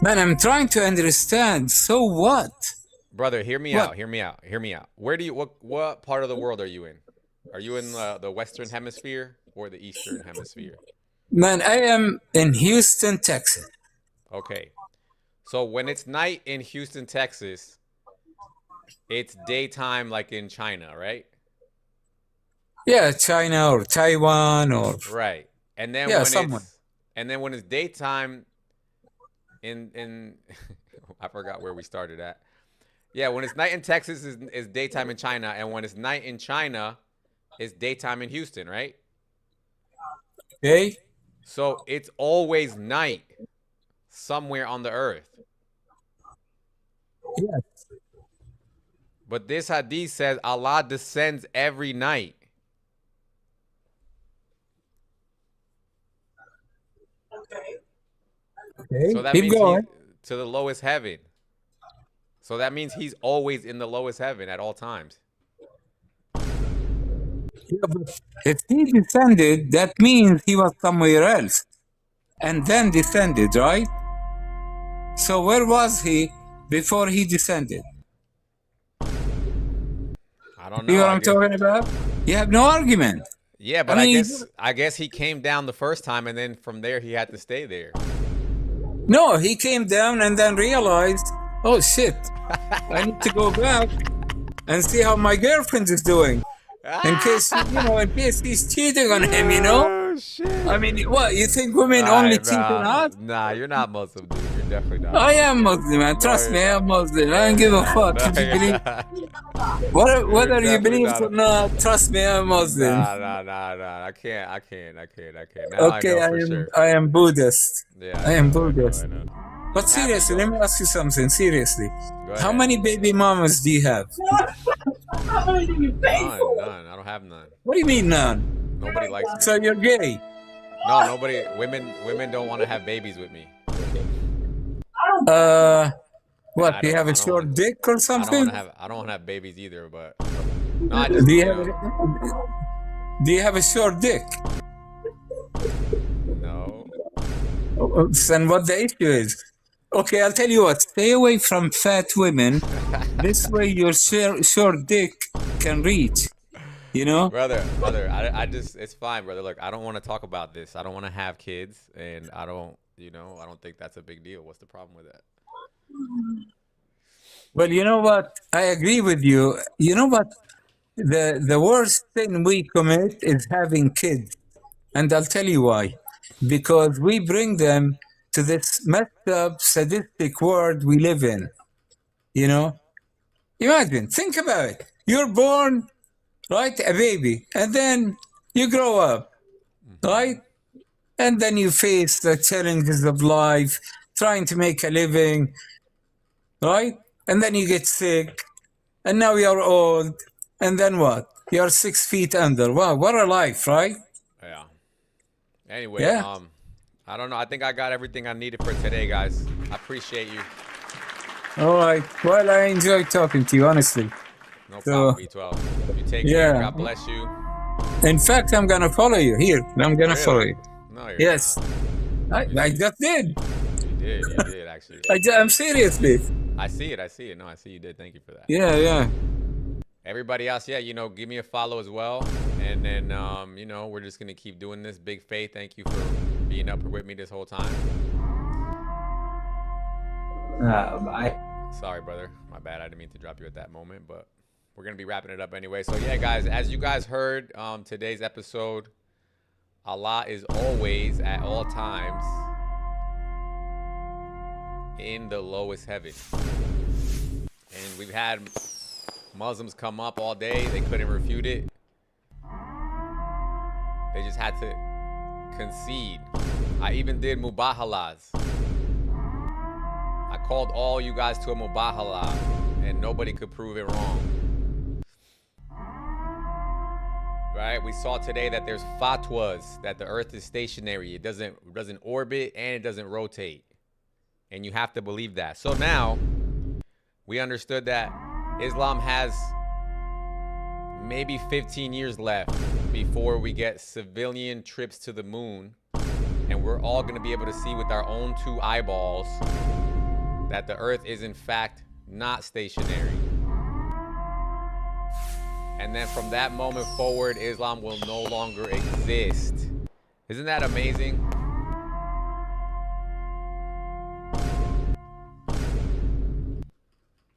Man, I'm trying to understand. So what? Brother, hear me What? out. Hear me out. Hear me out. Where do you what part of the world are you in? Are you in the Western Hemisphere or the Eastern Hemisphere? Man, I am in Houston, Texas. Okay. So when it's night in Houston, Texas, it's daytime like in China, right? Yeah, China or Taiwan or Right. And then Yeah, when someone. when it's daytime in I forgot where we started at. Yeah, when it's night in Texas is daytime in China, and when it's night in China, it's daytime in Houston, right? Okay. So it's always night somewhere on the earth. Yes. But this hadith says Allah descends every night. Okay, So that keep means going. to the lowest heaven. So that means he's always in the lowest heaven at all times. Yeah, but if he descended, that means he was somewhere else and then descended, right? So where was he before he descended? I don't You know know. what I'm talking about? You have no argument. Yeah, but I mean, I guess he came down the first time, and then from there he had to stay there. no, he came down and then realized, oh shit, I need to go back and see how my girlfriend is doing. In case, in case he's cheating on him, Oh shit! I mean, what, you think women only cheat on us? Nah, you're not Muslim, dude. You're definitely not. I am Muslim, man. Trust me, I am Muslim. I don't give a fuck if you believe. Whether you believe it or not, trust me, I'm Muslim. Nah. I can't. Now Okay, I know for sure. I am Buddhist. Yeah, I am know, Buddhist. I know. But seriously, let me ask you something. Seriously, Go how ahead. many baby mamas do you have? None. I don't have none. What do you mean none? Nobody likes me. So you're gay? No, nobody. Women don't want to have babies with me. What? Do you have a short dick or something? I don't want to have babies either. But no, I just Do you you have a short dick? No. Then what the issue is? Okay, I'll tell you what. Stay away from fat women. This way your short dick can reach. You know? Brother, I just, it's fine, brother. Look, I don't want to talk about this. I don't want to have kids, and I don't think that's a big deal. What's the problem with that? Well, you know what? I agree with you. You know what? The worst thing we commit is having kids. And I'll tell you why. Because we bring them to this messed up, sadistic world we live in. You know? Imagine, think about it. You're born, right? A baby. And then you grow up, right? And then you face the challenges of life, trying to make a living, right? And then you get sick. And now you're old. And then what? You're 6 feet under. Wow, what a life, right? Yeah. Anyway, Yeah. I don't know. I think I got everything I needed for today, guys. I appreciate you. All right. Well, I enjoyed talking to you, honestly. No So, problem, B12. You take care. yeah. God bless you. In fact, I'm going to follow you here. I'm going to follow you. No, you're Yes. I just did. You did actually. I'm seriously. I see it. No, I see you did. Thank you for that. Yeah. Everybody else, yeah, give me a follow as well. And then, we're just going to keep doing this. Big Faith, thank you for being up with me this whole time. Sorry, brother. My bad. I didn't mean to drop you at that moment, but we're going to be wrapping it up anyway. So, yeah, guys, as you guys heard, today's episode, Allah is always, at all times, in the lowest heaven. And we've had Muslims come up all day. They couldn't refute it. They just had to concede. I even did mubahalas. I called all you guys to a mubahala, and nobody could prove it wrong. Right? We saw today that there's fatwas that the earth is stationary. It doesn't orbit and it doesn't rotate. And you have to believe that. So now we understood that Islam has maybe 15 years left before we get civilian trips to the moon, and we're all going to be able to see with our own 2 eyeballs that the earth is in fact not stationary. And then from that moment forward, Islam will no longer exist. Isn't that amazing?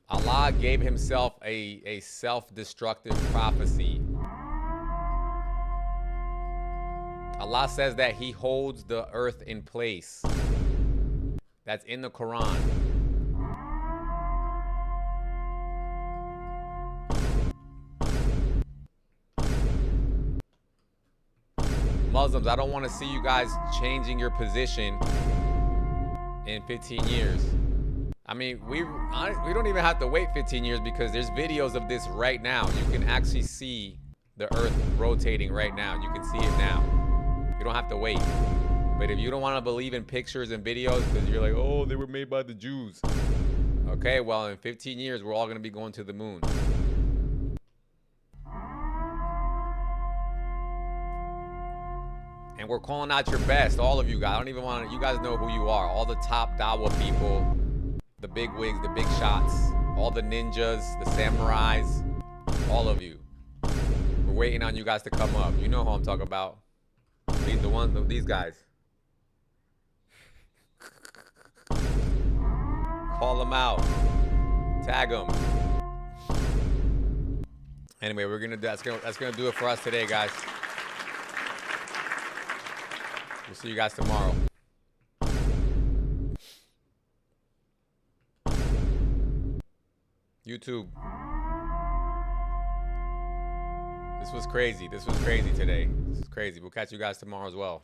Allah gave himself a self-destructive prophecy. Allah says that he holds the earth in place. That's in the Quran. Muslims, I don't want to see you guys changing your position in 15 years. I mean, we don't even have to wait 15 years because there's videos of this right now. You can actually see the earth rotating right now. You can see it now. You don't have to wait. But if you don't want to believe in pictures and videos because you're like, oh, they were made by the Jews. Okay, well, in 15 years, we're all going to be going to the moon. And we're calling out your best, all of you guys. I don't even want to, you guys know who you are. All the top Dawa people, the big wigs, the big shots, all the ninjas, the samurais, all of you. We're waiting on you guys to come up. You know who I'm talking about. These guys. Call them out. Tag them. Anyway, we're gonna do that's gonna do it for us today, guys. We'll see you guys tomorrow. YouTube. This was crazy. This was crazy today. This is crazy. We'll catch you guys tomorrow as well.